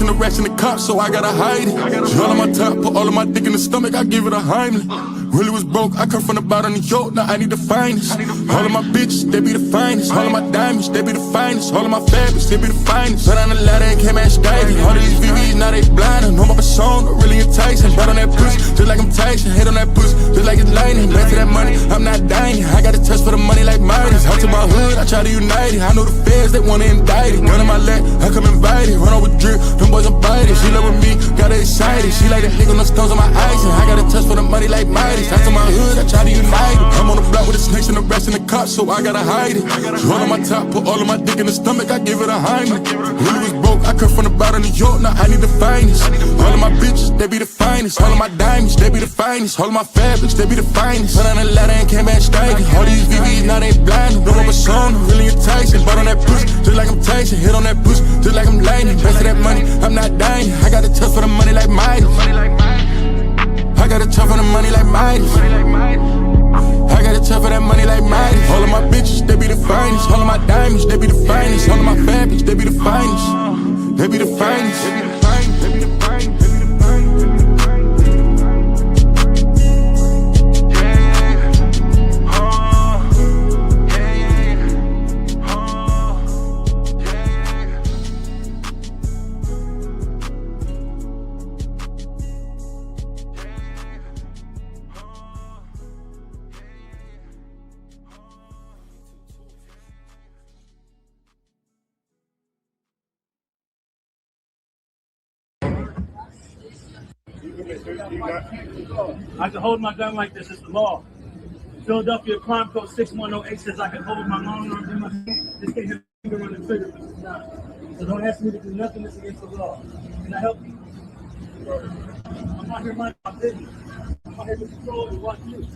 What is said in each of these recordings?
snakes and the rats and the cops, so I gotta hide it. All on my top, put all of my dick in the stomach, I give it a Heimlich. Really was broke, I come from the bottom of New York, now I need the finest. All of my bitches, they be the finest. All of my diamonds, they be the finest. All of my fabrics, they be the finest. But on the ladder and came at Skype. All of these VVs, now they blind. I know my persona, really enticing. But on that pussy, just like I'm Tyson. Hit on that pussy, just like it's lightning. Back to that money, I'm not dying. I got a touch for the money like Midas. Out to my hood, I try to unite it. I know the feds, they wanna indict it. Gun in my leg, I come invited. Run on with drip, them boys are biting. She love with me, got her excited. She like the nigga on the stones on my ice. And I got a touch for the money like Midas. Out to my hood, I try to unite it. I'm on the block with the snakes and the rats and the cops, so I gotta hide it. All on my top, put all of my dick in the stomach, I give it a Heimlich. Really was broke, I come from the bottom of New York, now I need the finest. All of my bitches, they be the finest. All of my diamonds, they be the finest. All of my fabrics, they be the finest. Put on the ladder and came back striking. All these VVs, now they blind. Know my persona, really enticing. But on that pussy, just like I'm Tyson. Hit on that pussy, just like I'm lightning. Best of that money, I'm not dying. I got a touch for the money like Midas. I got a touch for the money like Midas. I got a touch for that money like Midas. All of my bitches, they be the finest. All of my diamonds, they be the finest. All of my fabrics, they be the finest. They be the finest. They be the finest. They be the finest. They be the finest. I can hold my gun like this. It's the law. Philadelphia Crime Code 6108 says I can hold my long arm in my hand. Just can't hit my finger on the trigger. So don't ask me to do nothing that's against the law. Can I help you? I'm not here minding my business. I'm not here to control and watch you.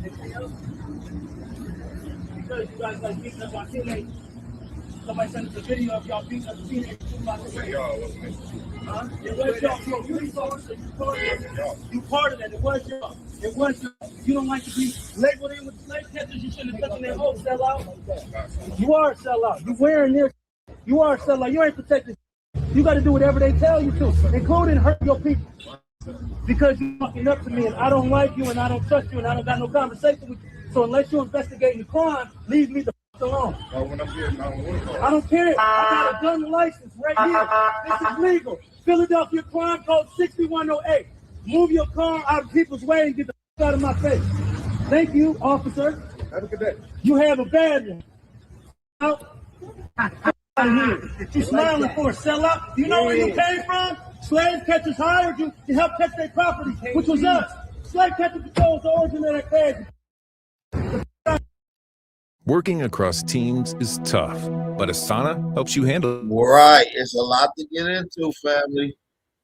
Anything else? Because you guys like beating up our teenagers. Somebody sent us a video of y'all beating up teenagers. Y'all, wasn't it? Huh? It was y'all. You part of that. It was y'all. It was y'all. You don't like to be labeled in with slave catchers. You shouldn't have taken their home. Sell out. You are a sellout. You wearing this. You are a sellout. You ain't protected. You got to do whatever they tell you to, including hurt your people. Because you're fucking up to me and I don't like you and I don't trust you and I don't got no conversation with you. So unless you're investigating the crime, leave me the fuck alone. I don't care. I got a gun license right here. This is legal. Philadelphia Crime Code 6108. Move your car out of people's way and get the fuck out of my face. Thank you, officer. Have a good day. You have a bad one. Out of here. You smiling for a sellout? You know where you came from? Slave catchers hired you to help catch their property, which was us. Slave catcher patrol is the origin of that bad. Working across teams is tough, but Asana helps you handle it. Right. It's a lot to get into, family.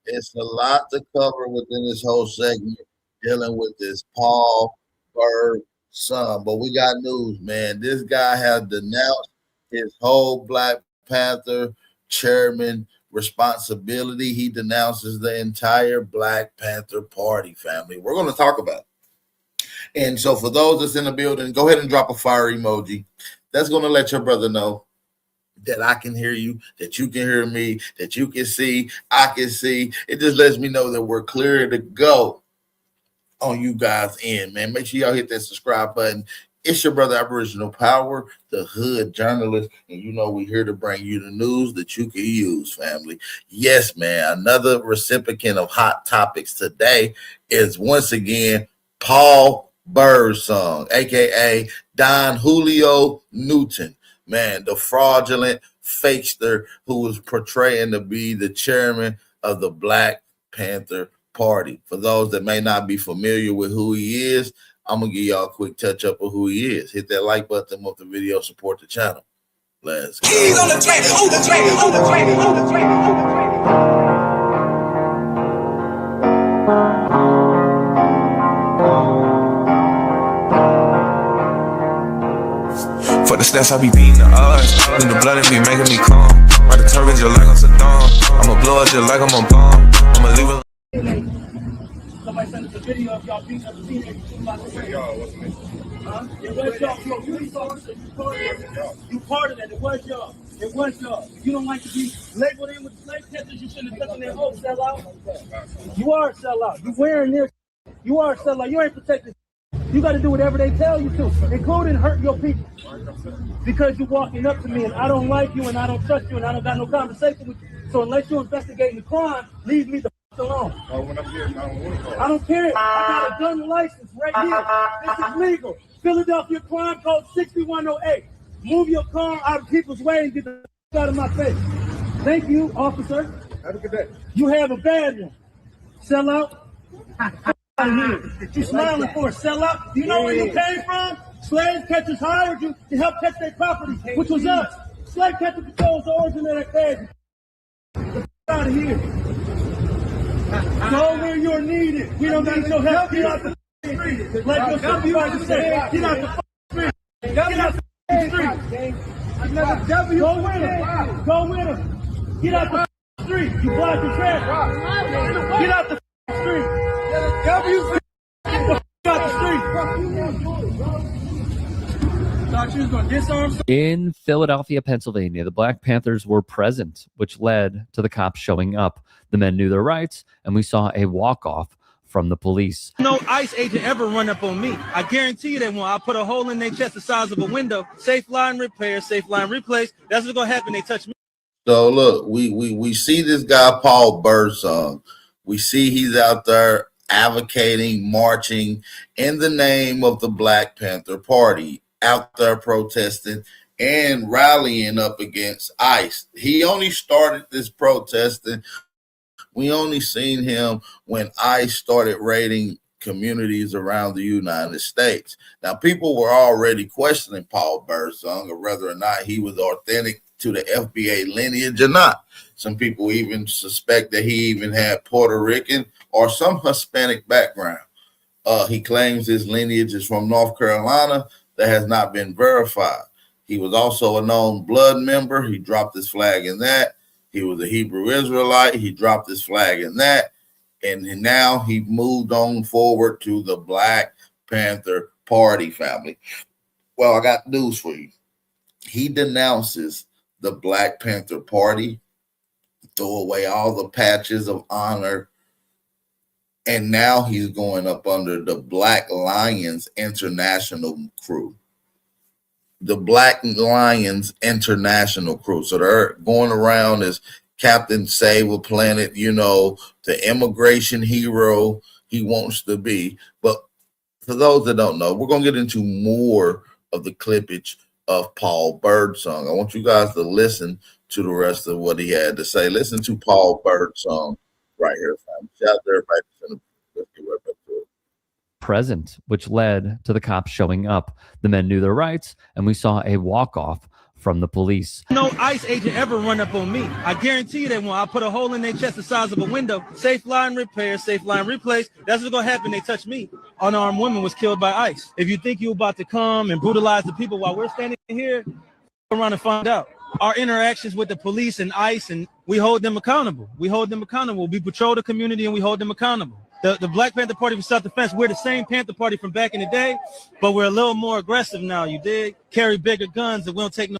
It's a lot to cover within this whole segment, dealing with this Paul Birdsong. But we got news, man. This guy has denounced his whole Black Panther chairman responsibility. He denounces the entire Black Panther Party, family. We're going to talk about it. And so for those that's in the building, go ahead and drop a fire emoji. That's going to let your brother know that I can hear you, that you can hear me, that you can see, I can see. It just lets me know that we're clear to go on you guys' end, man. Make sure y'all hit that subscribe button. It's your brother Aboriginal Power, the hood journalist, and you know we're here to bring you the news that you can use, family. Yes, man, another recipient of Hot Topics today is once again Paul Birdsong, a.k.a. Don Julio Newton, man, the fraudulent fakester who was portraying to be the chairman of the Black Panther Party. For those that may not be familiar with who he is, I'm going to give y'all a quick touch up of who he is. Hit that like button of the video, support the channel. Let's go. He's on the track, on the track, on the track, on the track, on the track. For the stats, I be beating the odds. When the blood in me making me calm. Ride the turbines just like I'm Saddam. I'ma blow it just like I'm a bomb. I'ma leave it. Somebody sent us a video of y'all beating up the teenagers. Y'all, wasn't it? Huh? It was y'all. You part of that. It was y'all. It was y'all. If you don't like to be labeled in with slave catchers, you shouldn't have taken their oath, sellout. You are a sellout. You wearing this. You are a sellout. You ain't protected. You got to do whatever they tell you to, including hurt your people. Because you're walking up to me and I don't like you and I don't trust you and I don't got no conversation with you. So unless you're investigating the crime, leave me the alone. I don't care. I got a gun license right here. This is legal. Philadelphia Crime Code 6108. Move your car out of people's way and get the out of my face. Thank you, officer. Have a good day. You have a bad one. Sell out. You smiling for a sellout? You know where you came from? Slave catchers hired you to help catch their property, which was us. Slave catcher controls the origin of that bag. Get out of here. Go where you're needed. We don't need your help. Get out the street. Like your supervisor said, get out the street. Get out the street. Go with him. Go with him. Get out the street. You blocking traffic. Get out the street. In Philadelphia, Pennsylvania, the Black Panthers were present, which led to the cops showing up. The men knew their rights, and we saw a walk-off from the police. No ICE agent ever run up on me. I guarantee you they won't. I'll put a hole in their chest the size of a window. Safe line repair, safe line replace. That's what's going to happen. They touch me. So look, we see this guy, Paul Birdsong. We see he's out there advocating, marching in the name of the Black Panther Party, out there protesting and rallying up against ICE. He only started this protesting. We only seen him when ICE started raiding communities around the United States. Now, people were already questioning Paul Birdsong or whether or not he was authentic to the FBA lineage or not. Some people even suspect that he even had Puerto Rican or some Hispanic background. He claims his lineage is from North Carolina. That has not been verified. He was also a known blood member. He dropped his flag in that. He was a Hebrew Israelite. He dropped his flag in that. And now he moved on forward to the Black Panther Party family. Well, I got news for you. He denounces the Black Panther Party, throw away all the patches of honor, and now he's going up under the Black Lions International crew. The Black Lions International crew. So they're going around as Captain Save a Planet, you know, the immigration hero he wants to be. But for those that don't know, we're going to get into more of the clippage of Paul Birdsong. I want you guys to listen to the rest of what he had to say. Listen to Paul Birdsong right here. Shout out to everybody. Let's get right back to it. Present, which led to the cops showing up. The men knew their rights, and we saw a walk-off from the police. No ICE agent ever run up on me. I guarantee you they won't. I'll put a hole in their chest the size of a window. Safe line repair, safe line replace. That's what's going to happen. They touch me. Unarmed woman was killed by ICE. If you think you're about to come and brutalize the people while we're standing here, around and find out. Our interactions with the police and ICE, and we hold them accountable. We hold them accountable. We patrol the community and we hold them accountable. The Black Panther Party for self-defense, we're the same Panther Party from back in the day, but we're a little more aggressive now, you dig? Carry bigger guns and we don't take no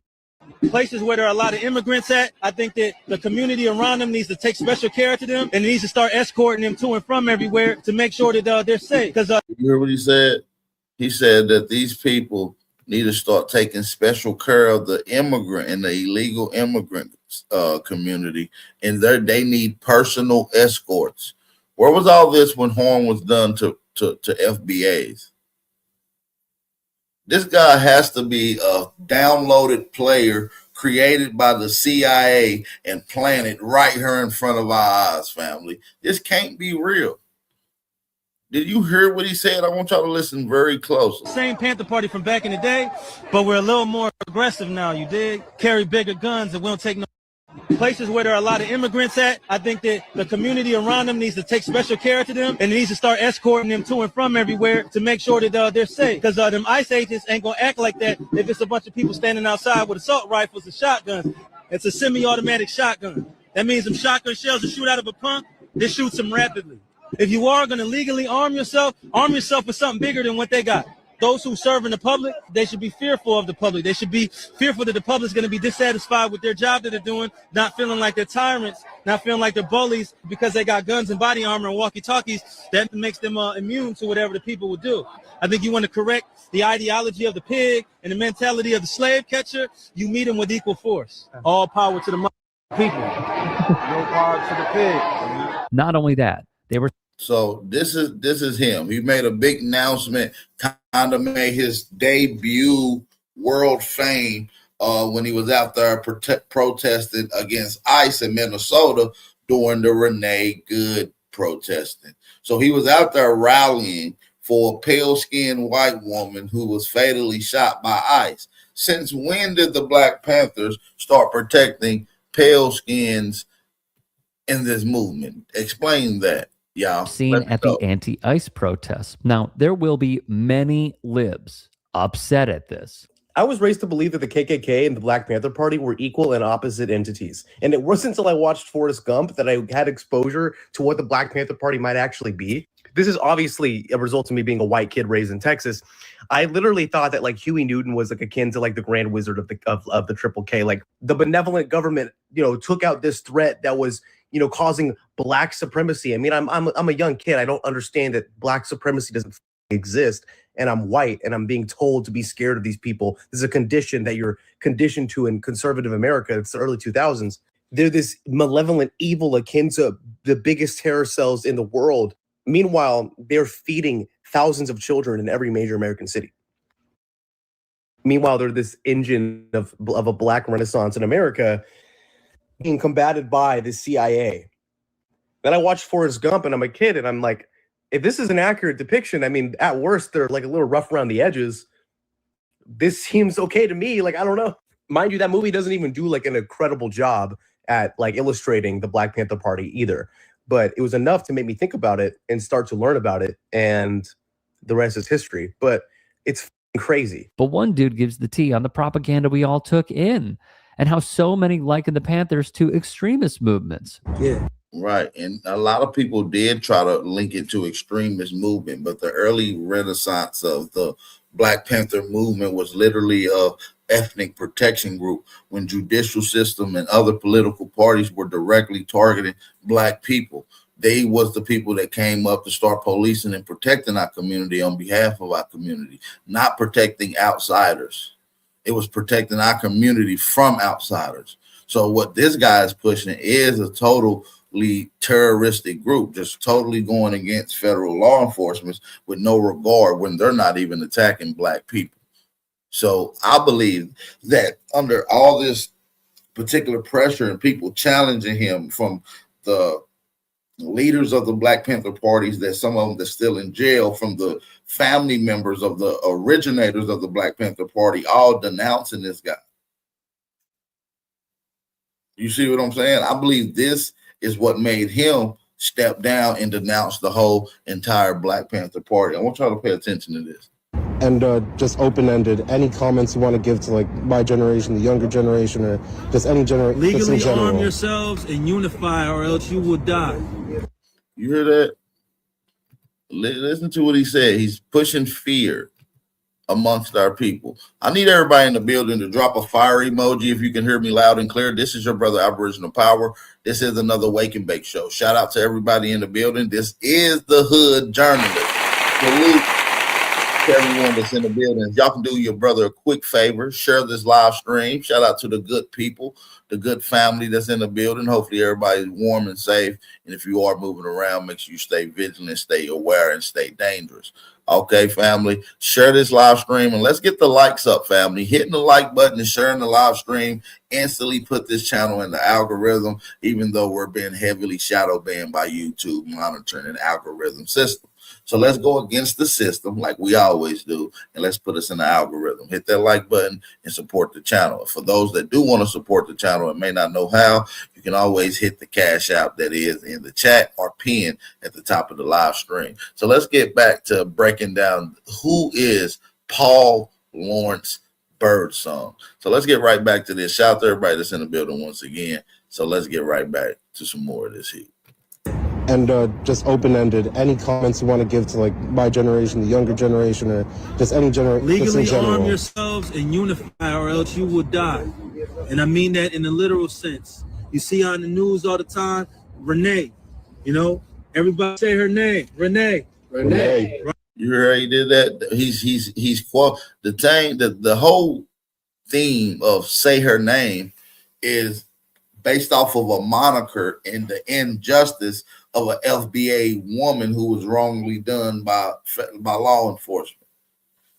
places where there are a lot of immigrants at. I think that the community around them needs to take special care to them and needs to start escorting them to and from everywhere to make sure that they're safe. Because you hear what he said? He said that these people need to start taking special care of the immigrant and the illegal immigrant community, and they need personal escorts. Where was all this when harm was done to FBAs? This guy has to be a downloaded player created by the CIA and planted right here in front of our eyes, family. This can't be real. Did you hear what he said? I want y'all to listen very closely. same Panther Party from back in the day, but we're a little more aggressive now, you dig? Carry bigger guns and we don't take no places where there are a lot of immigrants at. I think that the community around them needs to take special care to them and needs to start escorting them to and from everywhere to make sure that they're safe. Because them ICE agents ain't going to act like that if it's a bunch of people standing outside with assault rifles and shotguns. It's a semi-automatic shotgun. That means them shotgun shells that shoot out of a pump, they shoot them rapidly. If you are going to legally arm yourself with something bigger than what they got. those who serve in the public, they should be fearful of the public. They should be fearful that the public's going to be dissatisfied with their job that they're doing, not feeling like they're tyrants, not feeling like they're bullies because they got guns and body armor and walkie-talkies. That makes them immune to whatever the people will do. I think you want to correct the ideology of the pig and the mentality of the slave catcher. You meet them with equal force. All power to the people. No power to the pig. Not only that, they were. So this is him. He made a big announcement, kind of made his debut world fame when he was out there protesting against ICE in Minnesota during the Renee Good protesting. So he was out there rallying for a pale-skinned white woman who was fatally shot by ICE. Since when did the Black Panthers start protecting pale skins in this movement? Explain that. Yeah, seen at the anti-ICE protests. Now, there will be many libs upset at this. I was raised to believe that the KKK and the Black Panther Party were equal and opposite entities. And it wasn't until I watched Forrest Gump that I had exposure to what the Black Panther Party might actually be. This is obviously a result of me being a white kid raised in Texas. I literally thought that like Huey Newton was like akin to like the Grand Wizard of the Triple K. Like the benevolent government, took out this threat that was, causing Black supremacy. I mean, I'm a young kid. I don't understand that Black supremacy doesn't exist. And I'm white and I'm being told to be scared of these people. This is a condition that you're conditioned to in conservative America. It's the early 2000s. They're this malevolent evil akin to the biggest terror cells in the world. Meanwhile, they're feeding thousands of children in every major American city. Meanwhile, they're this engine of a Black Renaissance in America being combated by the CIA. Then I watched Forrest Gump and I'm a kid and I'm like, if this is an accurate depiction, I mean, at worst, they're like a little rough around the edges. This seems okay to me. Like, I don't know. Mind you, that movie doesn't even do like an incredible job at like illustrating the Black Panther Party either. But it was enough to make me think about it and start to learn about it. And the rest is history. But it's crazy. But one dude gives the tea on the propaganda we all took in and how so many liken the Panthers to extremist movements. Yeah. Right. And a lot of people did try to link it to extremist movement, but the early renaissance of the Black Panther movement was literally a ethnic protection group when judicial system and other political parties were directly targeting Black people. They was the people that came up to start policing and protecting our community on behalf of our community, not protecting outsiders. It was protecting our community from outsiders. So what this guy is pushing is a totally terroristic group, just totally going against federal law enforcement with no regard when they're not even attacking Black people. So I believe that under all this particular pressure and people challenging him from the leaders of the Black Panther parties, that some of them that's still in jail, from the family members of the originators of the Black Panther Party, all denouncing this guy. You see what I'm saying? I believe this is what made him step down and denounce the whole entire Black Panther Party. I want y'all to pay attention to this. And just open-ended, any comments you want to give to like my generation, the younger generation, or just any generation. Legally arm yourselves and unify, or else you will die. You hear that? Listen to what he said. He's pushing fear amongst our people. I need everybody in the building to drop a fire emoji if you can hear me loud and clear. This is your brother Aboriginal Power. This is another Wake and Bake show. Shout out to everybody in the building. This is the Hood Journalist. Salute to everyone that's in the building. Y'all can do your brother a quick favor. Share this live stream. Shout out to the good people, the good family that's in the building. Hopefully everybody's warm and safe. And if you are moving around, make sure you stay vigilant, stay aware, and stay dangerous. Okay, family, share this live stream and let's get the likes up, family. Hitting the like button and sharing the live stream instantly put this channel in the algorithm, even though we're being heavily shadow banned by YouTube monitoring an algorithm system. So let's go against the system like we always do, and let's put us in the algorithm. Hit that like button and support the channel. For those that do want to support the channel and may not know how, you can always hit the cash app that is in the chat or pin at the top of the live stream. So let's get back to breaking down who is Paul Lawrence Birdsong. So let's get right back to this. Shout out to everybody that's in the building once again. So let's get right back to some more of this heat. and just open-ended. Any comments you want to give to like my generation, the younger generation, or just any generation, just in Legally general. arm yourselves and unify, or else you will die. And I mean that in the literal sense. You see on the news all the time, Renee. You know, everybody say her name, Renee. Renee. You heard he did that. He's quote the thing that the whole theme of say her name is based off of a moniker and the injustice of an FBA woman who was wrongly done by law enforcement.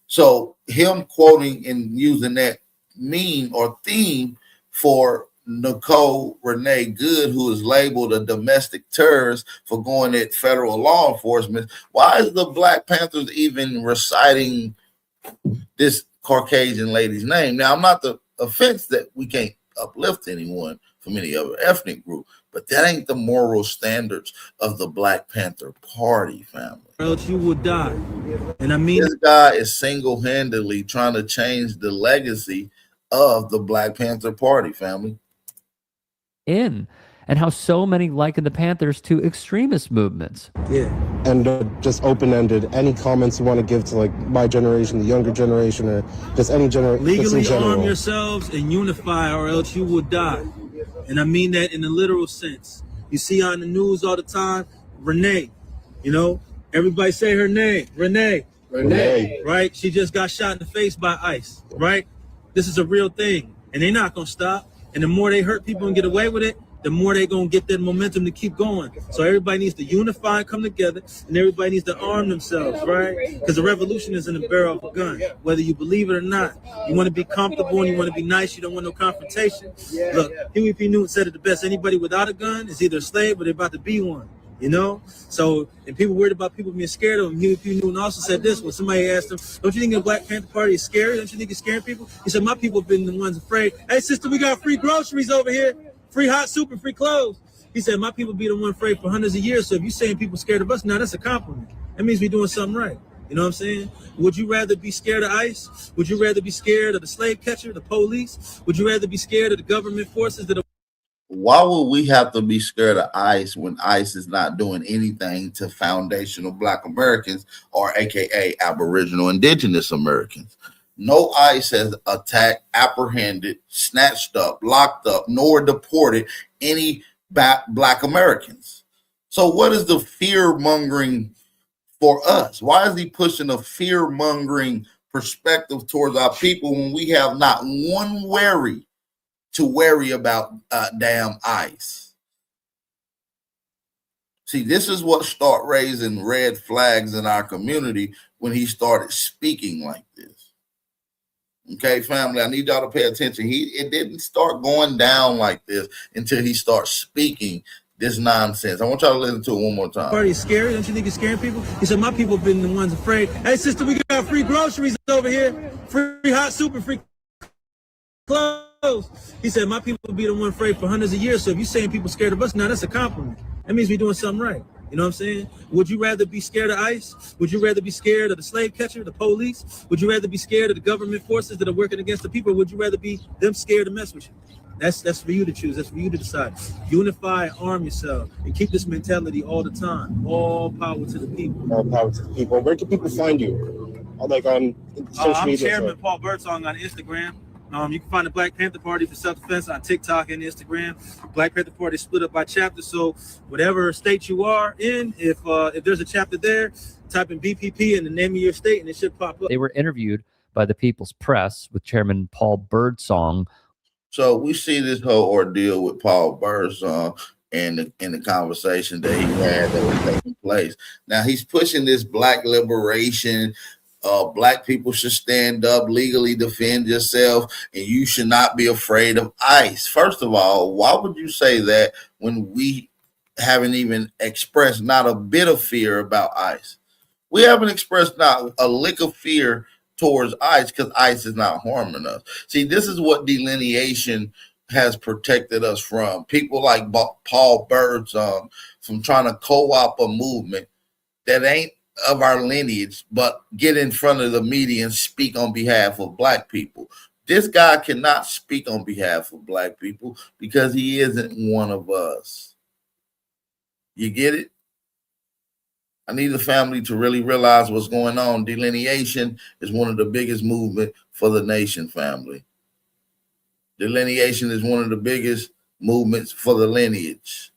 So him quoting and using that meme or theme for Nicole Renee Good, who is labeled a domestic terrorist for going at federal law enforcement. Why is the Black Panthers even reciting this Caucasian lady's name? Now, I'm not the offense that we can't uplift anyone from any other ethnic group, but that ain't the moral standards of the Black Panther Party, family. Or else you will die. And I mean, this guy is single-handedly trying to change the legacy of the Black Panther Party, family. And how so many liken the Panthers to extremist movements. Yeah. And just open-ended. Any comments you want to give to like my generation, the younger generation, or just any generation, just in Legally general. arm yourselves and unify, or else you will die. And I mean that in the literal sense. You see on the news all the time, Renee. You know, everybody say her name, Renee. Renee. Right? She just got shot in the face by ICE. Right? This is a real thing, and they're not gonna stop. And the more they hurt people and get away with it, the more they're going to get that momentum to keep going. So everybody needs to unify and come together, and everybody needs to arm themselves, right? Because the revolution is in the barrel of a gun, whether you believe it or not. You want to be comfortable and you want to be nice. You don't want no confrontation. Look, Huey P. Newton said it the best. Anybody without a gun is either a slave or they're about to be one. You know, so and people worried about people being scared of him. Huey P. Newton also said this when somebody asked him, "Don't you think the Black Panther Party is scary? Don't you think it's scaring people?" He said, "My people have been the ones afraid. Hey, sister, we got free groceries over here, free hot soup and free clothes." He said, "My people be the one afraid for hundreds of years. So if you're saying people scared of us, now that's a compliment. That means we're doing something right." You know what I'm saying? Would you rather be scared of ICE? Would you rather be scared of the slave catcher, the police? Would you rather be scared of the government forces that are... Why would we have to be scared of ICE when ICE is not doing anything to foundational Black Americans, or AKA Aboriginal Indigenous Americans? No ICE has attacked, apprehended, snatched up, locked up, nor deported any Black Americans. So what is the fear mongering for us? Why is he pushing a fear mongering perspective towards our people when we have not one worry to worry about damn ICE? See, this is what start raising red flags in our community when he started speaking like this. Okay, family, I need y'all to pay attention. It didn't start going down like this until he starts speaking this nonsense. I want y'all to listen to it one more time. Party is scary. Don't you think it's scaring people? He said, "My people have been the ones afraid. Hey, sister, we got free groceries over here, free hot soup and free clothes." He said, "My people will be the one afraid for hundreds of years. So if you're saying people scared of us, now that's a compliment. That means we're doing something right." You know what I'm saying? Would you rather be scared of ICE? Would you rather be scared of the slave catcher, the police? Would you rather be scared of the government forces that are working against the people? Or would you rather be them scared to mess with you? That's for you to choose. That's for you to decide. Unify, arm yourself, and keep this mentality all the time. All power to the people. All power to the people. Where can people find you? Like on social I'm media? Chairman Paul Birdsong on Instagram. You can find the Black Panther Party for self-defense on TikTok and Instagram. Black Panther Party is split up by chapter, so whatever state you are in, if there's a chapter there, type in BPP and the name of your state, and it should pop up. They were interviewed by the People's Press with Chairman Paul Birdsong. So we see this whole ordeal with Paul Birdsong and the conversation that he had that was taking place. Now he's pushing this Black liberation. Black people should stand up, legally defend yourself, and you should not be afraid of ICE. First of all, why would you say that when we haven't even expressed not a bit of fear about ICE? We haven't expressed not a lick of fear towards ICE because ICE is not harming us. See, this is what delineation has protected us from. People like Paul Birdsong from trying to co-opt a movement that ain't of our lineage, but get in front of the media and speak on behalf of Black people. This guy cannot speak on behalf of Black people because he isn't one of us. You get it? I need the family to really realize what's going on. Delineation is one of the biggest movements for the nation, family. Delineation is one of the biggest movements for the lineage.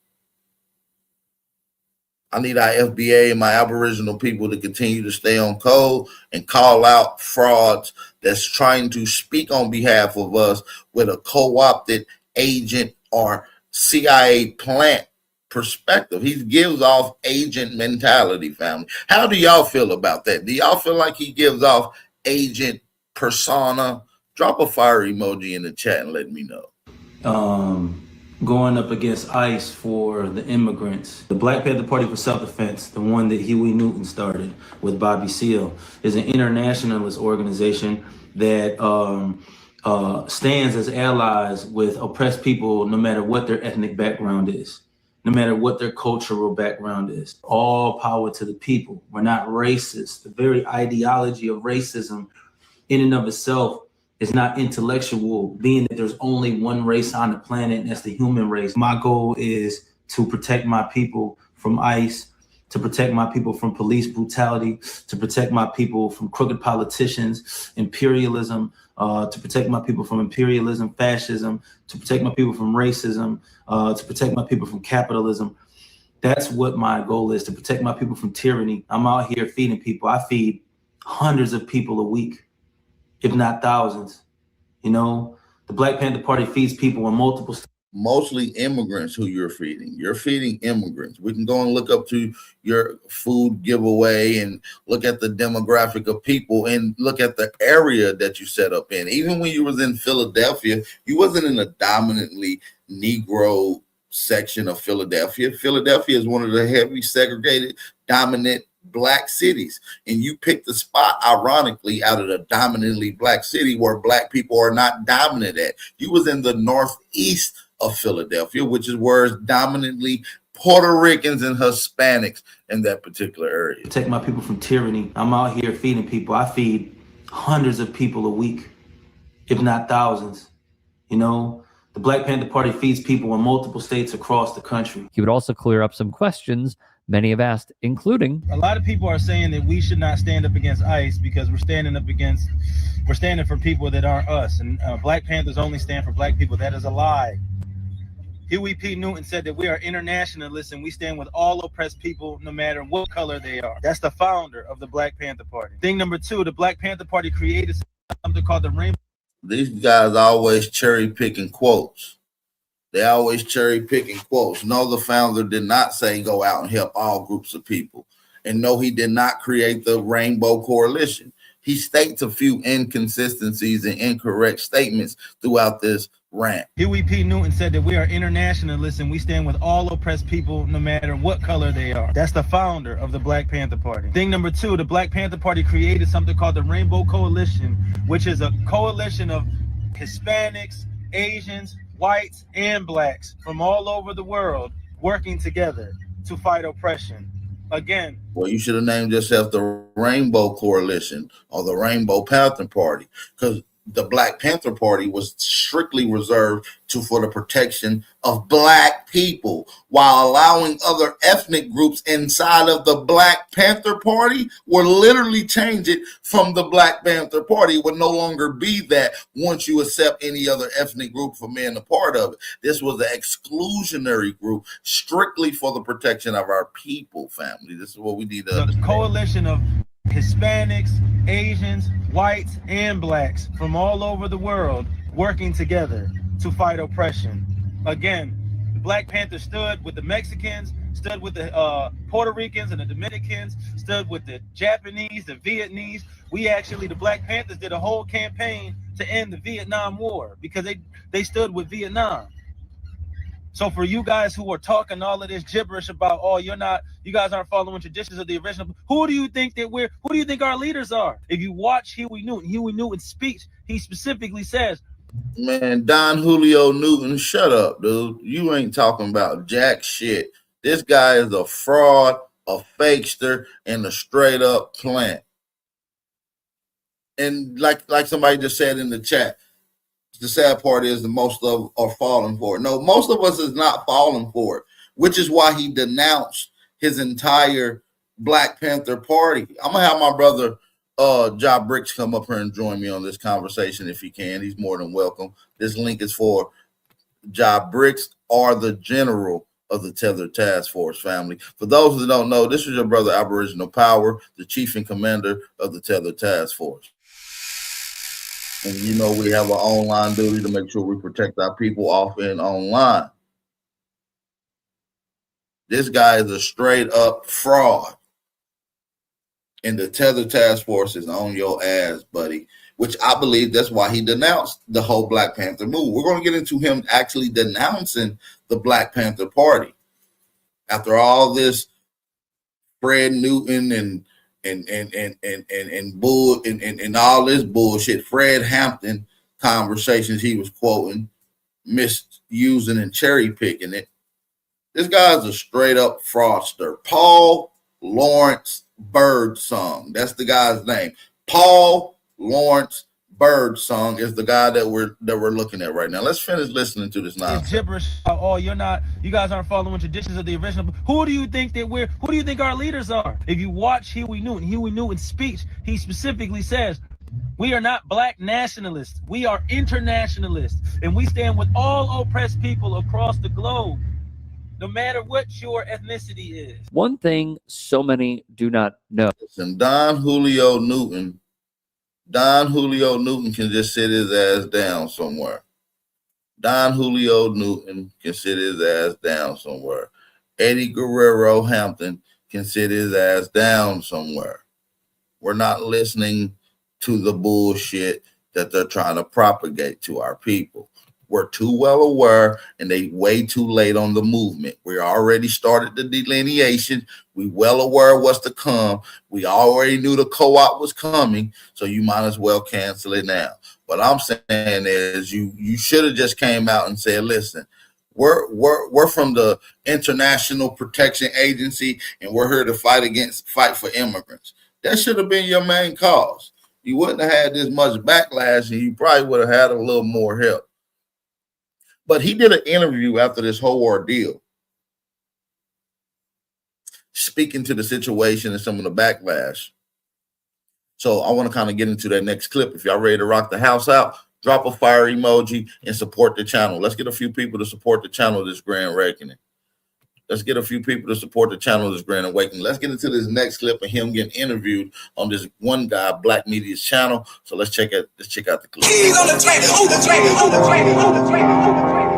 I need our FBA and my Aboriginal people to continue to stay on code and call out frauds that's trying to speak on behalf of us with a co-opted agent or CIA plant perspective. He gives off agent mentality, family. How do y'all feel about that? Do y'all feel like he gives off agent persona? Drop a fire emoji in the chat and let me know. Going up against ICE for the immigrants. The Black Panther Party for Self-Defense, the one that Huey Newton started with Bobby Seale, is an internationalist organization that stands as allies with oppressed people no matter what their ethnic background is, no matter what their cultural background is. All power to the people. We're not racist. The very ideology of racism in and of itself is not intellectual, being that there's only one race on the planet, and that's the human race. My goal is to protect my people from ICE, to protect my people from police brutality, to protect my people from crooked politicians, imperialism, to protect my people from imperialism, fascism, to protect my people from racism, to protect my people from capitalism. That's what my goal is, to protect my people from tyranny. I'm out here feeding people. I feed hundreds of people a week, if not thousands. You know, the Black Panther Party feeds people in multiple states. Mostly immigrants who you're feeding. You're feeding immigrants. We can go and look up to your food giveaway and look at the demographic of people and look at the area that you set up in. Even when you was in Philadelphia, you wasn't in a dominantly Negro section of Philadelphia. Philadelphia is one of the heavy segregated, dominant Black cities, and you picked the spot ironically out of the dominantly Black city where Black people are not dominant at. You was in the northeast of Philadelphia, which is where it's dominantly Puerto Ricans and Hispanics in that particular area. Protect my people from tyranny. I'm out here feeding people. I feed hundreds of people a week, if not thousands. You know, the Black Panther Party feeds people in multiple states across the country. He would also clear up some questions many have asked, including, a lot of people are saying that we should not stand up against ICE because we're standing for people that aren't us, and Black Panthers only stand for Black people. That is a lie. Huey P. Newton said that we are internationalists and we stand with all oppressed people no matter what color they are. That's the founder of the Black Panther Party. Thing number two, the Black Panther Party created something called the Rainbow. These guys always cherry picking quotes. They always cherry picking quotes. No, the founder did not say go out and help all groups of people. And no, he did not create the Rainbow Coalition. He states a few inconsistencies and incorrect statements throughout this rant. Huey P. Newton said that we are internationalists and we stand with all oppressed people no matter what color they are. That's the founder of the Black Panther Party. Thing number two, the Black Panther Party created something called the Rainbow Coalition, which is a coalition of Hispanics, Asians, whites, and Blacks from all over the world working together to fight oppression. Again, well, you should have named yourself the Rainbow Coalition or the Rainbow Panther Party, because the Black Panther Party was strictly reserved for the protection of Black people, while allowing other ethnic groups inside of the Black Panther Party will literally change it from the Black Panther Party. It would no longer be that once you accept any other ethnic group from being a part of it. This was an exclusionary group strictly for the protection of our people, family. This is what we need to understand. A coalition of Hispanics, Asians, whites, and Blacks from all over the world working together to fight oppression. Again, the Black Panther stood with the Mexicans, stood with the Puerto Ricans and the Dominicans, stood with the Japanese, the Vietnamese. The Black Panthers did a whole campaign to end the Vietnam War because they stood with Vietnam. So for you guys who are talking all of this gibberish about, you guys aren't following traditions of the original, who do you think our leaders are? If you watch Huey Newton's speech, he specifically says, man, Don Julio Newton, shut up, dude. You ain't talking about jack shit. This guy is a fraud, a fakester, and a straight up plant. And like somebody just said in the chat, the sad part is that most of are falling for it. No, most of us is not falling for it, which is why he denounced his entire Black Panther Party. I'm gonna have my brother Ja Bricks come up here and join me on this conversation if he can. He's more than welcome. This link is for Ja Bricks, or the general of the Tethered Task Force family. For those who don't know, this is your brother Aboriginal Power, the chief and commander of the Tethered Task Force. And you know we have an online duty to make sure we protect our people off and online. This guy is a straight up fraud. And the Tethered Task Force is on your ass, buddy. Which I believe that's why he denounced the whole Black Panther move. We're going to get into him actually denouncing the Black Panther Party. After all this Fred Newton and all this bullshit, Fred Hampton conversations he was quoting, misusing and cherry picking it. This guy's a straight up fraudster. Paul Lawrence Birdsong. That's the guy's name. Paul Lawrence Birdsong is the guy that we're looking at right now. Let's finish listening to this nonsense. It's gibberish. Oh, you guys aren't following traditions of the original. Who do you think our leaders are? If you watch Huey Newton's speech, he specifically says, we are not black nationalists. We are internationalists. And we stand with all oppressed people across the globe, no matter what your ethnicity is. One thing so many do not know. Listen, Don Julio Newton can just sit his ass down somewhere. Don Julio Newton can sit his ass down somewhere. Eddie Guerrero Hampton can sit his ass down somewhere. We're not listening to the bullshit that they're trying to propagate to our people. We're too well aware, and they way too late on the movement. We already started the delineation. We well aware of what's to come. We already knew the co-op was coming, so you might as well cancel it now. What I'm saying is you should have just came out and said, listen, we're from the International Protection Agency, and we're here to fight for immigrants. That should have been your main cause. You wouldn't have had this much backlash, and you probably would have had a little more help. But he did an interview after this whole ordeal, speaking to the situation and some of the backlash. So I want to kind of get into that next clip. If y'all ready to rock the house out, drop a fire emoji and support the channel. Let's get a few people to support the channel this Grand Reckoning. Let's get a few people to support the channel this Grand Awakening. Let's get into this next clip of him getting interviewed on this one guy, Black Media's channel. So let's check out the clip. He's on the track, on the track, on the track, on the track, on the track.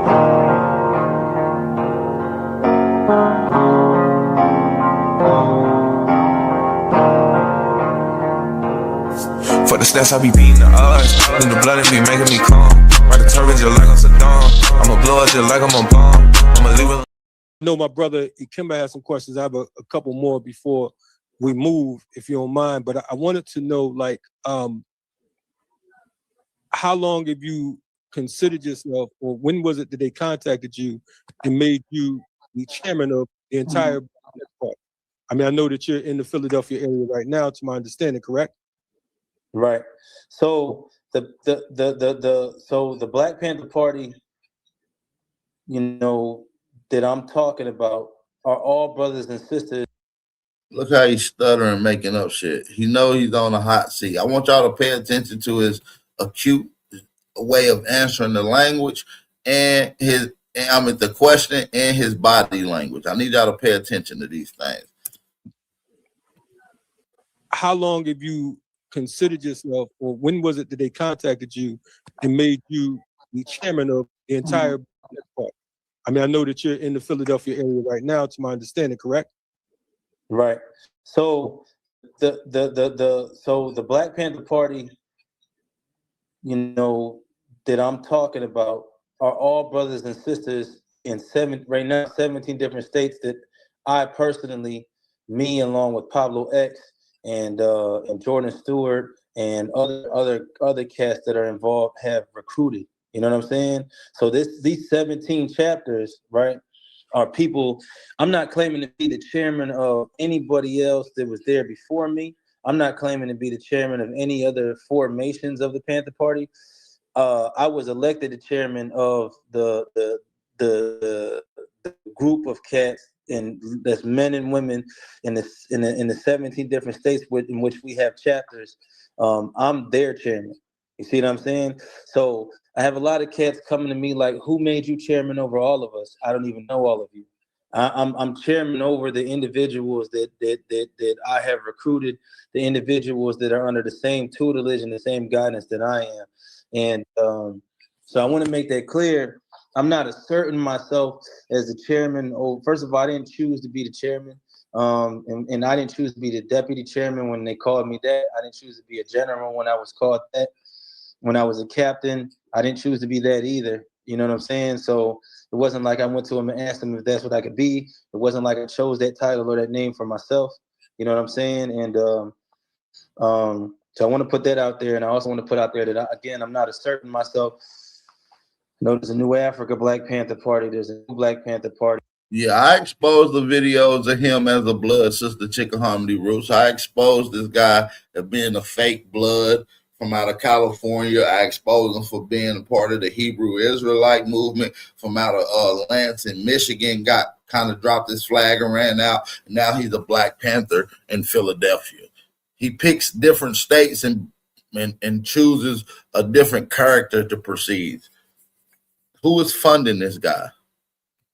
For the stats, I be beating the odds. In the blood, it be making me calm. Ride the turbines just like I'm Saddam. I'ma blow it just like I'm a bomb. I'ma leave it. No, my brother Ikemba has some questions. I have a couple more before we move, if you don't mind. But I wanted to know, like, how long have you considered yourself, or when was it that they contacted you and made you the chairman of the entire party? I mean, I know that you're in the Philadelphia area right now, to my understanding, correct? Right. So the Black Panther Party, that I'm talking about are all brothers and sisters. Look how he's stuttering, making up shit. He knows he's on a hot seat. I want y'all to pay attention to his acute way of answering the language and the question and his body language. I need y'all to pay attention to these things. How long have you considered yourself, or when was it that they contacted you and made you the chairman of the entire party? I mean, I know that you're in the Philadelphia area right now, to my understanding, correct? Right. So the Black Panther Party, that I'm talking about are all brothers and sisters in 17 different states that I personally, me along with Pablo X and Jordan Stewart and other cats that are involved have recruited. You know what I'm saying? So these 17 chapters, right, are people. I'm not claiming to be the chairman of anybody else that was there before me. I'm not claiming to be the chairman of any other formations of the Panther Party. I was elected the chairman of the a group of cats, and that's men and women in the 17 different states in which we have chapters. I'm their chairman. You see what I'm saying? So I have a lot of cats coming to me like, "Who made you chairman over all of us?" I don't even know all of you. I'm chairman over the individuals that I have recruited, the individuals that are under the same tutelage and the same guidance that I am. And so I want to make that clear. I'm not asserting myself as the chairman. Oh, first of all, I didn't choose to be the chairman. And I didn't choose to be the deputy chairman when they called me that. I didn't choose to be a general when I was called that. When I was a captain, I didn't choose to be that either. You know what I'm saying? So it wasn't like I went to him and asked him if that's what I could be. It wasn't like I chose that title or that name for myself. You know what I'm saying? And so I want to put that out there. And I also want to put out there that, again, I'm not asserting myself. No, there's a new Africa Black Panther Party. There's a new Black Panther Party. Yeah, I exposed the videos of him as a blood sister, Chickahominy Roots. I exposed this guy as being a fake blood from out of California. I exposed him for being a part of the Hebrew Israelite movement from out of Lansing, Michigan. Got kind of dropped his flag and ran out. And now he's a Black Panther in Philadelphia. He picks different states and chooses a different character to proceed. Who is funding this guy?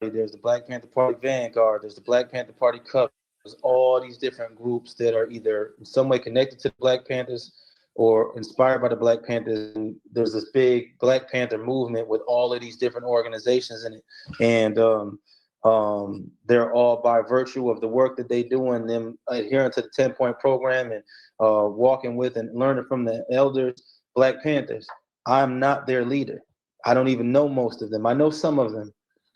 There's the Black Panther Party Vanguard. There's the Black Panther Party Cup. There's all these different groups that are either in some way connected to the Black Panthers or inspired by the Black Panthers. And there's this big Black Panther movement with all of these different organizations in it. And they're all by virtue of the work that they do and them adhering to the 10-point program and walking with and learning from the elders, Black Panthers. I'm not their leader. I don't even know most of them. I know some of them,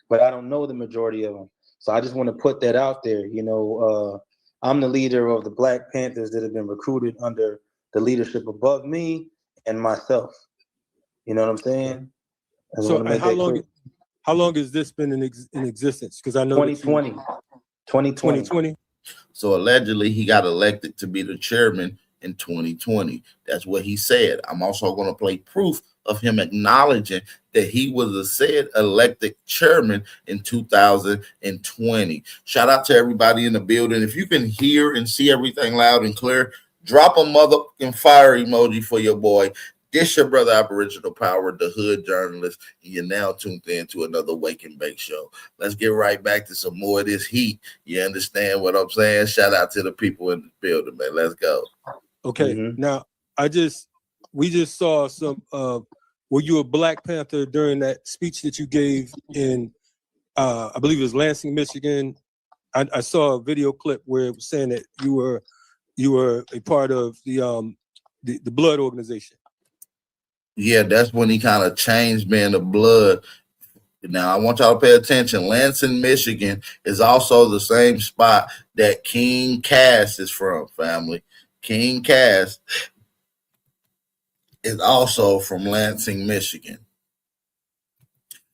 but I don't know the majority of them. So I just want to put that out there. You know, I'm the leader of the Black Panthers that have been recruited under the leadership above me and myself. You know what I'm saying? So how long has this been in existence? Because I know 2020. So allegedly he got elected to be the chairman in 2020. That's what he said. I'm also going to play proof of him acknowledging that he was a said elected chairman in 2020. Shout out to everybody in the building. If you can hear and see everything loud and clear, drop a motherfucking fire emoji for your boy. This your brother Aboriginal Power, the hood journalist, and you're now tuned in to another Wake and Bake show. Let's get right back to some more of this heat. You understand what I'm saying? Shout out to the people in the building, man. Let's go. Okay. Now we just saw some were you a Black Panther during that speech that you gave in I believe it was Lansing, Michigan? I saw a video clip where it was saying that you were a part of the blood organization. Yeah, that's when he kind of changed being the blood. Now, I want y'all to pay attention. Lansing, Michigan is also the same spot that King Cass is from, family. King Cass is also from Lansing, Michigan.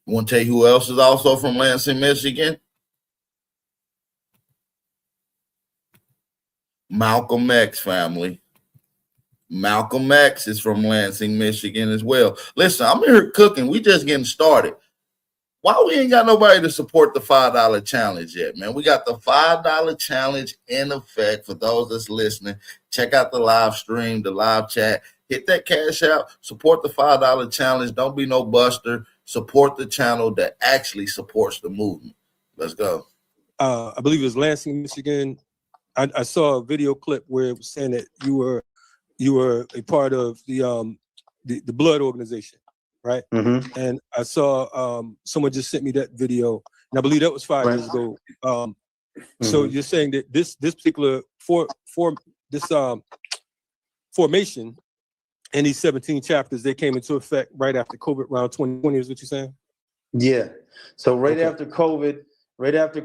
I want to tell you who else is also from Lansing, Michigan? Malcolm X, family. Malcolm X is from Lansing, Michigan as well. Listen, I'm here cooking. We just getting started. Why we ain't got nobody to support the $5 challenge yet, man? We got the $5 challenge in effect for those that's listening. Check out the live stream, the live chat. Hit that cash out. Support the $5 challenge. Don't be no buster. Support the channel that actually supports the movement. Let's go. I believe it was Lansing, Michigan. I saw a video clip where it was saying that you were a part of the blood organization, right? And I saw someone just sent me that video, and I believe that was 5 years ago. So you're saying that this particular formation and these 17 chapters, they came into effect right after COVID, around 2020, is what you're saying? Yeah. So right after COVID, that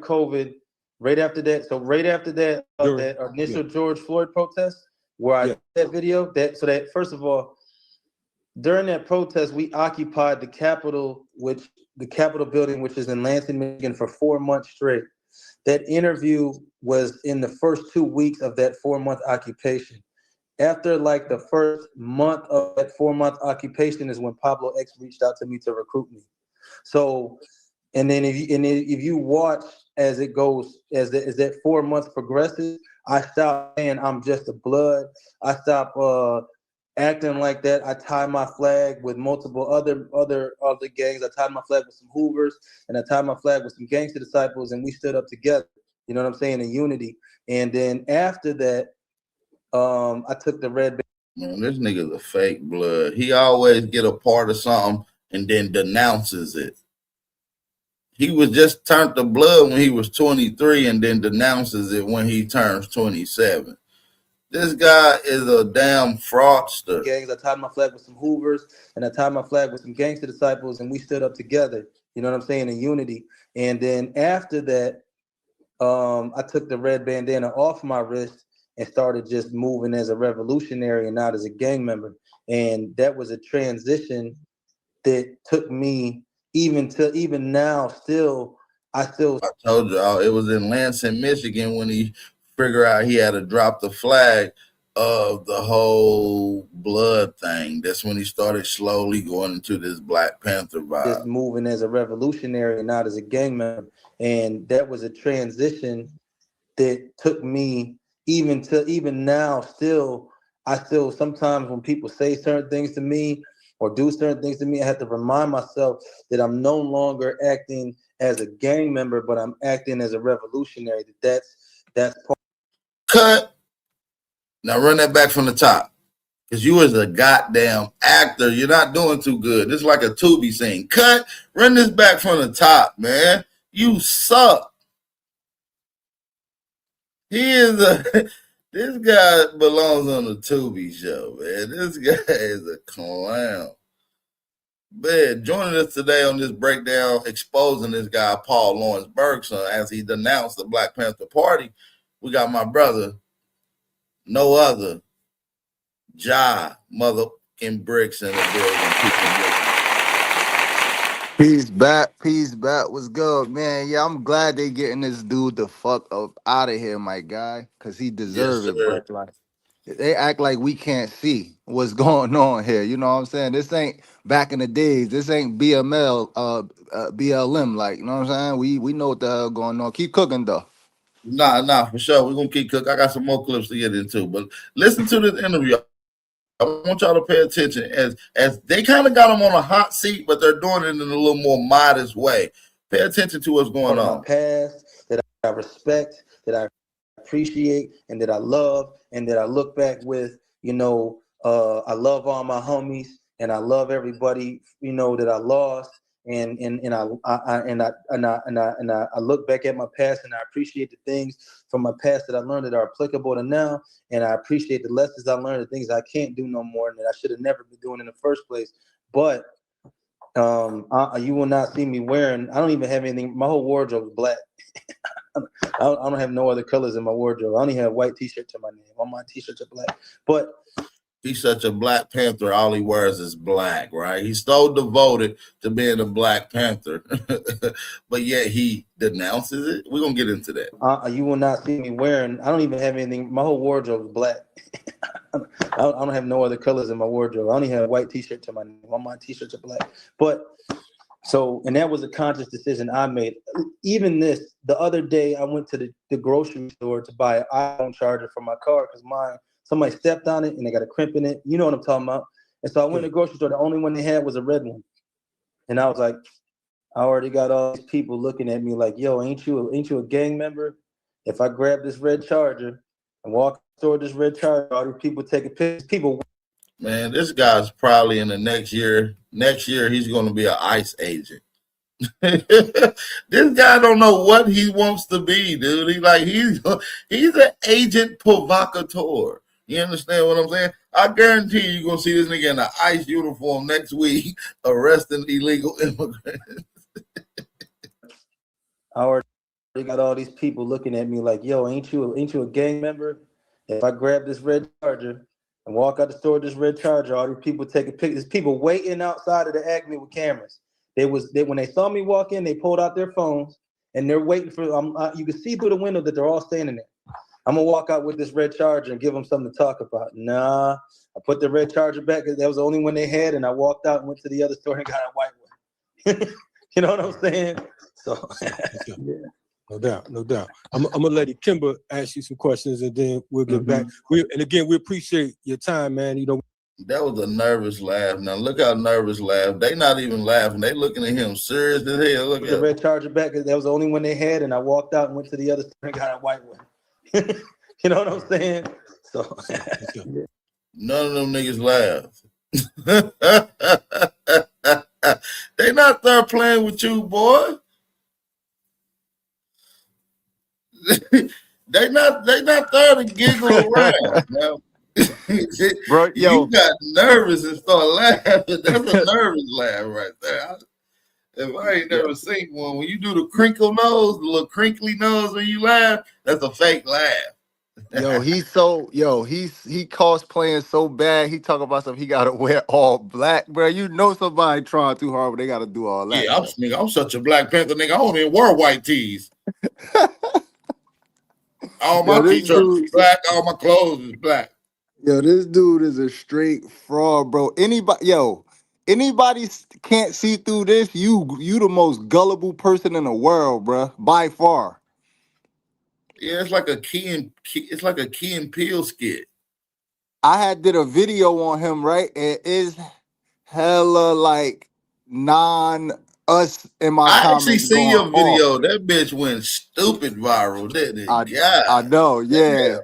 initial George Floyd protest, where I did that video, first of all, during that protest, we occupied the Capitol building, which is in Lansing, Michigan, for 4 months straight. That interview was in the first 2 weeks of that 4-month occupation. After like the first month of that 4-month occupation is when Pablo X reached out to me to recruit me. So And then if you watch as it goes, as that 4 months progresses, I stop saying I'm just a blood. I stop acting like that. I tie my flag with multiple other gangs. I tied my flag with some Hoovers, and I tied my flag with some gangster disciples, and we stood up together. You know what I'm saying? In unity. And then after that, I took the red band. Man, this nigga's a fake blood. He always get a part of something and then denounces it. He was just turned to blood when he was 23 and then denounces it when he turns 27. This guy is a damn fraudster. Gangs. I tied my flag with some Hoovers, and I tied my flag with some gangster disciples, and we stood up together. You know what I'm saying? In unity. And then after that, I took the red bandana off my wrist and started just moving as a revolutionary and not as a gang member. And that was a transition that took me even now still. I told y'all it was in Lansing, Michigan when he figured out he had to drop the flag of the whole blood thing. That's when he started slowly going into this Black Panther vibe. Just moving as a revolutionary and not as a gang member. And that was a transition that took me even now still. I still sometimes when people say certain things to me or do certain things to me, I have to remind myself that I'm no longer acting as a gang member, but I'm acting as a revolutionary. That's part. Cut. Now run that back from the top. Because you as a goddamn actor, you're not doing too good. This is like a Tubi scene. Cut. Run this back from the top, man. You suck. He is this guy belongs on the Tubi show, man. This guy is a clown. Man, joining us today on this breakdown, exposing this guy, Paul Lawrence Birdsong, as he denounced the Black Panther Party, we got my brother, no other, Ja motherfucking Bricks in the building. Peace back, what's good, man? Yeah, I'm glad they getting this dude the fuck up out of here, my guy, because he deserves it, but like they act like we can't see what's going on here. You know what I'm saying? This ain't back in the days. This ain't BLM, like, you know what I'm saying? We know what the hell going on. Keep cooking though. Nah, for sure. We're gonna keep cooking. I got some more clips to get into, but listen to this interview. I want y'all to pay attention as they kind of got him on a hot seat, but they're doing it in a little more modest way. Pay attention to what's going on. My past that I respect, that I appreciate, and that I love, and that I look back with. You know, I love all my homies, and I love everybody. You know that I lost, and I look back at my past, and I appreciate the things from my past that I learned that are applicable to now, and I appreciate the lessons I learned, the things I can't do no more, and that I should have never been doing in the first place. But you will not see me wearing. I don't even have anything. My whole wardrobe is black. I don't have no other colors in my wardrobe. I only have white t-shirts to my name. All my t-shirts are black. But he's such a Black Panther. All he wears is black, right? He's so devoted to being a Black Panther, but yet he denounces it. We're gonna get into that. You will not see me wearing. I don't even have anything. My whole wardrobe is black. I don't have no other colors in my wardrobe. I only have white t-shirt to my name. All my t-shirts are black. But so, and that was a conscious decision I made. Even this, the other day, I went to the grocery store to buy an iPhone charger for my car because somebody stepped on it and they got a crimp in it. You know what I'm talking about. And so I went to the grocery store. The only one they had was a red one. And I was like, I already got all these people looking at me like, yo, ain't you a gang member? If I grab this red charger and walk toward this red charger, all these people taking pictures. People. Man, this guy's probably in the next year. Next year, he's going to be an ICE agent. This guy don't know what he wants to be, dude. He's an agent provocateur. You understand what I'm saying? I guarantee you're going to see this nigga in an ICE uniform next week arresting illegal immigrants. I already got all these people looking at me like, yo, ain't you a gang member? If I grab this red charger and walk out the store with this red charger, all these people taking pictures. People waiting outside of the Acme with cameras. When they saw me walk in, they pulled out their phones and they're waiting for. You can see through the window that they're all standing there. I'm gonna walk out with this red charger and give them something to talk about. Nah, I put the red charger back because that was the only one they had, and I walked out and went to the other store and got a white one. You know what I'm saying? So yeah. No doubt. I'm gonna let Kimber ask you some questions, and then we'll get back. And again, we appreciate your time, man. You know, that was a nervous laugh. Now look how nervous laugh. They not even laughing. They looking at him serious as hell. Look the at red Charger back because that was the only one they had, and I walked out and went to the other store and got a white one. You know what I'm saying? So none of them niggas laugh. They not there playing with you, boy. they not there to giggle around. Bro, you got nervous and start laughing. That's a nervous laugh right there. If I ain't never seen one, when you do the crinkle nose, the little crinkly nose when you laugh, that's a fake laugh. he cosplaying so bad. He talk about something. He gotta wear all black, bro. You know somebody trying too hard, but they gotta do all that. Yeah, I'm such a Black Panther nigga. I don't even wear white tees. All my t-shirts is black. All my clothes is black. Yo, this dude is a straight fraud, bro. Anybody can't see through this. You the most gullible person in the world, bro, by far. Yeah, it's like a Key and Peele skit. I had did a video on him, right? It is hella like us in my I comments. actually seen your going video. off. That bitch went stupid viral, didn't it? I know, yeah.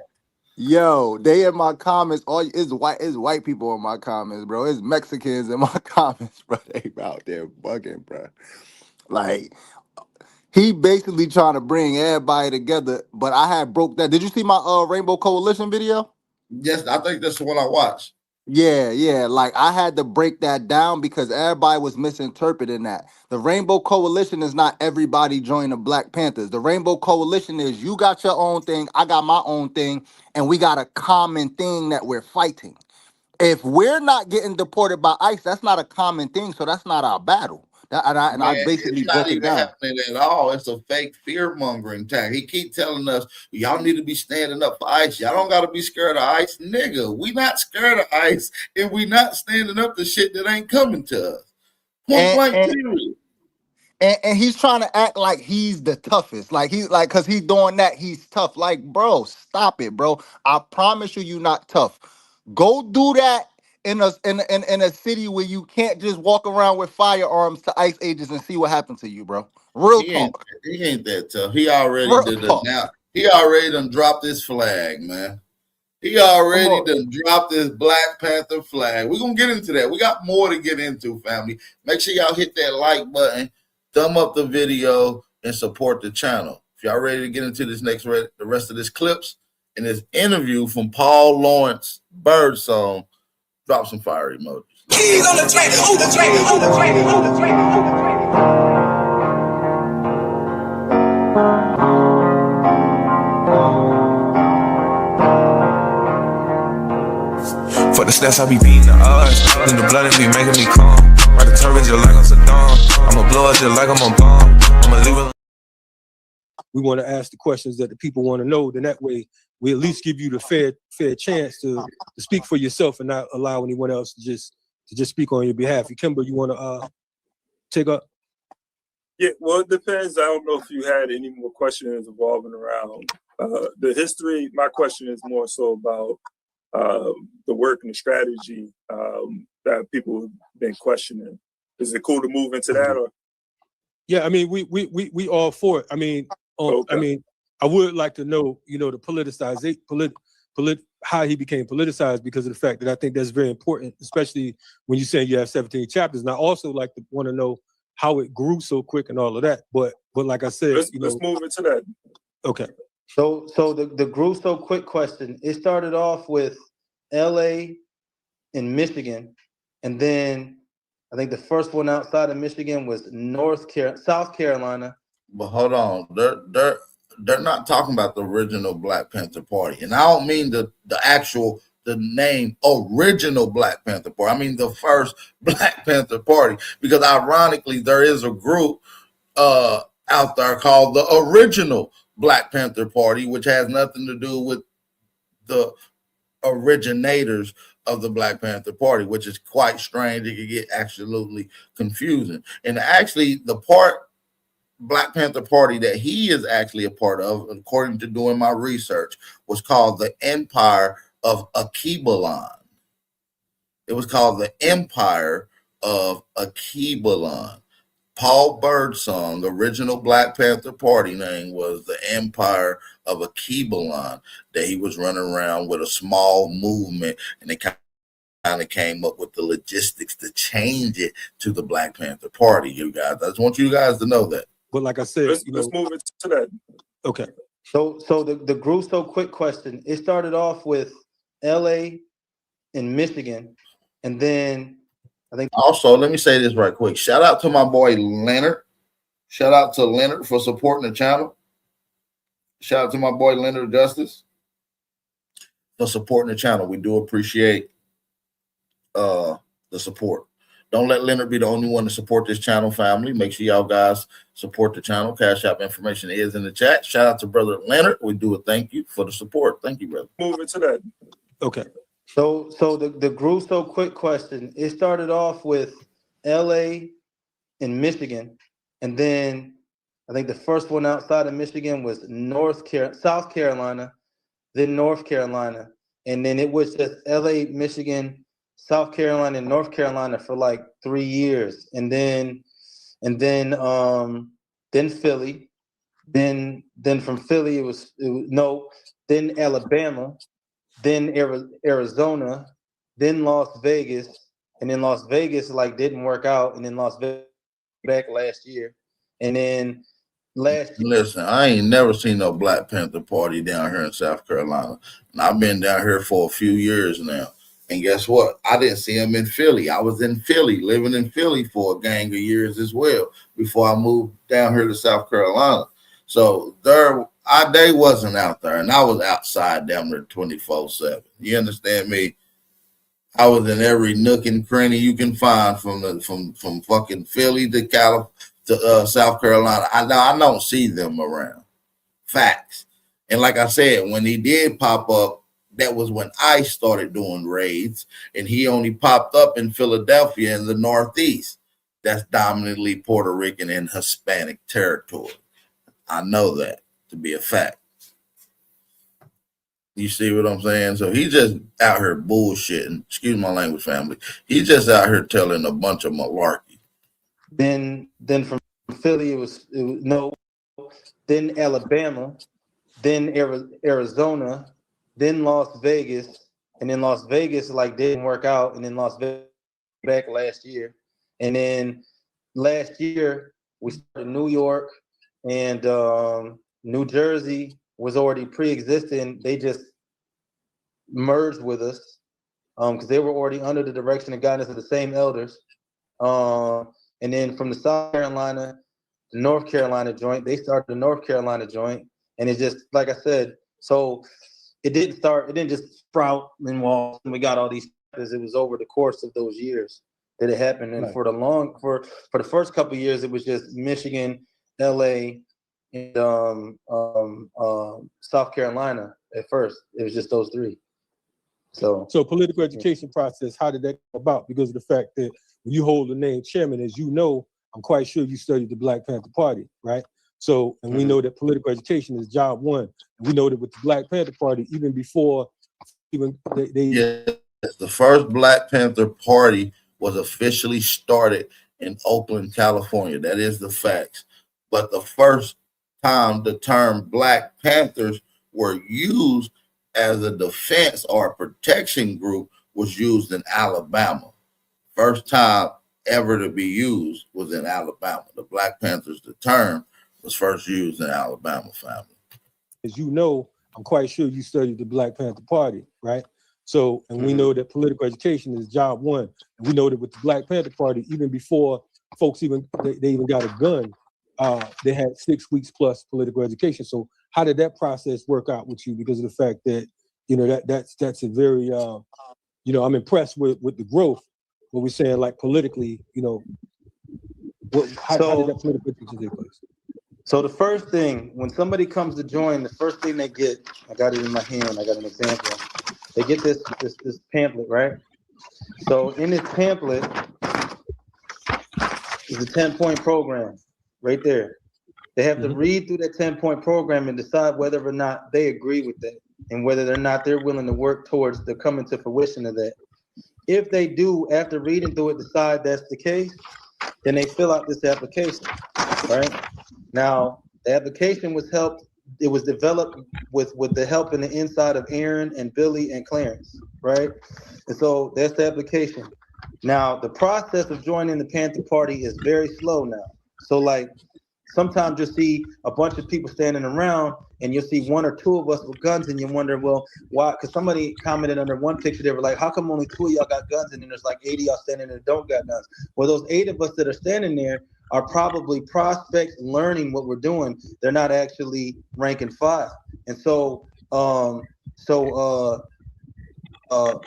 Yo, they in my comments. It's white people in my comments, bro. It's Mexicans in my comments, bro. They out there bugging, bro. Like he basically trying to bring everybody together. But I had broke that. Did you see my Rainbow Coalition video? Yes, I think that's the one I watched. Yeah. Like I had to break that down because everybody was misinterpreting that. The Rainbow Coalition is not everybody join the Black Panthers. The Rainbow Coalition is you got your own thing, I got my own thing, and we got a common thing that we're fighting. If we're not getting deported by ICE, that's not a common thing, so that's not our battle. I basically it's not broke it even down. happening at all. It's a fake fear-mongering tactic. He keep telling us, y'all need to be standing up for ICE. Y'all don't got to be scared of ICE. Nigga, we not scared of ICE, and we not standing up to shit that ain't coming to us. Point blank period. And he's trying to act like he's the toughest. Like he's like, cause he's doing that, he's tough. Like, bro, stop it, bro. I promise you, not tough. Go do that in a city where you can't just walk around with firearms to ICE agents and see what happens to you, bro. Real talk. He ain't that tough. He already did it now. He already done dropped his flag, man. He already done dropped his Black Panther flag. We're gonna get into that. We got more to get into, family. Make sure y'all hit that like button, thumb up the video, and support the channel. If y'all ready to get into this the rest of this clips and this interview from Paul Lawrence Birdsong, drop some fire emojis. Keys on the track, on the track, on the track, on the track, on the track. For the stats, I be beating the odds. Then the blood, it be making me calm. Ride the turbine just like I'm Saddam. I'ma blow it just like I'm a bomb. I'ma leave it. We want to ask the questions that the people want to know. Then that way, we at least give you the fair chance to speak for yourself and not allow anyone else to just speak on your behalf. Kimber, you want to take up? Yeah, well, it depends. I don't know if you had any more questions revolving around the history. My question is more so about the work and the strategy that people have been questioning. Is it cool to move into that? Or? Yeah, I mean, we all for it. I mean, I would like to know, the politicization, how he became politicized, because of the fact that I think that's very important, especially when you say you have 17 chapters. And I also want to know how it grew so quick and all of that. But like I said, let's move into that. Okay. So the grew so quick question, it started off with LA and Michigan, and then I think the first one outside of Michigan was South Carolina. But hold on, they're not talking about the original Black Panther Party, and I don't mean the name original Black Panther Party. I mean the first Black Panther Party, because ironically there is a group out there called the original Black Panther Party, which has nothing to do with the originators of the Black Panther Party, which is quite strange. It could get absolutely confusing. And actually, the Black Panther Party that he is actually a part of, according to doing my research, was called the Empire of Akibalan. It was called the Empire of Akibalan. Paul Birdsong, original Black Panther Party name was the Empire of Akibalan, that he was running around with a small movement, and they kind of came up with the logistics to change it to the Black Panther Party. You guys, I just want you guys to know that. But like I said, let's move it to that. Okay. So the Grusso quick question. It started off with L.A. and Michigan, and then I think also, let me say this right quick. Shout out to my boy Leonard. Shout out to Leonard for supporting the channel. Shout out to my boy Leonard Justice for supporting the channel. We do appreciate the support. Don't let Leonard be the only one to support this channel, family. Make sure y'all guys support the channel. Cash App information is in the chat. Shout out to brother Leonard. We do a thank you for the support. Thank you, brother. Move it to that. Okay. So the Grusso quick question. It started off with L.A. and Michigan, and then I think the first one outside of Michigan was South Carolina, then North Carolina, and then it was just L.A., Michigan, South Carolina, and North Carolina for like 3 years, and then Philly, then from Philly it was then Alabama, then Arizona, then Las Vegas, and then Las Vegas like didn't work out, and then Las Vegas back last year, and then Listen, I ain't never seen no Black Panther Party down here in South Carolina, and I've been down here for a few years now. And guess what? I didn't see them in Philly. I was in Philly, living in Philly for a gang of years as well before I moved down here to South Carolina. So they wasn't out there, and I was outside down there 24/7. You understand me? I was in every nook and cranny you can find from fucking Philly to South Carolina. I don't see them around. Facts. And like I said, when he did pop up, that was when ICE started doing raids, and he only popped up in Philadelphia in the Northeast. That's dominantly Puerto Rican and Hispanic territory. I know that to be a fact. You see what I'm saying? So he's just out here bullshitting. Excuse my language, family. He's just out here telling a bunch of malarkey. Then from Philly it was then Alabama, then Arizona, then Las Vegas, and then Las Vegas like didn't work out, and then Las Vegas back last year, and then last year we started New York, and New Jersey was already pre-existing. They just merged with us because they were already under the direction and guidance of the same elders. And then from the South Carolina, the North Carolina joint, they started the North Carolina joint, and it just, like I said, so it didn't just sprout and walk, and we got all these. It was over the course of those years that it happened, and right. for the first couple of years, it was just Michigan, LA, and South Carolina. At first, it was just those three. So political education process, how did that come about? Because of the fact that when you hold the name chairman, as you know, I'm quite sure you studied the Black Panther Party, right? So, and we know that political education is job one. And we know that with the Black Panther Party, even before the first Black Panther Party was officially started in Oakland, California. That is the facts. But the first time the term Black Panthers were used as a defense or a protection group was used in Alabama. First time ever to be used was in Alabama. The Black Panthers, the term was first used in Alabama, family. As you know, I'm quite sure you studied the Black Panther Party, right? So, and we know that political education is job one. And we know that with the Black Panther Party, even before folks they even got a gun, they had 6 weeks plus political education. So how did that process work out with you? Because of the fact that, you know, that's a very, you know, I'm impressed with the growth. What we're saying, like politically, you know, how did that political education take place? So the first thing, when somebody comes to join, the first thing they get, I got it in my hand, I got an example. they get this pamphlet, right? So in this pamphlet is a 10-point program right there. They have to read through that 10-point program and decide whether or not they agree with that and whether or not they're willing to work towards the coming to fruition of that. If they do, after reading through it, decide that's the case, then they fill out this application, right? Now, the application was developed with the help and the inside of Aaron and Billy and Clarence, right? And so that's the application. Now, the process of joining the Panther Party is very slow now. So like, sometimes you'll see a bunch of people standing around and you'll see one or two of us with guns and you wonder, well, why? Because somebody commented under one picture, they were like, how come only 2 of y'all got guns and then there's like 80 y'all standing there that don't got guns? Well, those 8 of us that are standing there are probably prospects learning what we're doing. They're not actually rank and file. And so,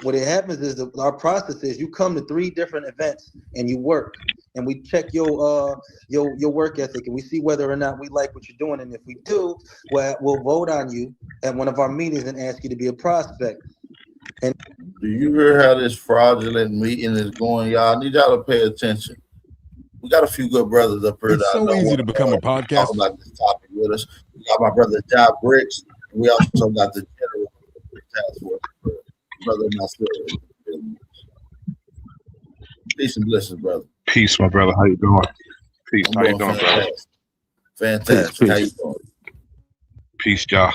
what it happens is that our process is you come to 3 different events and you work, and we check your work ethic, and we see whether or not we like what you're doing. And if we do, well, we'll vote on you at one of our meetings and ask you to be a prospect. And do you hear how this fraudulent meeting is going, y'all? I need y'all to pay attention. We got a few good brothers up here. It's so easy to become a podcast. Talk about this topic with us. We got my brother Job Bricks, and we also got the general task force brother myself. Peace and blessings, brother. Peace, my brother. How you doing? Peace. How you doing, brother? Fantastic. Peace. How you doing? Peace, y'all.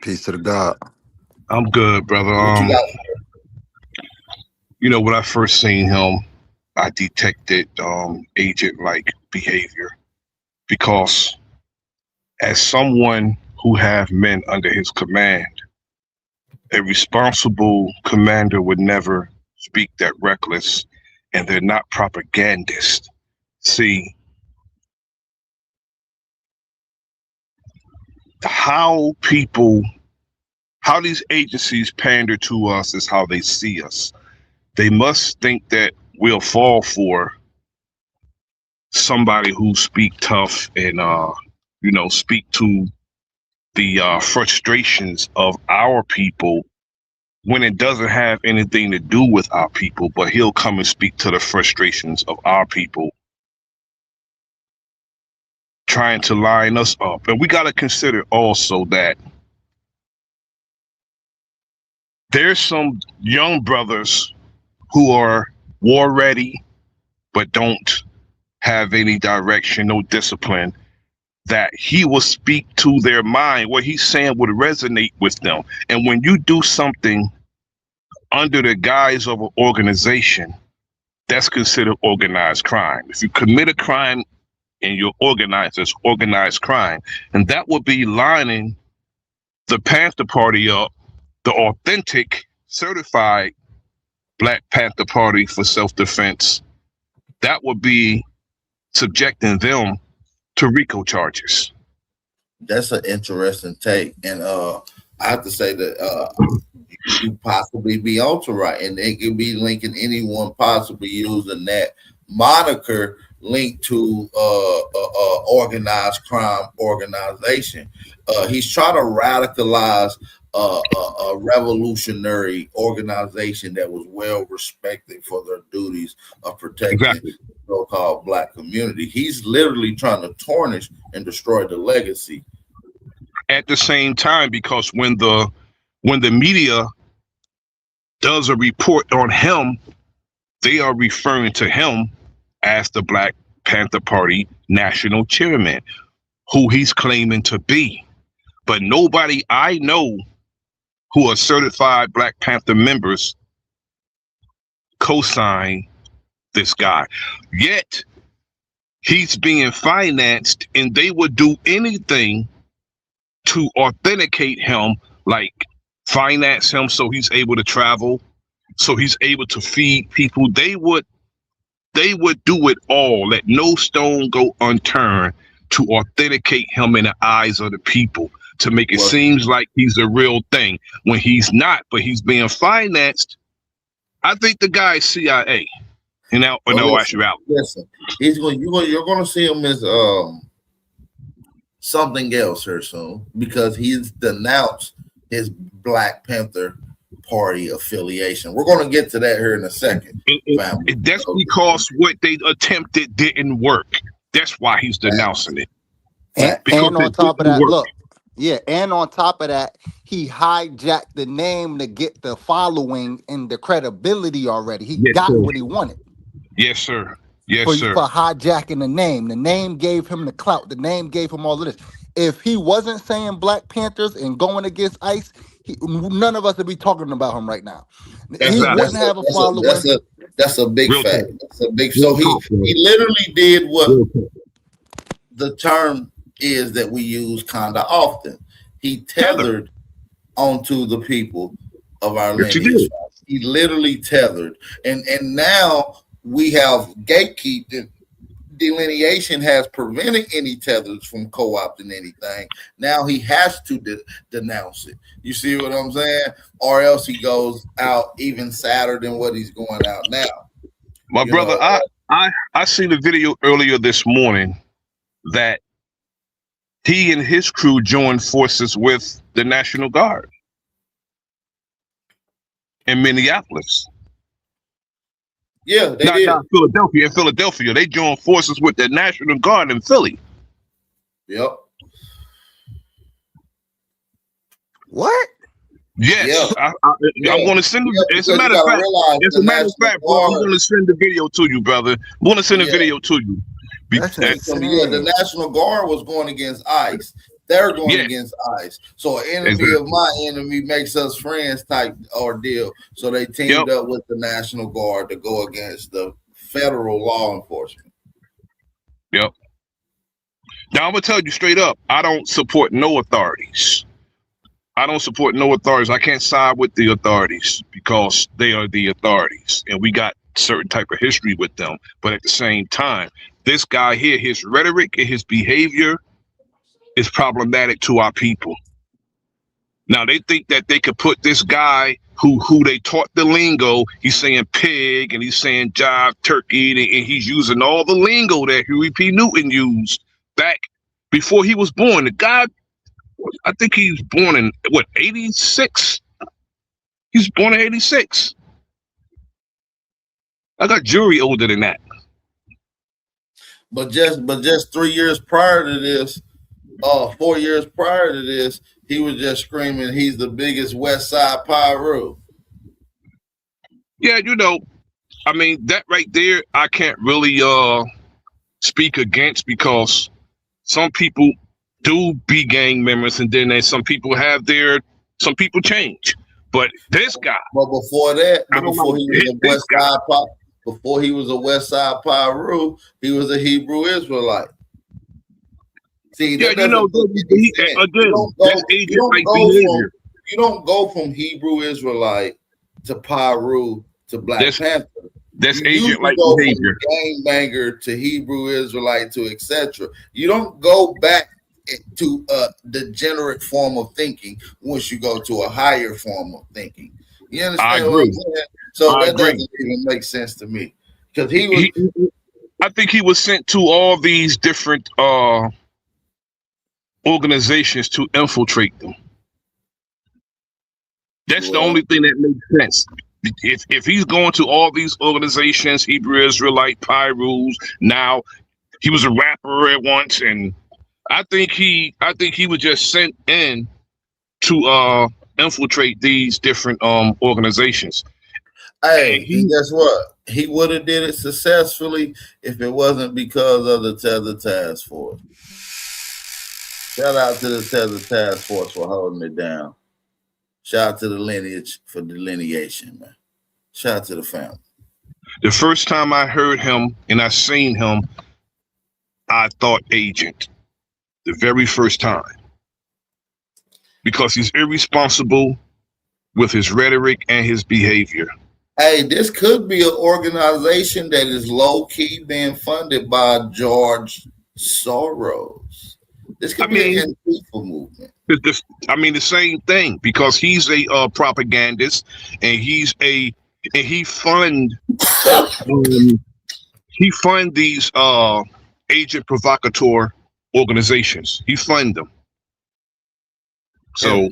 Peace to the God. I'm good, brother. You know, when I first seen him, I detected agent-like behavior, because as someone who have men under his command, a responsible commander would never speak that reckless, and they're not propagandists. See, how these agencies pander to us is how they see us. They must think that we'll fall for somebody who speak tough and speak to the frustrations of our people, when it doesn't have anything to do with our people, but he'll come and speak to the frustrations of our people, trying to line us up. And we got to consider also that there's some young brothers who are war ready, but don't have any direction, no discipline, that he will speak to their mind. What he's saying would resonate with them. And when you do something under the guise of an organization, that's considered organized crime. If you commit a crime and you're organized, it's organized crime. And that would be lining the Panther Party up, the authentic, certified Black Panther Party for self-defense. That would be subjecting them to RICO charges. That's an interesting take, and I have to say that you possibly be ultra right, and it could be linking anyone possibly using that moniker linked to organized crime organization. He's trying to radicalize a revolutionary organization that was well respected for their duties of protecting the so-called Black community. He's literally trying to tarnish and destroy the legacy. At the same time, because when the media does a report on him, they are referring to him as the Black Panther Party national chairman, who he's claiming to be. But nobody I know who are certified Black Panther members co-sign this guy. Yet he's being financed, and they would do anything to authenticate him, like finance him so he's able to travel, so he's able to feed people. They would do it all, let no stone go unturned to authenticate him in the eyes of the people, to make it seems like he's a real thing when he's not, but he's being financed. I think the guy is CIA. No actuality. Listen, you're going to see him as something else here soon, because he's denounced his Black Panther Party affiliation. We're going to get to that here in a second. That's because what they attempted didn't work. That's why he's denouncing it. And on top of that, look, and on top of that, he hijacked the name to get the following and the credibility already. He got what he wanted. Yes, sir. Yes, for, sir. For hijacking the name. The name gave him the clout. The name gave him all of this. If he wasn't saying Black Panthers and going against ICE, none of us would be talking about him right now. He wouldn't have a following. That's a big fact. That's a big. So he literally did what the term is that we use kind of often. He tethered onto the people of our lineage. He literally tethered, and now we have gatekeeping. Delineation has prevented any tethers from co-opting anything. Now he has to denounce it. You see what I'm saying? Or else he goes out even sadder than what he's going out now. My brother, I seen a video earlier this morning that he and his crew joined forces with the National Guard in Minneapolis. Yeah, they did. Not Philadelphia. In Philadelphia, they joined forces with the National Guard in Philly. Yep. What? Yes, I'm going to send you. As a matter of fact, bro, I'm going to send the video to you, brother. I'm going to send a video to you. The National Guard was going against ICE. They're going against ICE. So an enemy of my enemy makes us friends type ordeal. So they teamed up with the National Guard to go against the federal law enforcement. Yep. Now I'm gonna tell you straight up, I don't support no authorities. I can't side with the authorities because they are the authorities, and we got certain type of history with them. But at the same time, this guy here, his rhetoric and his behavior is problematic to our people. Now they think that they could put this guy who they taught the lingo. He's saying pig and he's saying jive, turkey, and he's using all the lingo that Huey P. Newton used back before he was born. The guy, I think he was born in 86. He's born in 86. I got jury older than that. But just 3 years prior to this. 4 years prior to this, he was just screaming, he's the biggest West Side Pyro. Yeah, I mean, that right there, I can't really speak against because some people do be gang members and then some people change. But this guy. But before that, before he was a West Side Pyro, he was a Hebrew Israelite. See, you don't go from Hebrew Israelite to Pyru to Black Panther. That's agent like behavior. Gangbanger to Hebrew Israelite to etc. You don't go back to a degenerate form of thinking once you go to a higher form of thinking. You understand what I'm saying? So that doesn't even make sense to me because I think he was sent to all these different organizations to infiltrate them. That's the only thing that makes sense. If he's going to all these organizations, Hebrew Israelite, Pyrus, now he was a rapper at once, and I think he was just sent in to infiltrate these different organizations. Hey, and guess what? He would have did it successfully if it wasn't because of the Tether Task Force. Shout out to the Tether Task Force for holding it down. Shout out to the lineage for delineation, man. Shout out to the family. The first time I heard him and I seen him, I thought agent. The very first time. Because he's irresponsible with his rhetoric and his behavior. Hey, this could be an organization that is low-key being funded by George Soros. This could be an Antifa movement. The same thing because he's a propagandist and he fund these agent provocateur organizations. He fund them. So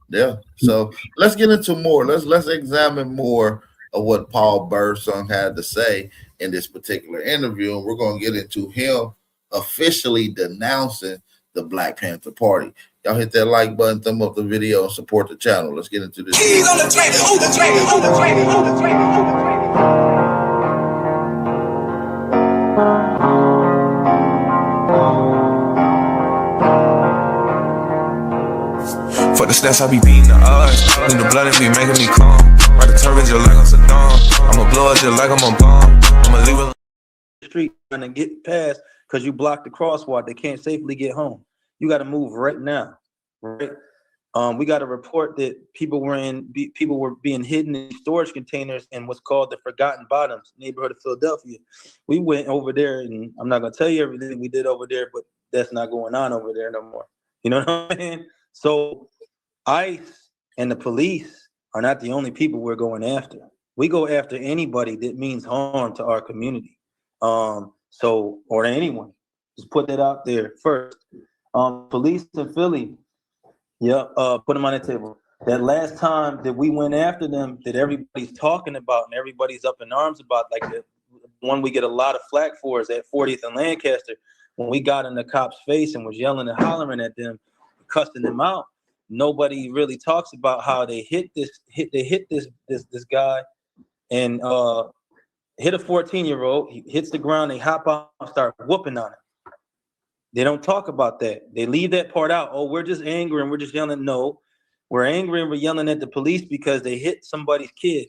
Yeah. So let's get into more. Let's examine more of what Paul Birdsong had to say in this particular interview, and we're going to get into him officially denouncing the Black Panther Party. Y'all hit that like button, thumb up the video, and support the channel. Let's get into this. Keys on the track, on the track, on the track, on the track, on the track. For the stats, I be beating the odds. In the blood, it be making me calm. Ride the turret just like I'm Saddam. I'ma blow it just like I'm a bomb. I'ma leave it. Street trying to get past because you blocked the crosswalk. They can't safely get home. You got to move right now, right? We got a report that people were being hidden in storage containers in what's called the Forgotten Bottoms neighborhood of Philadelphia. We went over there, and I'm not gonna tell you everything we did over there, but that's not going on over there no more. You know what I'm saying? So ICE and the police are not the only people we're going after. We go after anybody that means harm to our community. Or to anyone. Just put that out there first. Police in Philly, put them on the table. That last time that we went after them, that everybody's talking about and everybody's up in arms about, like the one we get a lot of flack for is at 40th and Lancaster, when we got in the cop's face and was yelling and hollering at them, cussing them out. Nobody really talks about how they hit this guy and hit a 14-year-old. He hits the ground, they hop out and start whooping on him. They don't talk about that. They leave that part out. Oh, we're just angry and we're just yelling. No, we're angry and we're yelling at the police because they hit somebody's kid.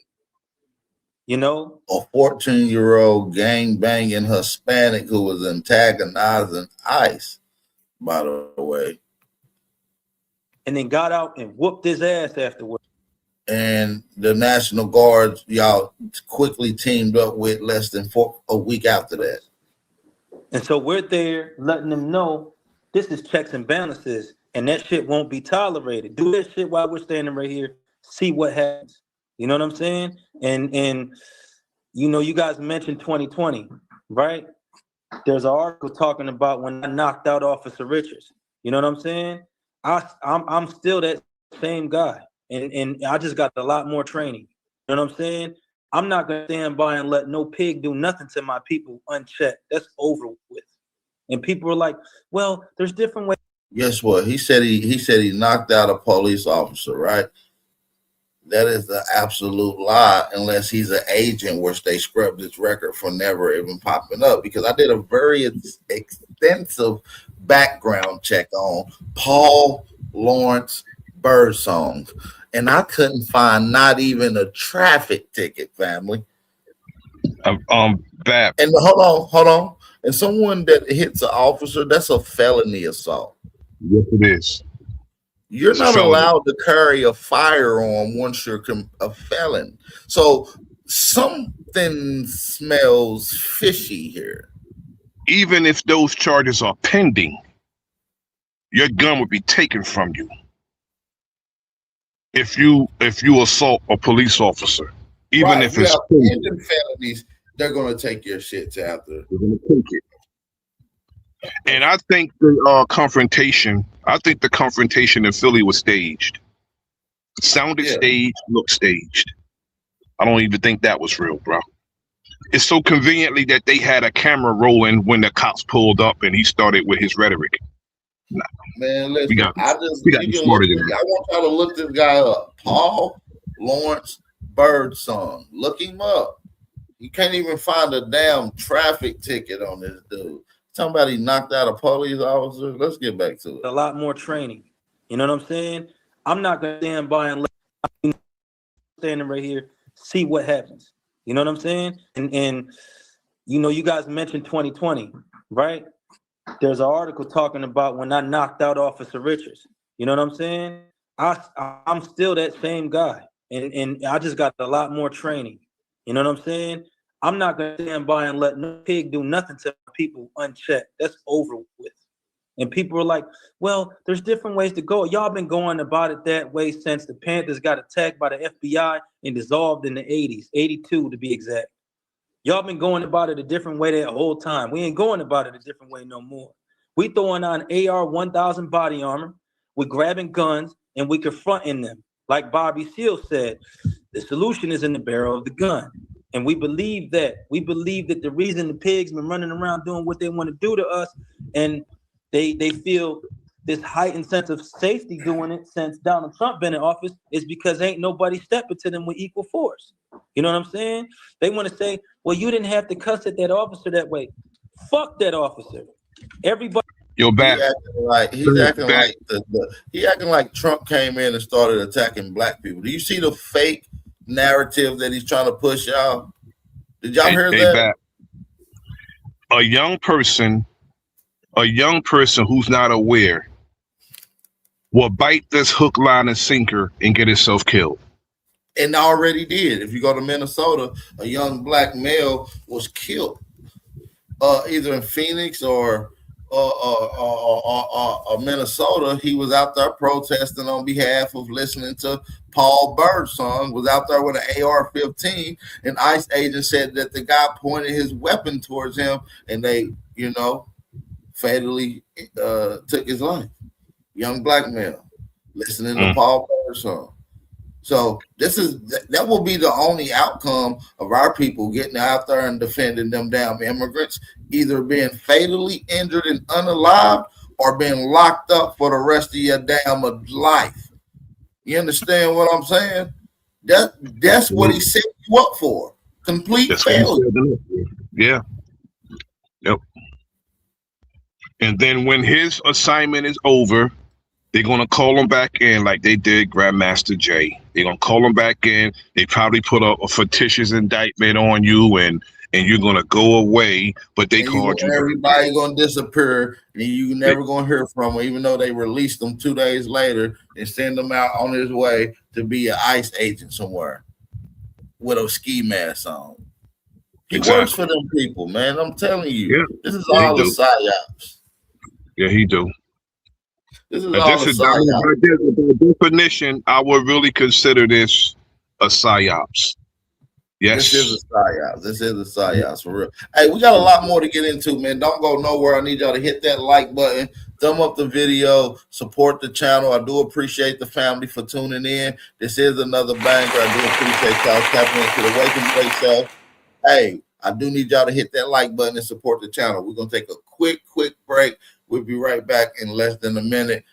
You know? A 14-year-old gang banging Hispanic who was antagonizing ICE, by the way. And then got out and whooped his ass afterwards. And the National Guard, y'all quickly teamed up with less than a week after that. And so we're there letting them know this is checks and balances, and that shit won't be tolerated. Do that shit while we're standing right here. See what happens. You know what I'm saying? And you know, you guys mentioned 2020, right? There's an article talking about when I knocked out Officer Richards. You know what I'm saying? I'm still that same guy, and I just got a lot more training. You know what I'm saying? I'm not gonna stand by and let no pig do nothing to my people unchecked. That's over with. And people are like, "Well, there's different ways." Guess what? He said he knocked out a police officer, right? That is the absolute lie, unless he's an agent, which they scrubbed his record for never even popping up. Because I did a very extensive background check on Paul Lawrence Birdsong, and I couldn't find not even a traffic ticket, family. Bap. And hold on. And someone that hits an officer, that's a felony assault. Yes, it is. You're not allowed to carry a firearm once you're a felon. So something smells fishy here. Even if those charges are pending, your gun would be taken from you. If you assault a police officer, even if it's pending felonies, they're going to take your shit to after. They're going to take it. And I think the confrontation in Philly was staged. It sounded staged, looked staged. I don't even think that was real, bro. It's so conveniently that they had a camera rolling when the cops pulled up and he started with his rhetoric. Nah. Man, listen, I want y'all to look this guy up. Paul Lawrence Birdsong. Look him up. You can't even find a damn traffic ticket on this dude. Somebody knocked out a police officer. Let's get back to it. A lot more training. You know what I'm saying? I'm not gonna stand by and let standing right here, see what happens. You know what I'm saying? And you know, you guys mentioned 2020, right? There's an article talking about when I knocked out Officer Richards. You know what I'm saying? I'm still that same guy, and I just got a lot more training. You know what I'm saying? I'm not gonna stand by and let no pig do nothing to people unchecked. That's over with. And people are like, "Well, there's different ways to go." Y'all been going about it that way since the Panthers got attacked by the FBI and dissolved in the 80s, 82 to be exact. Y'all been going about it a different way that whole time. We ain't going about it a different way no more. We throwing on AR 1000 body armor. We're grabbing guns and we confronting them. Like Bobby Seale said, the solution is in the barrel of the gun. And we believe that. We believe that the reason the pigs been running around doing what they want to do to us, and they feel this heightened sense of safety doing it since Donald Trump been in office, is because ain't nobody stepping to them with equal force. You know what I'm saying? They want to say, well, you didn't have to cuss at that officer that way. Fuck that officer. Everybody. Yo, Bat. He's acting like Trump came in and started attacking black people. Do you see the fake narrative that he's trying to push y'all? Did y'all hear that? Bat. A young person who's not aware will bite this hook, line, and sinker and get himself killed. And already did. If you go to Minnesota, a young black male was killed, either in Phoenix or Minnesota. He was out there protesting on behalf of listening to Paul Birdsong, was out there with an AR-15, and ICE agents said that the guy pointed his weapon towards him, and they, fatally took his life. Young black male listening to Paul Birdsong. So that will be the only outcome of our people getting out there and defending them damn immigrants, either being fatally injured and unalived or being locked up for the rest of your damn life. You understand what I'm saying? That's what he set you up for. Complete failure. Yeah. Yep. And then when his assignment is over, they're going to call him back in like they did Grandmaster Jay. They're going to call him back in. They probably put a fictitious indictment on you, and you're going to go away, but they called you. Everybody going to disappear, and you never going to hear from them, even though they released him 2 days later and send him out on his way to be an ICE agent somewhere with a ski mask on. He works for them people, man. I'm telling you. Yeah. This is all the psyops. Yeah, he do. This is all a psyop. By definition, I would really consider this a psyops. Yes. This is a psyops for real. Hey, we got a lot more to get into, man. Don't go nowhere. I need y'all to hit that like button, thumb up the video, support the channel. I do appreciate the family for tuning in. This is another banger. I do appreciate y'all tapping into the Wake and Play show. Hey, I do need y'all to hit that like button and support the channel. We're going to take a quick break. We'll be right back in less than a minute.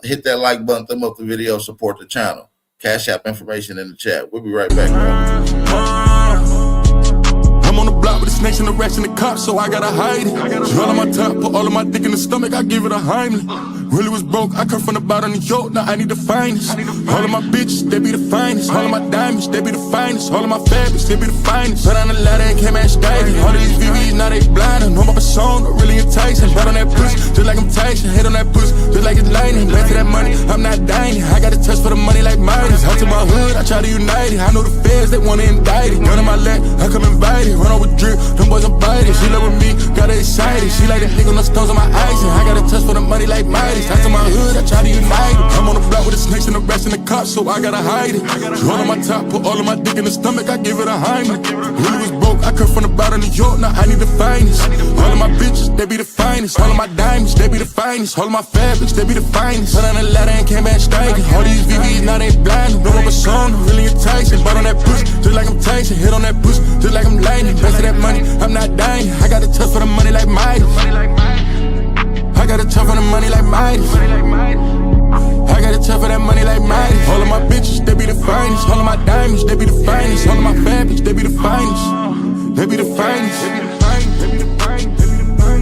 Hit that like button, thumb up the video, support the channel. Cash App information in the chat. We'll be right back, man. I'm on the block with the snakes and the rats and the cops, so I gotta hide it. All on my top, put all of my dick in the stomach, I give it a Heimlich. Really was broke, I come from the bottom of New York, now I need the finest. All of my bitches, they be the finest. All of my diamonds, they be the finest. All of my fabrics, they be the finest. But on the ladder and came at Staggy. All of these VVs, now they blind. I know my persona, really enticing. Bet on that pussy, just like I'm Tyson. Hit on that pussy, just like it's lightning. Back to that money, I'm not dining. I got a touch for the money like Midas. Out to my hood, I try to unite it. I know the feds, they wanna indict it. Gun on my leg, I come invited. Run on with drip, them boys are biting. She love with me, got her excited. She like that nigga, no stones on my ice. And I got a touch for the money like Midas. Out to my hood, I try to unite it. I'm on the block with the snakes and the rats and the cops, so I gotta hide it. All on my top, put all of my dick in the stomach, I give it a Heimlich. Really was broke, I come from the bottom of New York, now I need the finest. All of my bitches, they be the finest. All of my diamonds, they be the finest. All of my fabrics, they be the finest. Put on the ladder and came back striking. All these VVs, now they blind. No more persona, really enticing. Bought on that pussy, just like I'm Tyson. Hit on that pussy, just like I'm lightning. Rest of that money, I'm not dying. I got a touch for the money like Midas. I got a touch for the money like Midas. I got a touch for that money like Midas. All of my bitches, they be the finest. All of my diamonds, they be the finest. All of my fabrics, they be the finest. They be the finest. They be the finest. They be the finest. They be the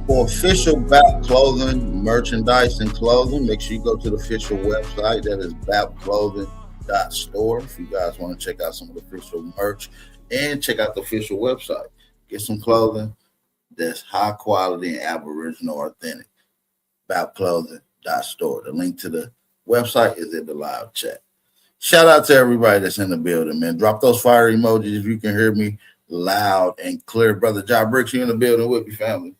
For official BAP clothing, merchandise, and clothing, make sure you go to the official website. That is bapclothing.store. If you guys want to check out some of the official merch and check out the official website, get some clothing that's high quality and Aboriginal authentic. bapclothing.store. The link to the website is in the live chat. Shout out to everybody that's in the building, man. Drop those fire emojis if you can hear me loud and clear. Brother John Bricks, you in the building with me, family.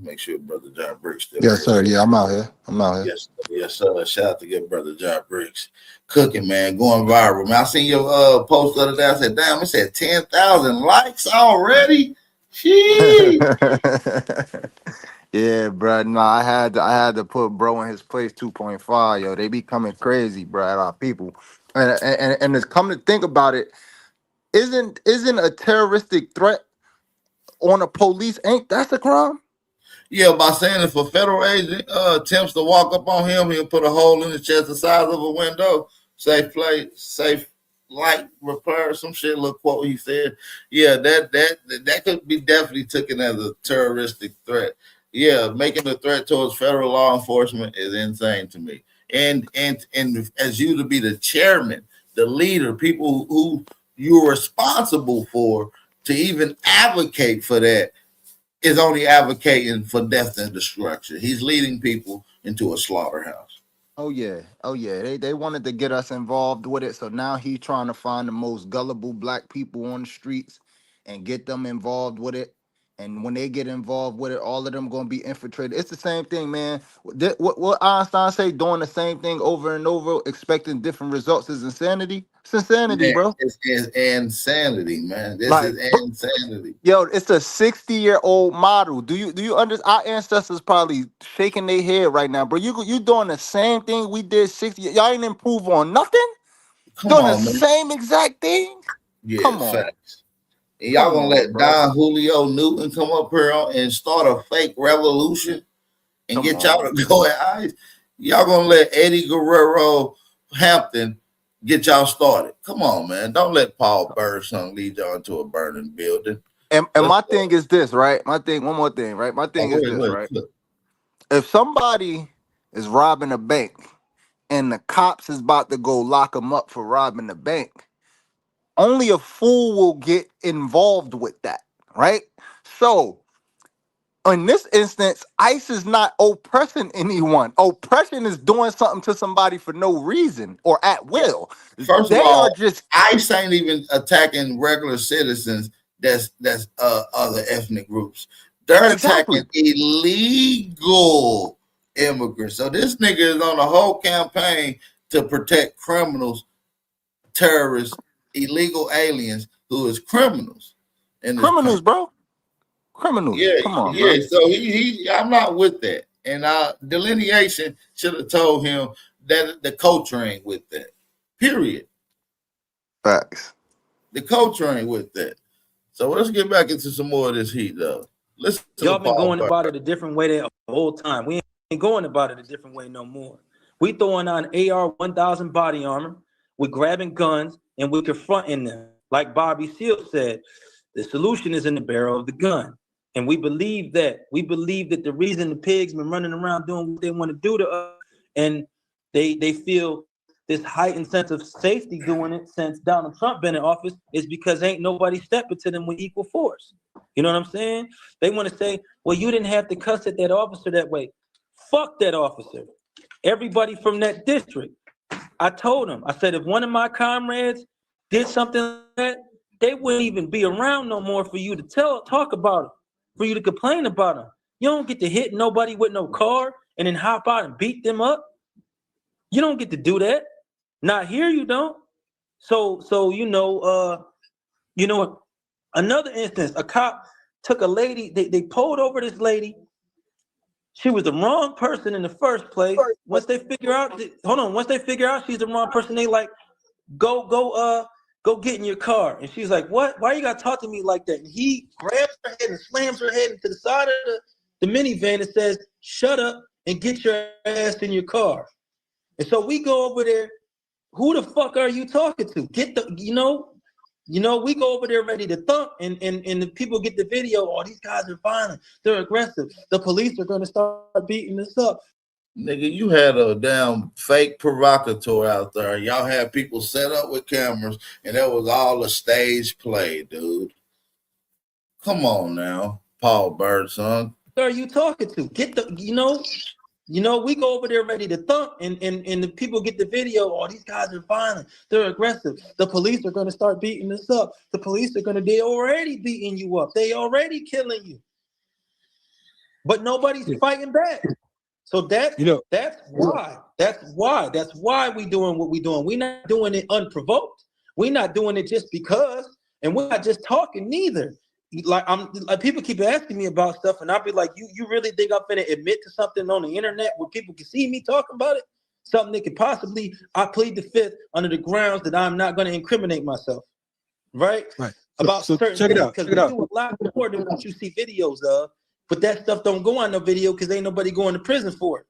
Make sure Brother John Bricks still. Yes, sir. Yeah, I'm out here. Yes, Yes, sir. Shout out to good brother John Briggs. Cooking, man, going viral. Man, I seen your post the other day. I said, damn, it said 10,000 likes already. Sheesh. Yeah, bro. No, I had to put bro in his place 2.5. Yo, they be coming crazy, bro. At our people, and it's come to think about it, isn't a terroristic threat on a police, ain't that's a crime? Yeah, by saying if a federal agent attempts to walk up on him, he'll put a hole in the chest the size of a window. Safe place, safe light repair, some shit. Look quote he said. Yeah, that could be definitely taken as a terroristic threat. Yeah, making a threat towards federal law enforcement is insane to me. And as you to be the chairman, the leader, people who you're responsible for to even advocate for that is only advocating for death and destruction. He's leading people into a slaughterhouse. Oh yeah, oh yeah. They wanted to get us involved with it, so now he's trying to find the most gullible black people on the streets and get them involved with it. And when they get involved with it, all of them gonna be infiltrated. It's the same thing, man. What Einstein say, doing the same thing over and over, expecting different results is insanity. It's insanity, Man, bro. it's insanity, man. This Like, is insanity. yo, it's a 60-year-old model. Do you understand? Our ancestors probably shaking their head right now, bro. You doing the same thing we did 60. Y'all ain't improve on nothing. Come Doing the on, man. same exact thing. Yeah, Come on, facts. And y'all gonna let bro. Don Julio Newton come up here and start a fake revolution and get y'all to go at ICE? Y'all gonna let Eddie Guerrero Hampton get y'all started? Come on, man. Don't let Paul Birdsong lead y'all into a burning building. And my thing is this, right? My thing, one more thing, right? My thing is this, right? If somebody is robbing a bank and the cops is about to go lock them up for robbing the bank, only a fool will get involved with that, right? So in this instance, ICE is not oppressing anyone. Oppression is doing something to somebody for no reason or at will. First They of all, are just ICE ain't even attacking regular citizens that's other ethnic groups. They're attacking illegal immigrants. So this nigga is on a whole campaign to protect criminals, terrorists, illegal aliens who is criminals in this criminals, country. bro. Criminals. Yeah, Come on, yeah. bro. So I'm not with that. And delineation should have told him that the culture ain't with that. Period. Facts. The culture ain't with that. So let's get back into some more of this heat, though. Listen to Y'all been Paul going Burke. about it a different way the whole time. We ain't going about it a different way no more. We throwing on AR 1000 body armor, we grabbing guns, and we confronting them. Like Bobby Seale said, the solution is in the barrel of the gun. And we believe that. We believe that the reason the pigs been running around doing what they want to do to us, and they feel this heightened sense of safety doing it since Donald Trump been in office, is because ain't nobody stepping to them with equal force. You know what I'm saying? They want to say, well, you didn't have to cuss at that officer that way. Fuck that officer. Everybody from that district. I told him, I said, if one of my comrades did something like that, they wouldn't even be around no more for you to talk about it, for you to complain about them. You don't get to hit nobody with no car and then hop out and beat them up. You don't get to do that. Not here, you don't. So another instance, a cop took a lady, they pulled over this lady. She was the wrong person in the first place. Once they figure out she's the wrong person, they like, go get in your car. And she's like, what? Why you gotta talk to me like that? And he grabs her head and slams her head into the side of the minivan and says, shut up and get your ass in your car. And so we go over there. Who the fuck are you talking to? We go over there ready to thump, and the people get the video. Oh, these guys are violent. They're aggressive. The police are going to start beating us up. Nigga, you had a damn fake provocateur out there. Y'all had people set up with cameras, and that was all a stage play, dude. Come on now, Paul Birdsong. Who are you talking to? We go over there ready to thump, and the people get the video. Oh, these guys are violent. They're aggressive. The police are going to start beating us up. They already beating you up. They already killing you. But nobody's fighting back. So that's why. That's why we doing what we doing. We're not doing it unprovoked. We're not doing it just because, and we're not just talking neither. Like people keep asking me about stuff, and I'll be like, you really think I'm finna admit to something on the internet where people can see me talking about it? Something that could possibly, I plead the fifth under the grounds that I'm not gonna incriminate myself. Right? Right. About So certain check it things, out. because Check it we out. do a lot more than what you see videos of, but that stuff don't go on no video because ain't nobody going to prison for it.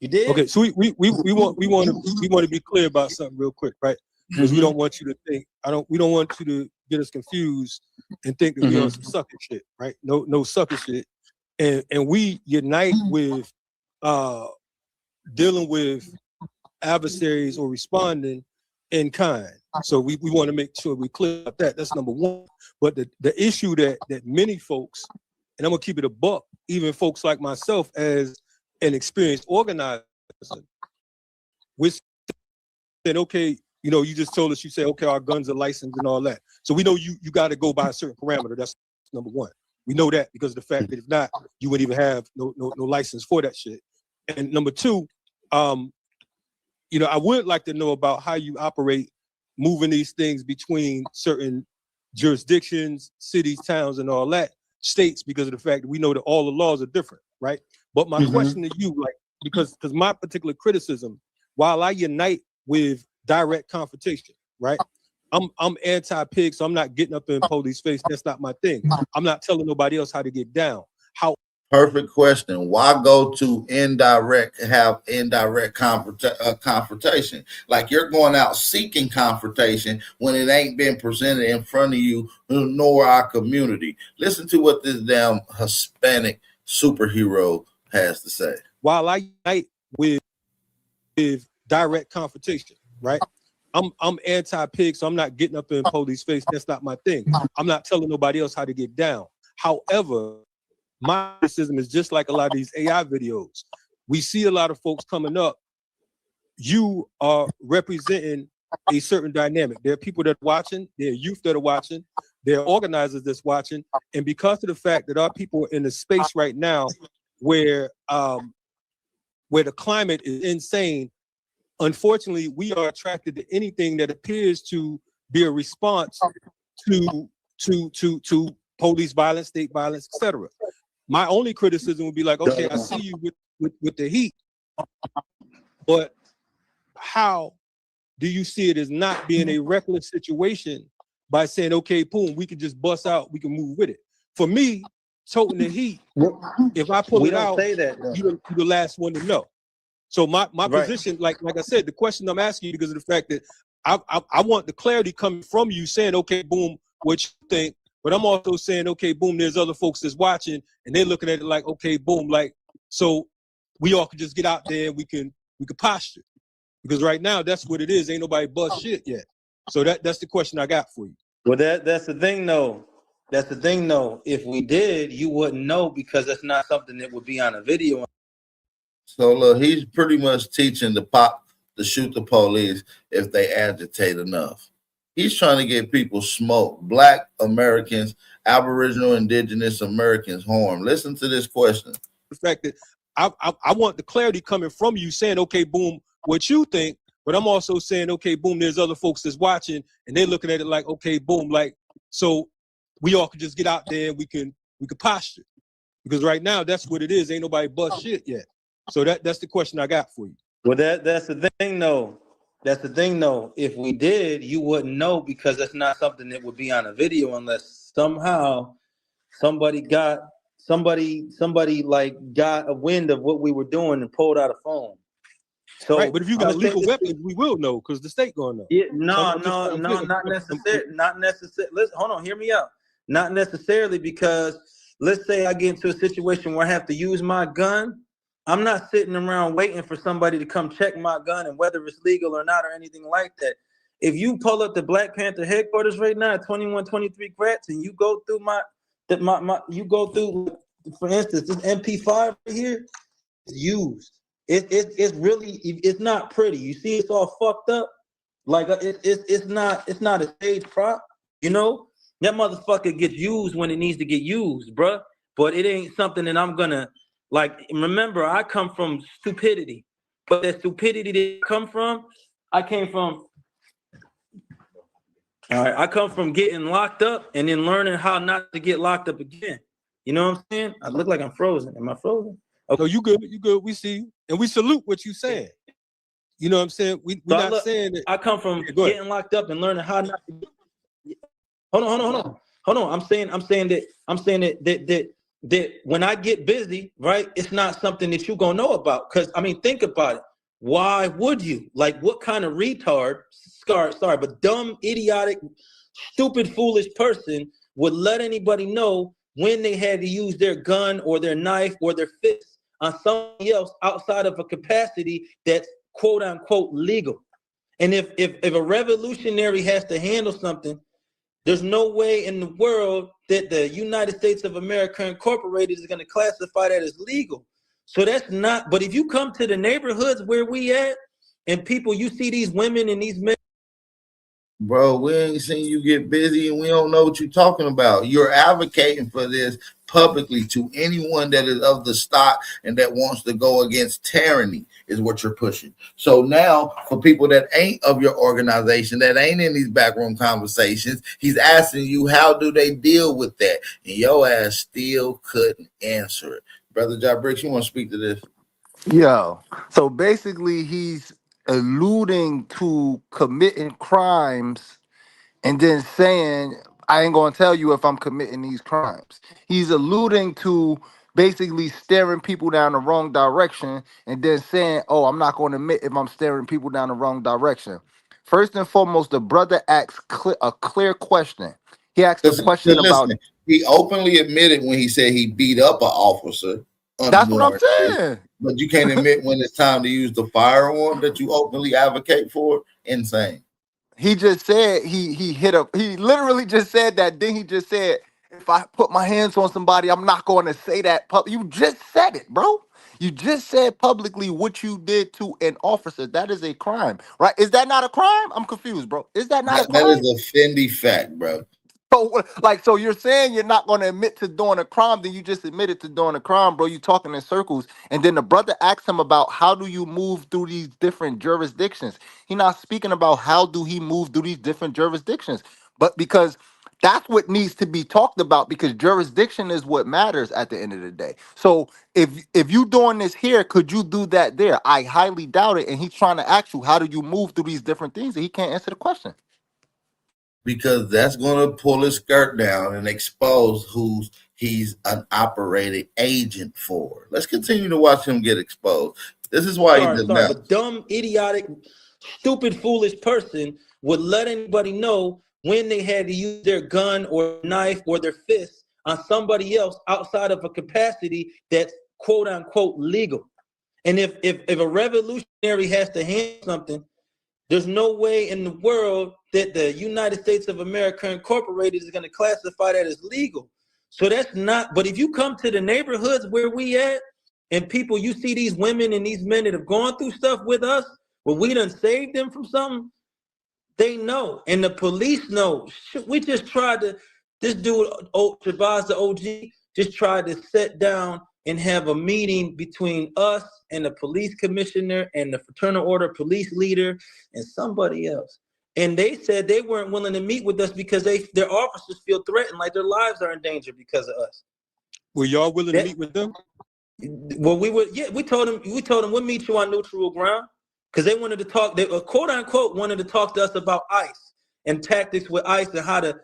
You did? Okay, so we want to be clear about something real quick, right? Because we don't want you to think we don't want you to get us confused and think that we on some sucker shit, right? No sucker shit. And we unite with dealing with adversaries or responding in kind. So we want to make sure we clear up that. That's number one. But the issue that many folks, and I'm gonna keep it a buck, even folks like myself as an experienced organizer, we're saying, okay, you just told us, you say, okay, our guns are licensed and all that. So we know you got to go by a certain parameter. That's number one. We know that because of the fact that if not, you wouldn't even have no license for that shit. And number two, I would like to know about how you operate moving these things between certain jurisdictions, cities, towns, and all that, states, because of the fact that we know that all the laws are different, right? But my question to you, because my particular criticism, while I unite with direct confrontation, right? I'm anti-pig, so I'm not getting up in police face. That's not my thing. I'm not telling nobody else how to get down. Perfect question. Why go to have indirect confrontation? Like you're going out seeking confrontation when it ain't been presented in front of you, nor our community. Listen to what this damn Hispanic superhero has to say. While I unite with direct confrontation, right? I'm anti-pig, so I'm not getting up in police face. That's not my thing. I'm not telling nobody else how to get down. However, my criticism is just like a lot of these AI videos. We see a lot of folks coming up. You are representing a certain dynamic. There are people that are watching, there are youth that are watching, there are organizers that's watching. And because of the fact that our people are in a space right now where the climate is insane, unfortunately, we are attracted to anything that appears to be a response to police violence, state violence, etc. My only criticism would be like, okay, I see you with the heat, but how do you see it as not being a reckless situation by saying, okay, boom, we can just bust out, we can move with it? For me, toting the heat, if I pull it out, you're the last one to know. So my position, like I said, the question I'm asking you because of the fact that I want the clarity coming from you saying, okay, boom, what you think. But I'm also saying, okay, boom, there's other folks that's watching and they're looking at it like, okay, boom, like, so we all can just get out there and we can posture. Because right now, that's what it is. Ain't nobody bust shit yet. So that's the question I got for you. Well, that's the thing, though. That's the thing, though. If we did, you wouldn't know because that's not something that would be on a video. So look, he's pretty much teaching to shoot the police if they agitate enough. He's trying to get people smoked. Black Americans, Aboriginal, Indigenous Americans harmed. Listen to this question. The fact that I want the clarity coming from you saying, okay, boom, what you think, but I'm also saying, okay, boom, there's other folks that's watching and they're looking at it like, okay, boom, like, so we all can just get out there and we can posture. Because right now, that's what it is. Ain't nobody bust shit yet. So that's the question I got for you. Well, that's the thing, though. That's the thing, though. If we did, you wouldn't know because that's not something that would be on a video unless somehow somebody like got a wind of what we were doing and pulled out a phone. So, right, but if you got legal weapons, we will know because the state gonna know. Yeah, not necessarily. Not necessarily. Listen, hold on, hear me out. Not necessarily because let's say I get into a situation where I have to use my gun. I'm not sitting around waiting for somebody to come check my gun and whether it's legal or not or anything like that. If you pull up the Black Panther headquarters right now at 2123 Gratz and you go through for instance, this MP5 right here is used. It's really, it's not pretty. You see, it's all fucked up. Like it's not a stage prop. You know, that motherfucker gets used when it needs to get used, bruh. But it ain't something that I'm gonna like. Remember, I come from stupidity. But that stupidity that come from, I come from getting locked up and then learning how not to get locked up again. You know what I'm saying? I look like I'm frozen. Am I frozen? Okay. No, you good. You good. We see you. And we salute what you saying. You know what I'm saying? We're not saying that. I come from getting locked up and learning how not to. Hold on. I'm saying that when I get busy, right, it's not something that you're gonna know about. Because I mean, think about it. Why would you? Like, what kind of retard, sorry, but dumb, idiotic, stupid, foolish person would let anybody know when they had to use their gun or their knife or their fist on somebody else outside of a capacity that's quote unquote legal? And if a revolutionary has to handle something, there's no way in the world that the United States of America Incorporated is going to classify that as legal. So that's not, but if you come to the neighborhoods where we at and people, you see these women and these men. Bro, we ain't seen you get busy and we don't know what you're talking about. You're advocating for this publicly to anyone that is of the stock and that wants to go against tyranny is what you're pushing. So now for people that ain't of your organization, that ain't in these backroom conversations, he's asking you, how do they deal with that? And your ass still couldn't answer it. Brother John Briggs, you want to speak to this? Yo, so basically he's alluding to committing crimes and then saying, I ain't gonna tell you if I'm committing these crimes. He's alluding to basically staring people down the wrong direction and then saying, oh, I'm not gonna admit if I'm staring people down the wrong direction. First and foremost, the brother asks a clear question. He asked a question about. He openly admitted when he said he beat up an officer. That's what I'm saying. But you can't admit when it's time to use the firearm that you openly advocate for. Insane. He just said he literally just said that. Then he just said, if I put my hands on somebody, I'm not going to say that. You just said it, bro. You just said publicly what you did to an officer. That is a crime, right? Is that not a crime? I'm confused, bro. Is that not a crime? That is a Fendi fact, bro. So you're saying you're not going to admit to doing a crime, then you just admitted to doing a crime, bro. You talking in circles. And then the brother asked him about how do you move through these different jurisdictions. He's not speaking about how do he move through these different jurisdictions, but because that's what needs to be talked about, because jurisdiction is what matters at the end of the day. So if you doing this here, could you do that there? I highly doubt it. And he's trying to ask you, how do you move through these different things? And he can't answer the question. Because that's going to pull his skirt down and expose who he's an operating agent for. Let's continue to watch him get exposed. This is why he does that. A dumb, idiotic, stupid, foolish person would let anybody know when they had to use their gun or knife or their fist on somebody else outside of a capacity that's quote unquote legal. And if a revolutionary has to handle something, there's no way in the world that the United States of America Incorporated is going to classify that as legal. So that's not, but if you come to the neighborhoods where we at and people, you see these women and these men that have gone through stuff with us, where we done saved them from something, they know. And the police know. We just tried to, this dude, Fba'S the OG, just tried to sit down and have a meeting between us and the police commissioner and the fraternal order police leader and somebody else. And they said they weren't willing to meet with us because their officers feel threatened, like their lives are in danger because of us. Were y'all willing to meet with them? Well, we told them we'll meet you on neutral ground, because they wanted to talk, they quote unquote wanted to talk to us about ICE and tactics with ICE and how to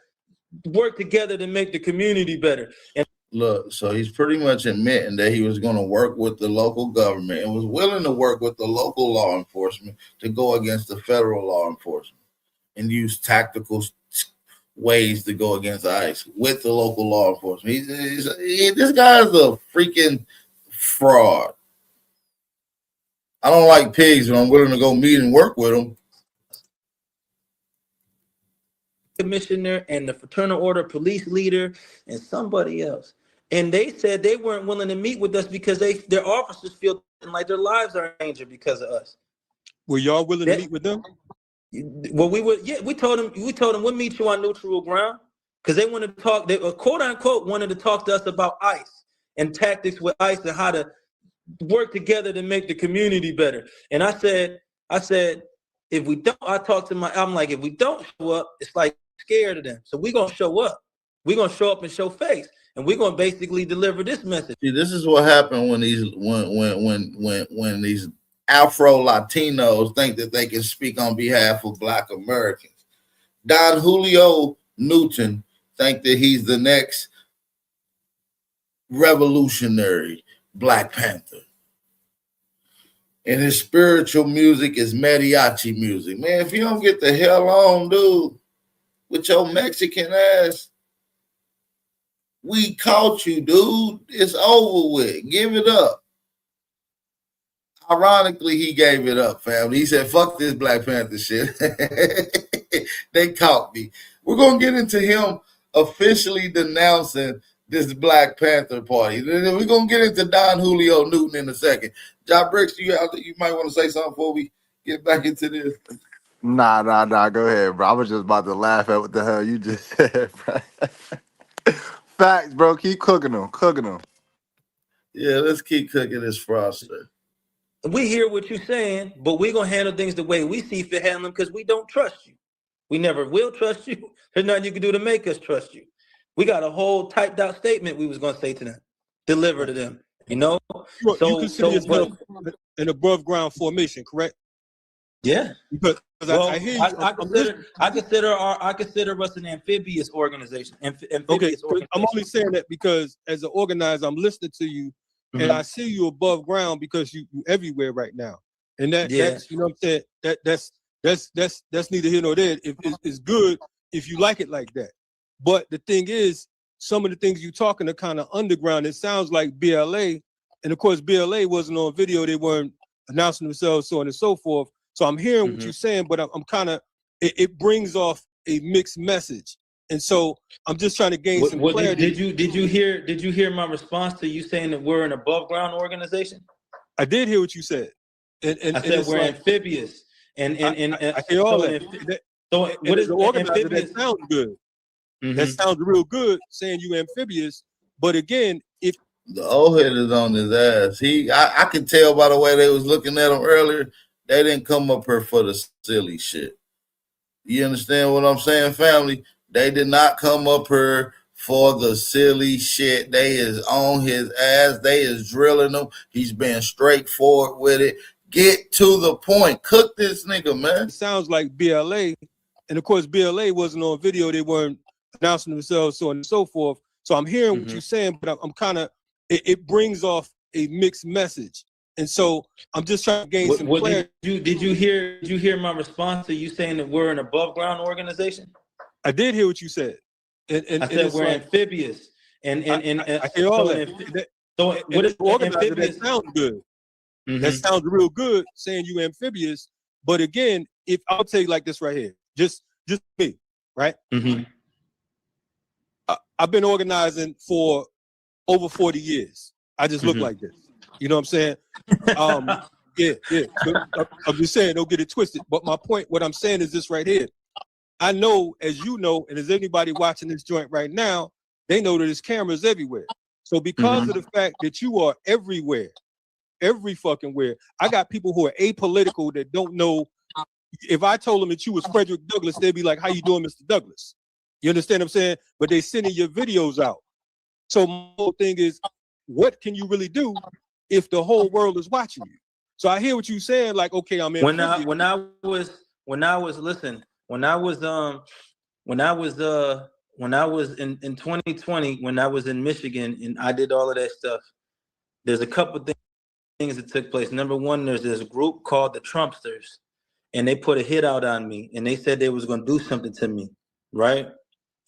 work together to make the community better. And look, so he's pretty much admitting that he was going to work with the local government and was willing to work with the local law enforcement to go against the federal law enforcement and use tactical ways to go against ICE with the local law enforcement. This guy's a freaking fraud. I don't like pigs, but I'm willing to go meet and work with them. Commissioner and the fraternal order police leader and somebody else. And they said they weren't willing to meet with us because their officers feel like their lives are in danger because of us. Were y'all willing to meet with them? Well, we told them we'll meet you on neutral ground, because they wanted to talk, they quote unquote wanted to talk to us about ICE and tactics with ICE and how to work together to make the community better. And I said, if we don't, I'm like, if we don't show up, it's like scared of them. So we're gonna show up. We're gonna show up and show face, and we're gonna basically deliver this message. See, this is what happened when these Afro Latinos think that they can speak on behalf of Black Americans. Don Julio Newton think that he's the next revolutionary Black Panther. And his spiritual music is mariachi music. Man, if you don't get the hell on, dude, with your Mexican ass, we caught you, dude. It's over with. Give it up. Ironically, he gave it up, family. He said, fuck this Black Panther shit. They caught me. We're going to get into him officially denouncing this Black Panther party. We're going to get into Don Julio Newton in a second. John Bricks, you might want to say something before we get back into this. Nah. Go ahead, bro. I was just about to laugh at what the hell you just said, bro. Facts, bro. Keep cooking them. Yeah, let's keep cooking this frosting. We hear what you're saying, but we're gonna handle things the way we see fit handle them because we don't trust you. We never will trust you. There's nothing you can do to make us trust you. We got a whole typed out statement we was gonna say to them, deliver to them. You know. You consider yourself an above ground formation, correct? Yeah. Because well, I hear you. I consider us an amphibious organization. Okay, I'm only saying that because as an organizer, I'm listening to you, and I see you above ground because you everywhere right now, and that's you know what I'm saying. That's neither here nor there. It's good if you like it like that, but the thing is, some of the things you're talking are kind of underground. It sounds like BLA, and of course BLA wasn't on video. They weren't announcing themselves, so on and so forth. So I'm hearing what you're saying, but I'm kind of it brings off a mixed message, and so I'm just trying to gain some clarity. Did you hear my response to you saying that we're an above ground organization? I did hear what you said, and I said we're amphibious, and I hear all that. So what is amphibious? That sounds good. That sounds real good saying you amphibious, but again, if the old head is on his ass, I can tell by the way they was looking at him earlier. They didn't come up here for the silly shit. You understand what I'm saying, family? They did not come up here for the silly shit. They is on his ass. They is drilling him. He's being straightforward with it. Get to the point. Cook this nigga, man. It sounds like BLA, and of course BLA wasn't on video. They weren't announcing themselves, so on and so forth. So I'm hearing what you're saying, but I'm kind of it brings off a mixed message. And so I'm just trying to gain some clarity. Did you hear my response to you saying that we're an above ground organization? I did hear what you said. And I said we're amphibious. And I hear all that. So what is amphibious? That sounds good. That sounds real good saying you amphibious. But again, if I'll tell you like this right here, just me, right? I've been organizing for over 40 years. I just look like this. You know what I'm saying? Yeah. I'm just saying, don't get it twisted. But my point, what I'm saying is this right here. I know, as you know, and as anybody watching this joint right now, they know that there's cameras everywhere. So because of the fact that you are everywhere, every fucking where, I got people who are apolitical that don't know. If I told them that you was Frederick Douglass, they'd be like, how you doing, Mr. Douglass? You understand what I'm saying? But they sending your videos out. So my whole thing is, what can you really do if the whole world is watching you? So I hear what you're saying, like, okay, I'm in. When I was in 2020, when I was in Michigan and I did all of that stuff, there's a couple things that took place. Number one, there's this group called the Trumpsters, and they put a hit out on me, and they said they was gonna do something to me, right?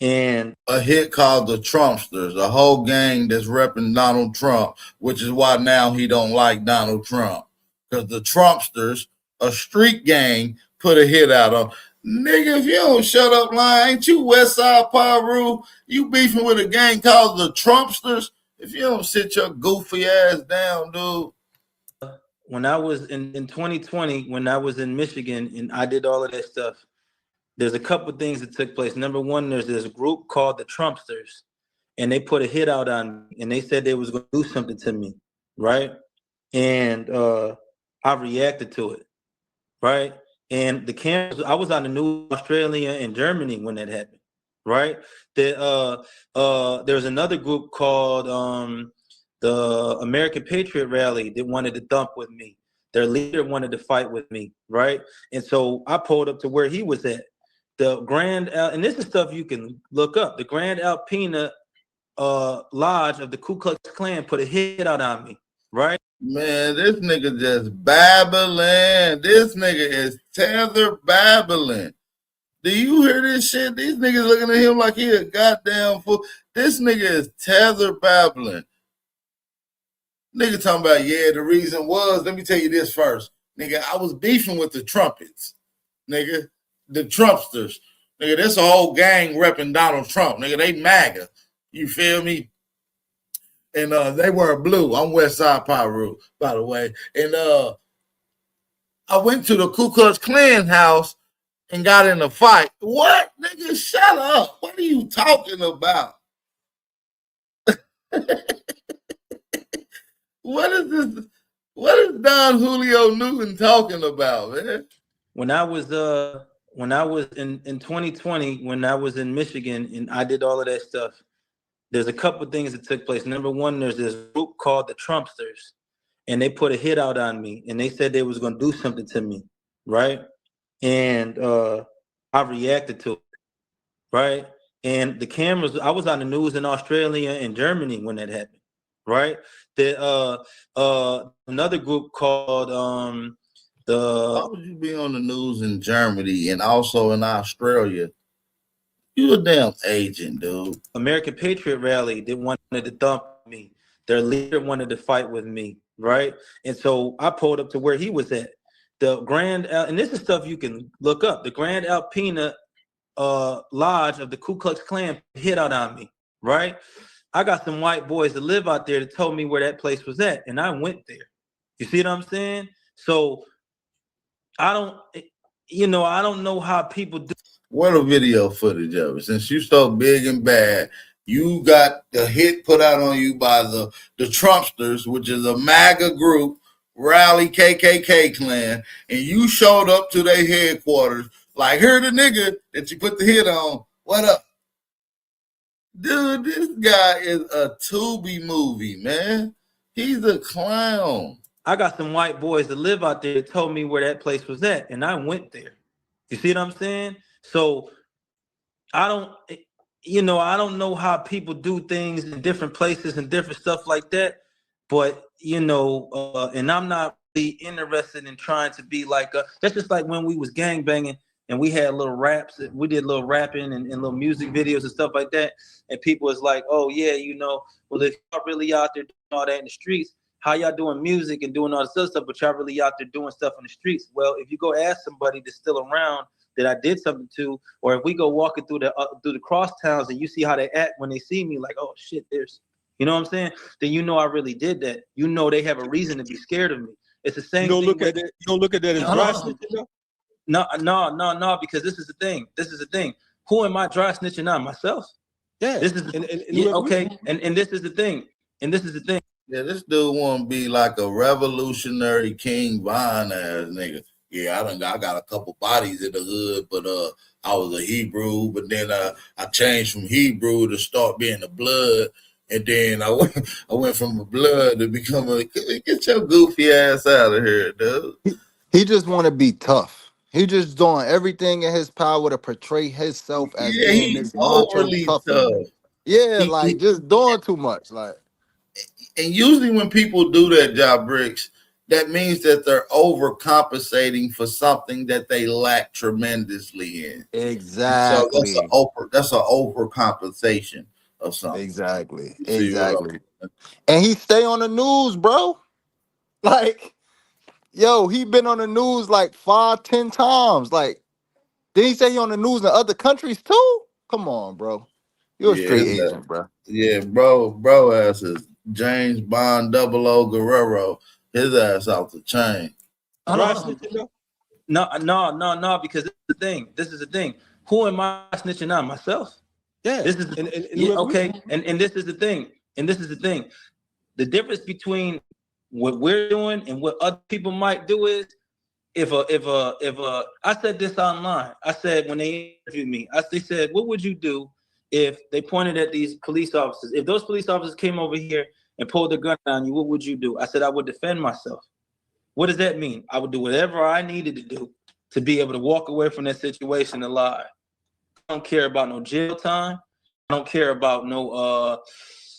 And a hit called the Trumpsters, a whole gang that's repping Donald Trump, which is why now he don't like Donald Trump. Because the Trumpsters, a street gang, put a hit out on. Nigga, if you don't shut up, line, ain't you West Side Piru? You beefing with a gang called the Trumpsters? If you don't sit your goofy ass down, dude. When I was in 2020, when I was in Michigan and I did all of that stuff, there's a couple things that took place. Number one, there's this group called the Trumpsters, and they put a hit out on me, and they said they was going to do something to me, right? and I reacted to it, right? And the cameras, I was on the news in Australia and Germany when that happened, right? There's another group called the American Patriot Rally that wanted to dump with me. Their leader wanted to fight with me, right? And so I pulled up to where he was at. The Grand and this is stuff you can look up. The Grand Alpena Lodge of the Ku Klux Klan put a hit out on me, right? Man, this nigga just babbling. This nigga is tether babbling. Do you hear this shit? These niggas looking at him like he a goddamn fool. This nigga is tether babbling. Nigga talking about, yeah, the reason was, let me tell you this first. Nigga, I was beefing with the trumpets. Nigga, the Trumpsters. Nigga, this a whole gang repping Donald Trump. Nigga, they MAGA. You feel me? And they wear blue. I'm West Side Pyru, by the way. And I went to the Ku Klux Klan house and got in a fight. What? Nigga, shut up. What are you talking about? What is this? What is Don Julio Newton talking about, man? When I was in 2020, when I was in Michigan and I did all of that stuff, there's a couple of things that took place. Number one, there's this group called the Trumpsters, and they put a hit out on me, and they said they was going to do something to me, right? And I reacted to it, right? And the cameras, I was on the news in Australia and Germany when that happened, right? Another group called Why would you be on the news in Germany and also in Australia? You a damn agent, dude. American Patriot Rally, they wanted to dump me. Their leader wanted to fight with me, right? And so I pulled up to where he was at. The Grand, and this is stuff you can look up. The Grand Alpena Lodge of the Ku Klux Klan hit out on me, right? I got some white boys that live out there that told me where that place was at, and I went there. You see what I'm saying? So I don't know how people do. What a video footage of it. Since you so big and bad, you got the hit put out on you by the Trumpsters, which is a MAGA group, rally KKK clan, and you showed up to their headquarters like, here the nigga that you put the hit on. What up? Dude, this guy is a Tubi movie, man. He's a clown. I got some white boys that live out there that told me where that place was at, and I went there. You see what I'm saying? So I don't know how people do things in different places and different stuff like that. But and I'm not really interested in trying to be like that's just like when we was gangbanging and we had little raps, we did little rapping and little music videos and stuff like that. And people was like, oh yeah, well, if y'all really out there doing all that in the streets, how y'all doing music and doing all this other stuff, but y'all really out there doing stuff in the streets? Well, if you go ask somebody that's still around that I did something to, or if we go walking through the cross towns and you see how they act when they see me, like, oh shit, there's, you know what I'm saying? Then I really did that. They have a reason to be scared of me. It's the same. You don't look at that as dry snitching? No, because this is the thing. Who am I dry snitching on? Myself. Yeah. This is okay. And this is the thing. Yeah, this dude want to be like a revolutionary King Von ass nigga. Yeah, I got a couple bodies in the hood, but I was a Hebrew, but then I changed from Hebrew to start being a blood, and then I went from a blood to become get your goofy ass out of here, dude. He just want to be tough. He just doing everything in his power to portray himself as being this macho tough. Yeah, just doing too much, like. And usually when people do that, job bricks, that means that they're overcompensating for something that they lack tremendously in. Exactly. So that's an overcompensation of something. Exactly. And he stay on the news, bro. Like, yo, he been on the news like 5-10 times. Like, did he say he on the news in other countries too? Come on, bro. You're a straight agent, bro. Yeah, bro ass is James Bond 00 Guerrero. His ass off the chain. No, because this is the thing. Who am I snitching on? Myself. Yeah. This is okay. And this is the thing. The difference between what we're doing and what other people might do is, if I said this online. I said when they interviewed me, they said, what would you do if they pointed at these police officers? If those police officers came over here and pulled the gun on you, what would you do? I said I would defend myself. What does that mean? I would do whatever I needed to do to be able to walk away from that situation alive. I don't care about no jail time. I don't care about no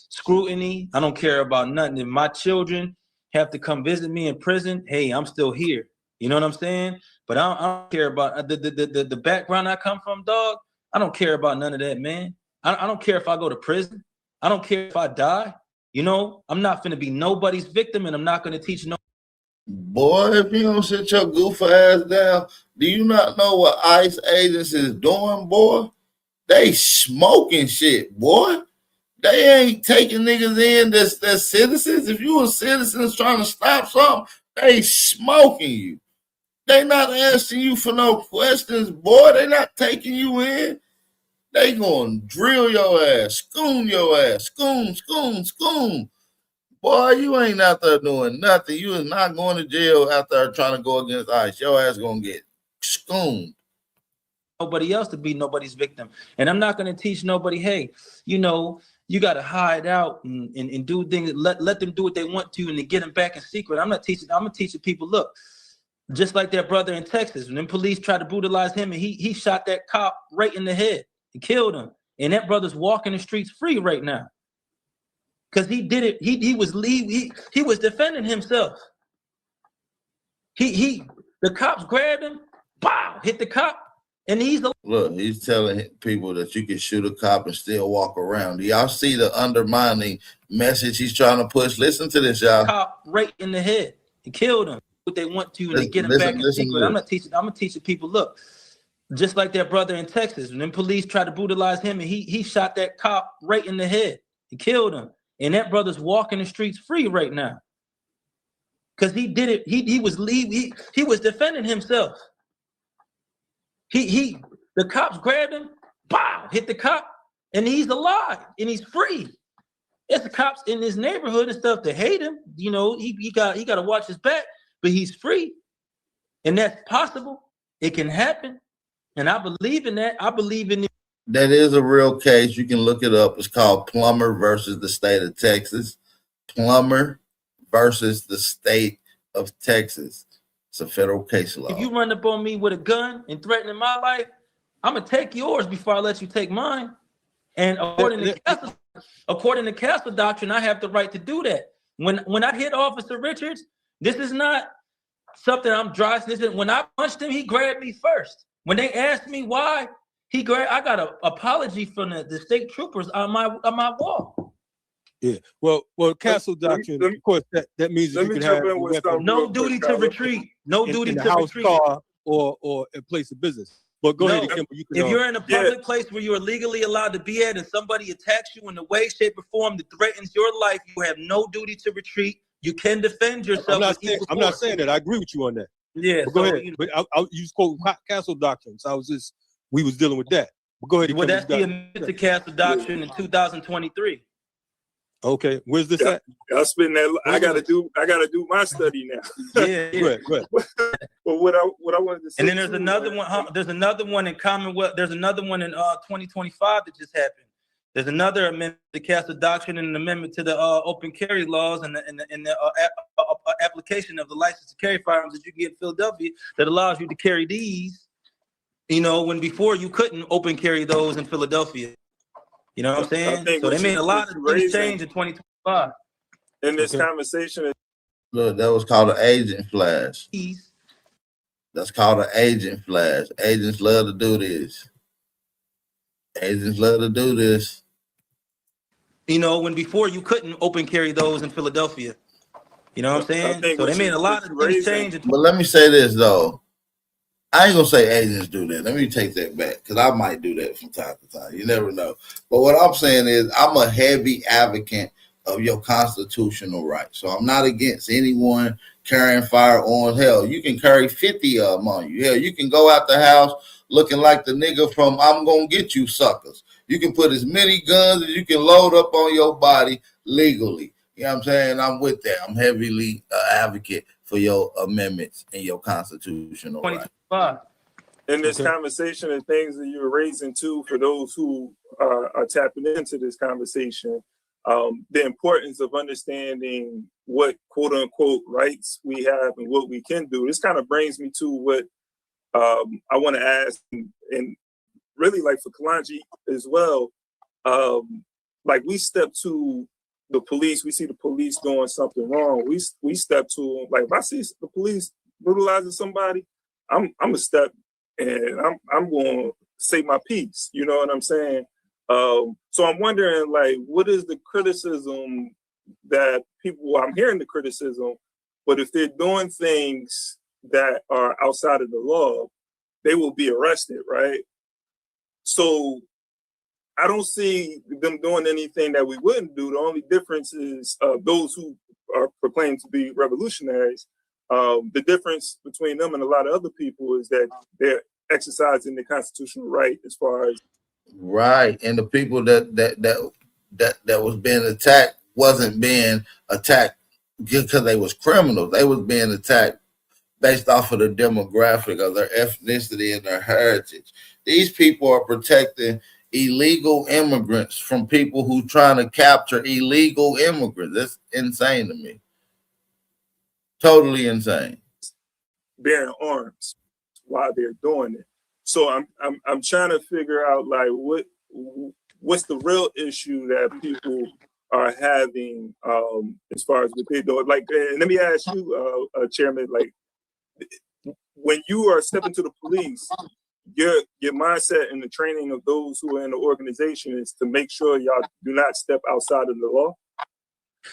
scrutiny. I don't care about nothing. If my children have to come visit me in prison, hey, I'm still here. You know what I'm saying? But I don't care about the background I come from, dog. I don't care about none of that, man. I don't care if I go to prison. I don't care if I die. You know, I'm not finna be nobody's victim, and I'm not gonna teach no. Boy, if you don't sit your goof ass down, do you not know what ICE agents is doing, boy? They smoking shit, boy. They ain't taking niggas in that's citizens. If you a citizens trying to stop something, they smoking you. They not asking you for no questions, boy. They not taking you in. They gonna drill your ass, scoon your ass, scoon. Boy, you ain't out there doing nothing. You is not going to jail out there trying to go against ICE. Your ass gonna get scooned. Nobody else to be nobody's victim. And I'm not going to teach nobody, hey, you know, you got to hide out and do things, let them do what they want to and to get them back in secret. I'm going to teach people, look, just like that brother in Texas, when them police tried to brutalize him and he shot that cop right in the head and killed him. And that brother's walking the streets free right now. Because he did it, he was defending himself. The cops grabbed him, bow, hit the cop. And he's telling people that you can shoot a cop and still walk around. Do y'all see the undermining message he's trying to push? Listen to this, y'all. Cop right in the head and killed him. What they want to and they get him back in secret. I'm gonna teach people, look, just like that brother in Texas, when them police tried to brutalize him and he shot that cop right in the head and killed him. And that brother's walking the streets free right now. Because he did it, he was defending himself. The cops grabbed him, bow, hit the cop, and he's alive and he's free. It's the cops in his neighborhood and stuff that hate him. You know, he got to watch his back, but he's free, and that's possible. It can happen, and I believe in that. I believe in it. That is a real case. You can look it up. It's called Plummer versus the state of Texas. Plummer versus the state of Texas. It's a federal case law. If you run up on me with a gun and threatening my life, I'm gonna take yours before I let you take mine. And according to Castle doctrine, I have the right to do that. When I hit Officer Richards, this is not something I'm dry. When I punched him, he grabbed me first. When they asked me why, I got an apology from the state troopers on my wall. Yeah. Well, Castle doctrine, of course, that means that you can have no duty to retreat. No duty to house, retreat. Car, or a place of business. But go ahead, Kim, if you're in a public place where you are legally allowed to be at and somebody attacks you in a way, shape, or form that threatens your life, you have no duty to retreat. You can defend yourself. I'm not saying that. I agree with you on that. Yeah. But go ahead. But you just quote Castle doctrine. So we was dealing with that. But go ahead. Well, that's the amendment to Castle doctrine in 2023. Okay, where's this at? I spend that. I gotta do my study now. Yeah. Go ahead. But what I wanted to say. And then there's another one. There's another one in Commonwealth. There's another one in 2025 that just happened. There's another amendment to Castle doctrine and an amendment to the open carry laws and the application of the license to carry firearms that you get in Philadelphia that allows you to carry these. You know, when before you couldn't open carry those in Philadelphia. You know what I'm saying? So they made a lot of things change in 2025. In this conversation. Look, that was called an agent flash. That's called an agent flash. Agents love to do this. You know, when before you couldn't open carry those in Philadelphia. You know what I'm saying? So they made a lot of things change. But let me say this, though. I ain't gonna say agents do that. Let me take that back because I might do that from time to time. You never know. But what I'm saying is I'm a heavy advocate of your constitutional rights. So I'm not against anyone carrying firearms. Hell, you can carry 50 of them on you. Hell, you can go out the house looking like the nigga from I'm Gonna Get You suckers. You can put as many guns as you can load up on your body legally. You know what I'm saying? I'm with that. I'm heavily advocate for your amendments and your constitutional right. In this conversation and things that you're raising too, for those who are tapping into this conversation, the importance of understanding what quote unquote rights we have and what we can do. This kind of brings me to what I want to ask, and really like for Kalanji as well. Like we step to the police, we see the police doing something wrong. We step to them. Like if I see the police brutalizing somebody, I'm a step and I'm going to say my piece. You know what I'm saying? So I'm wondering, like, what is the criticism that people? I'm hearing the criticism, but if they're doing things that are outside of the law, they will be arrested, right? So I don't see them doing anything that we wouldn't do. The only difference is those who are proclaimed to be revolutionaries. The difference between them and a lot of other people is that they're exercising the constitutional right as far as right. And the people that was being attacked wasn't being attacked just because they was criminals. They was being attacked based off of the demographic of their ethnicity and their heritage. These people are protecting illegal immigrants from people who trying to capture illegal immigrants. That's insane to me. Totally insane. bearing arms while they're doing it. So I'm trying to figure out like what's the real issue that people are having as far as what they're doing. Like, and let me ask you, Chairman, like when you are stepping to the police, your mindset and the training of those who are in the organization is to make sure y'all do not step outside of the law.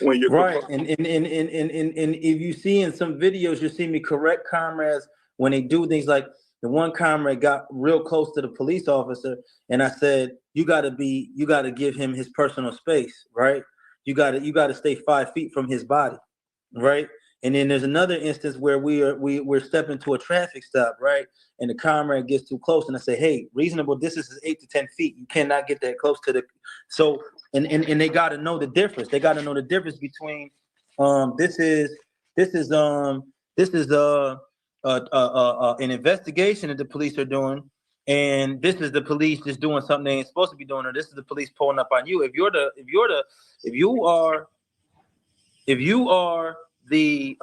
When you're right, and if you see in some videos, you see me correct comrades when they do things. Like the one comrade got real close to the police officer, and I said, "You got to give him his personal space, right? You got to stay 5 feet from his body, right?" And then there's another instance where we're stepping to a traffic stop, right? And the comrade gets too close, and I say, "Hey, reasonable distance is 8 to 10 feet. You cannot get that close to the." So, and they got to know the difference. They got to know the difference between this is an investigation that the police are doing, and this is the police just doing something they ain't supposed to be doing, or this is the police pulling up on you. If you are the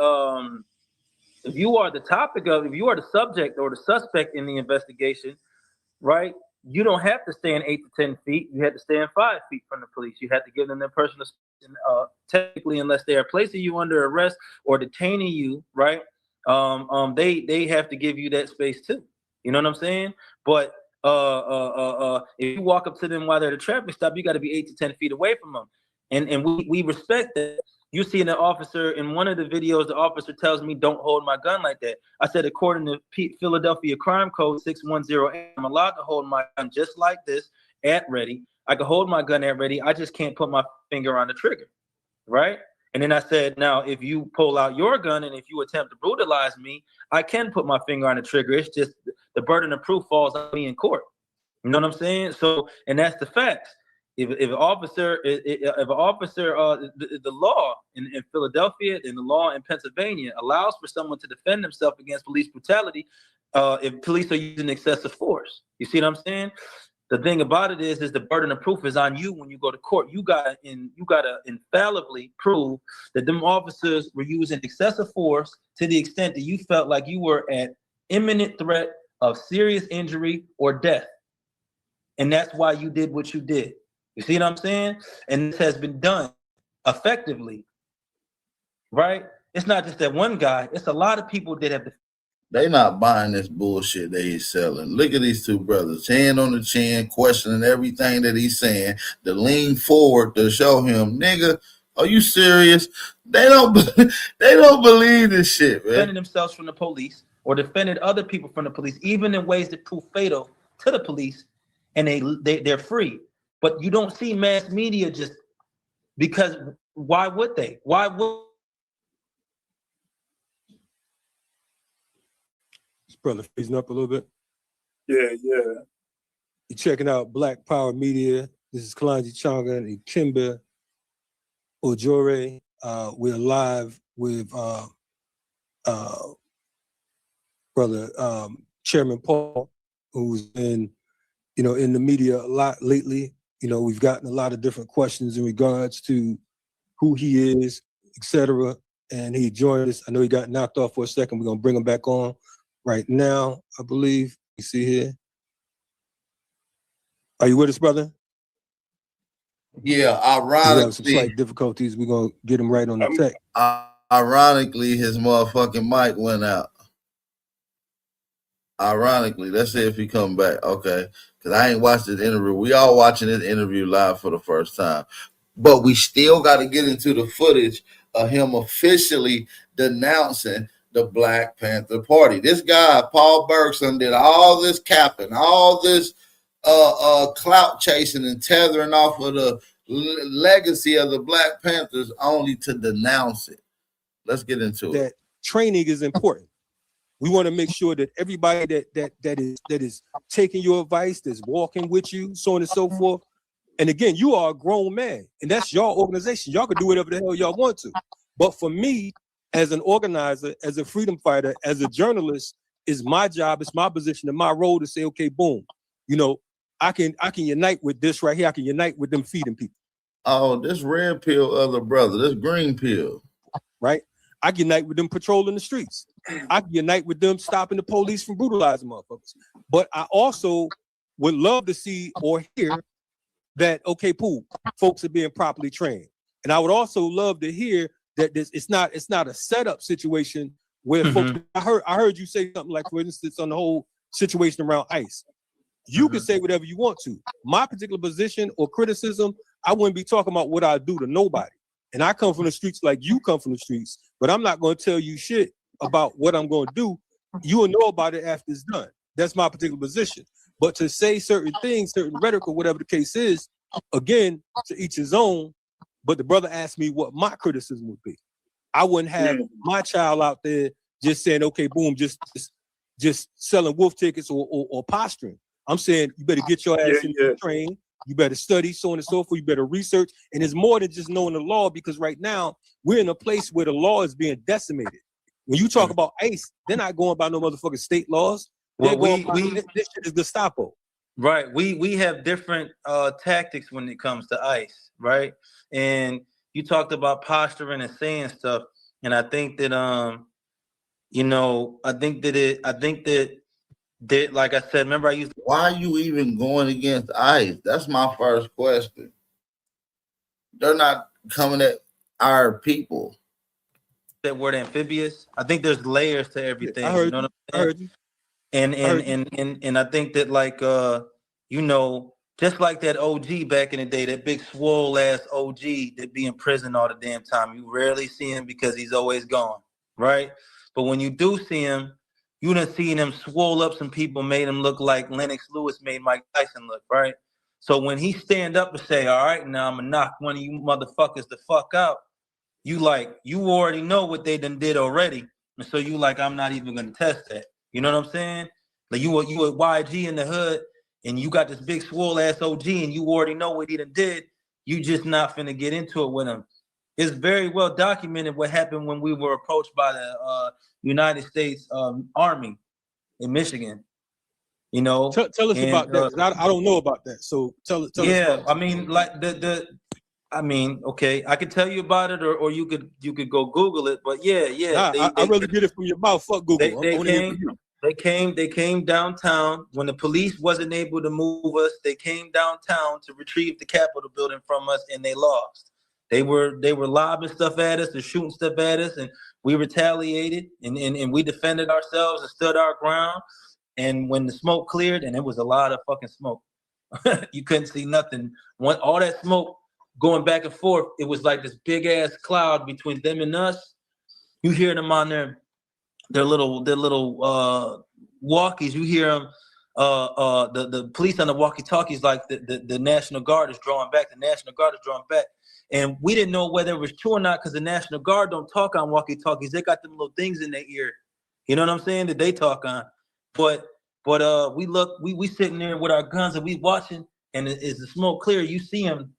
subject or the suspect in the investigation, right? You don't have to stay in 8 to 10 feet. You have to stay in 5 feet from the police. You have to give them their personal space. Technically, unless they are placing you under arrest or detaining you, right? They have to give you that space too. You know what I'm saying? But if you walk up to them while they're at a traffic stop, you got to be 8 to 10 feet away from them. And we respect that. You see an officer in one of the videos, the officer tells me, "Don't hold my gun like that." I said, according to Philadelphia Crime Code 6108, I'm allowed to hold my gun just like this at ready. I can hold my gun at ready. I just can't put my finger on the trigger, right? And then I said, now, if you pull out your gun and if you attempt to brutalize me, I can put my finger on the trigger. It's just the burden of proof falls on me in court. You know what I'm saying? So, and that's the facts. If an officer, the law in Philadelphia and the law in Pennsylvania allows for someone to defend themselves against police brutality, if police are using excessive force. You see what I'm saying? The thing about it is the burden of proof is on you when you go to court. You gotta infallibly prove that them officers were using excessive force to the extent that you felt like you were at imminent threat of serious injury or death, and that's why you did what you did. You see what I'm saying? And this has been done effectively, right? It's not just that one guy. It's a lot of people that have. They not buying this bullshit that he's selling. Look at these two brothers, hand on the chin, questioning everything that he's saying, to lean forward to show him, nigga, are you serious? They don't believe this shit, man. Defending themselves from the police or defended other people from the police, even in ways that prove fatal to the police, and they're free. But you don't see mass media just because. Why would they? Why would? This brother freezing up a little bit. Yeah. You're checking out Black Power Media. This is Kalanji Changa and Kimba Ojore. We're live with brother Chairman Paul, who's been, in the media a lot lately. We've gotten a lot of different questions in regards to who he is, etc. And he joined us. I know he got knocked off for a second. We're gonna bring him back on right now, I believe. You see here. Are you with us, brother? Yeah, We have some ironically, slight difficulties. We're gonna get him right on the tech. ironically, his motherfucking mic went out. Ironically, let's see if he come back. Okay, because I ain't watched this interview. We all watching this interview live for the first time, but we still got to get into the footage of him officially denouncing the Black Panther Party. This guy, Paul Birdsong, did all this capping, all this clout chasing and tethering off of the legacy of the Black Panthers only to denounce it. Let's get into it. That training is important. We want to make sure that everybody that is taking your advice, that's walking with you, so on and so forth. And again, you are a grown man, and that's your organization. Y'all can do whatever the hell y'all want to. But for me, as an organizer, as a freedom fighter, as a journalist, it's my job, it's my position, and my role to say, okay, boom, I can unite with this right here. I can unite with them feeding people. Oh, this red pill other brother, this green pill. Right? I can unite with them patrolling the streets. I can unite with them stopping the police from brutalizing motherfuckers. But I also would love to see or hear that, okay, cool, folks are being properly trained. And I would also love to hear that it's not a setup situation where folks. I heard you say something like, for instance, on the whole situation around ICE. You can say whatever you want to. My particular position or criticism, I wouldn't be talking about what I do to nobody. And I come from the streets like you come from the streets, but I'm not going to tell you shit about what I'm going to do. You will know about it after it's done. That's my particular position. But to say certain things, certain rhetoric or whatever the case is, again, to each his own. But the brother asked me what my criticism would be. I wouldn't have my child out there just saying, okay, boom, just selling wolf tickets or posturing. I'm saying you better get your ass in the train. You better study, so on and so forth. You better research. And it's more than just knowing the law, because right now we're in a place where the law is being decimated. When you talk about ICE, they're not going by no motherfucking state laws. They're going by, this shit is Gestapo. Right. We have different tactics when it comes to ICE, right? And you talked about posturing and saying stuff. And I think that that like I said, remember I used to— Why are you even going against ICE? That's my first question. They're not coming at our people. That word amphibious. I think there's layers to everything. I heard you know what I'm saying? I heard you. And I think that, like, just like that OG back in the day, that big swole ass OG that be in prison all the damn time. You rarely see him because he's always gone, right? But when you do see him, you done seen him swole up some people, made him look like Lennox Lewis made Mike Tyson look, right? So when he stand up and say, all right, now I'm gonna knock one of you motherfuckers the fuck out, you already know what they done did already. And so you like, I'm not even gonna test that. You know what I'm saying? Like you a YG in the hood and you got this big swole ass OG and you already know what he done did. You just not finna get into it with him. It's very well documented what happened when we were approached by the United States Army in Michigan. You know, tell us about that. 'Cause I don't know about that. So tell us. Yeah, I mean, like okay, I could tell you about it, or you could go Google it. But yeah, Nah, I'd rather get it from your mouth. Fuck Google. They came downtown when the police wasn't able to move us. They came downtown to retrieve the Capitol building from us, and they lost. They were lobbing stuff at us and shooting stuff at us, and we retaliated and we defended ourselves and stood our ground. And when the smoke cleared, and it was a lot of fucking smoke, you couldn't see nothing. All that smoke going back and forth, it was like this big ass cloud between them and us. You hear them on their little walkies. You hear them. The police on the walkie-talkies, like the National Guard is drawing back. The National Guard is drawing back. And we didn't know whether it was true or not because the National Guard don't talk on walkie-talkies. They got them little things in their ear. You know what I'm saying? That they talk on. But we sitting there with our guns and we watching, and as the smoke clear, you see them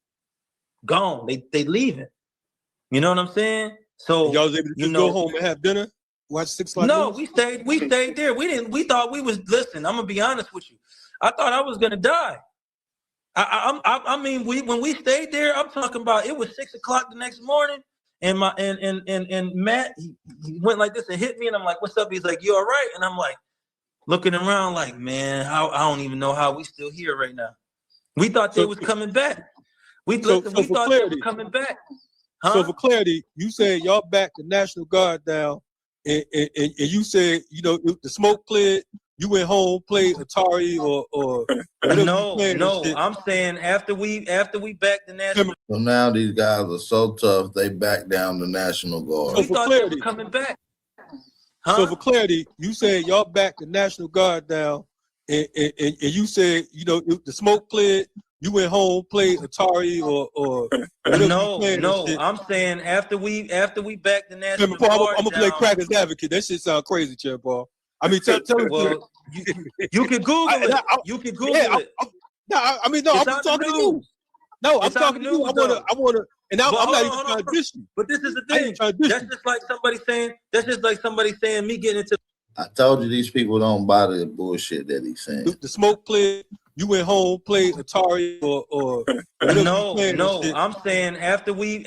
gone. They leaving. You know what I'm saying? So y'all was able to just go home and have dinner, watch 6 o'clock. No, we stayed there. We thought we was. Listen, I'm gonna be honest with you. I thought I was gonna die. I mean, when we stayed there, I'm talking about it was 6 o'clock the next morning, and Matt he went like this and hit me, and I'm like, "What's up?" He's like, "You all right?" And I'm like, looking around like, man, I don't even know how we still here right now. We thought they was coming back. We thought they were coming back. Huh? So for clarity, you said y'all backed the National Guard down, and you said, you know, the smoke cleared. You went home, played Atari or no. I'm saying after we backed the National. So now these guys are so tough, they back down the National Guard. We thought they were coming back. Huh? So for clarity, you said y'all backed the National Guard down, and you said, you know, the smoke cleared. You went home, played Atari or no. I'm saying after we backed the National Guard. I'm gonna play crackers advocate. That shit sound crazy, Chair Paul. I mean, tell well, you can Google it. You can Google it. I'm talking to you. No, I'm talking to you. I wanna, and I'm not even trying to diss you. But this is the thing. That's just like somebody saying me getting into. I told you these people don't buy the bullshit that he's saying. The smoke cleared. You went home, played Atari or no. I'm saying after we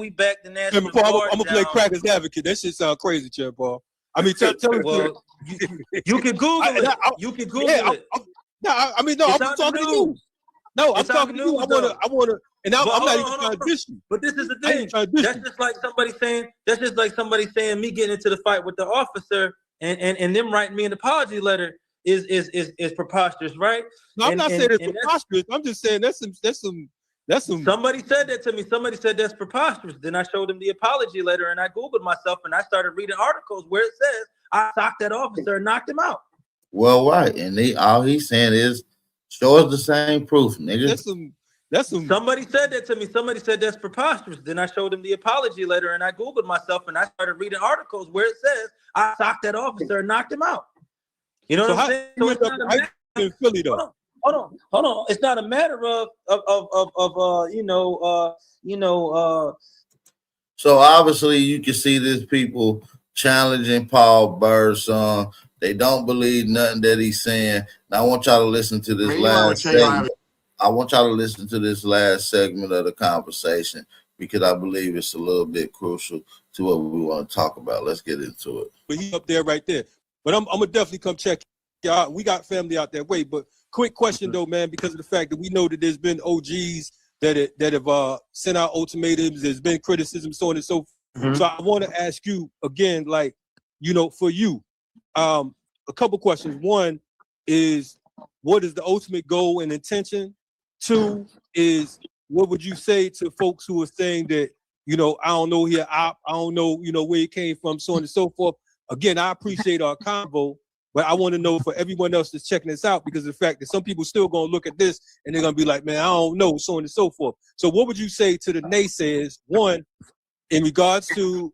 backed the National Guard. I'm gonna play crackers advocate. That shit sound crazy, Chair Paul. I mean, tell well, you can Google it. You can Google it. I'm talking to you. No, I'm talking to you. I wanna, and I'm not even trying to diss you. But this is the thing. That's just like somebody saying me getting into the fight with the officer and them writing me an apology letter is preposterous, right? No, I'm not saying it's preposterous. I'm just saying that's some. Somebody said that to me. Somebody said that's preposterous. Then I showed them the apology letter and I Googled myself and I started reading articles where it says I socked that officer and knocked him out. Well, right. And all he's saying is show us the same proof, nigga. That's some. Somebody said that to me. Somebody said that's preposterous. Then I showed them the apology letter and I Googled myself and I started reading articles where it says I socked that officer and knocked him out. You know what I'm saying? So it's not a matter in Philly though. Hold on. It's not a matter of So obviously you can see these people challenging Paul Birdsong. They don't believe nothing that he's saying. Now I want y'all to listen to this last segment. I want y'all to listen to this last segment of the conversation because I believe it's a little bit crucial to what we want to talk about. Let's get into it. But he's up there right there. But I'm gonna definitely come check y'all. We got family out that way. But quick question though, man, because of the fact that we know that there's been OGs that have sent out ultimatums. There's been criticism, so on and so forth. So I want to ask you again, like, you know, for you, a couple questions. One is, what is the ultimate goal and intention? Two is, what would you say to folks who are saying that, you know, I don't know here, I don't know, you know, where it came from, so on and so forth. Again, I appreciate our convo, but I want to know for everyone else that's checking this out, because of the fact that some people still going to look at this and they're going to be like, man, I don't know, so on and so forth. So what would you say to the naysayers, one, in regards to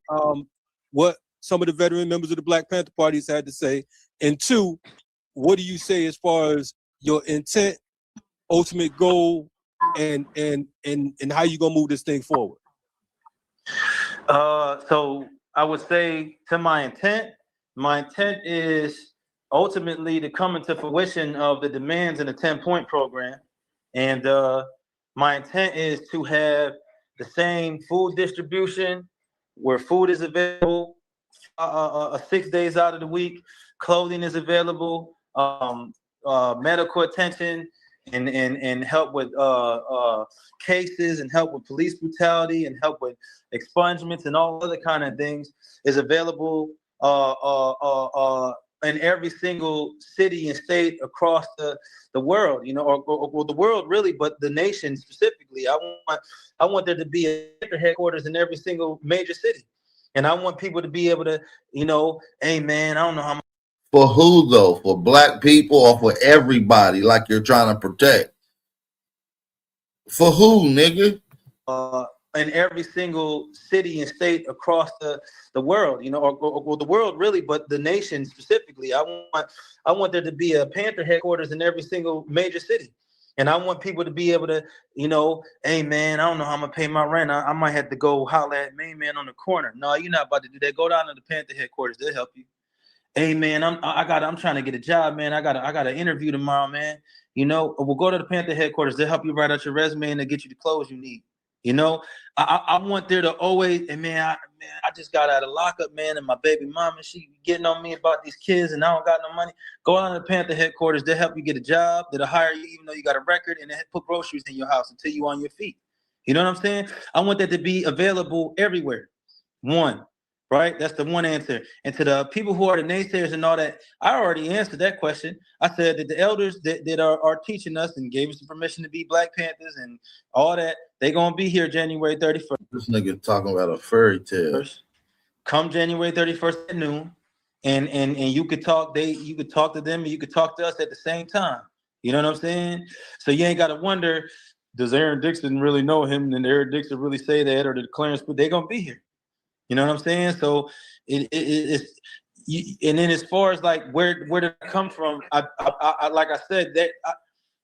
what some of the veteran members of the Black Panther parties had to say, and two, what do you say as far as your intent, ultimate goal, and how you going to move this thing forward? So I would say to my intent is ultimately to come into fruition of the demands in the 10-point program. And my intent is to have the same food distribution where food is available 6 days out of the week, clothing is available, medical attention and help with cases and help with police brutality and help with expungements and all other kind of things is available in every single city and state across the world, you know, or the world really, but the nation specifically. I want there to be a headquarters in every single major city. And I want people to be able to, you know, hey man, I don't know how much. For who though? For Black people or for everybody like you're trying to protect? For who, nigga? In every single city and state across the world, you know, or the world really, but the nation specifically. I want there to be a Panther headquarters in every single major city. And I want people to be able to, you know, hey man, I don't know how I'm gonna pay my rent. I might have to go holler at main man on the corner. No, you're not about to do that. Go down to the Panther headquarters. They'll help you. Hey man, I'm trying to get a job, man. I got an interview tomorrow, man. You know, we'll go to the Panther headquarters. They'll help you write out your resume and they'll get you the clothes you need. You know, I want there to always, and man, I just got out of lockup, man, and my baby mama, she getting on me about these kids, and I don't got no money. Go out to the Panther headquarters. They'll help you get a job. They'll hire you, even though you got a record, and they'll put groceries in your house until you on your feet. You know what I'm saying? I want that to be available everywhere. One. Right? That's the one answer. And to the people who are the naysayers and all that, I already answered that question. I said that the elders that are teaching us and gave us the permission to be Black Panthers and all that, they're going to be here January 31st. This nigga talking about a fairy tale. Come January 31st at noon. And you could talk, you could talk to them and you could talk to us at the same time. You know what I'm saying? So you ain't got to wonder, does Aaron Dixon really know him? And Aaron Dixon really say that? Or did Clarence, but they're going to be here. You know what I'm saying? So it's and then as far as like where did it come from? I like I said that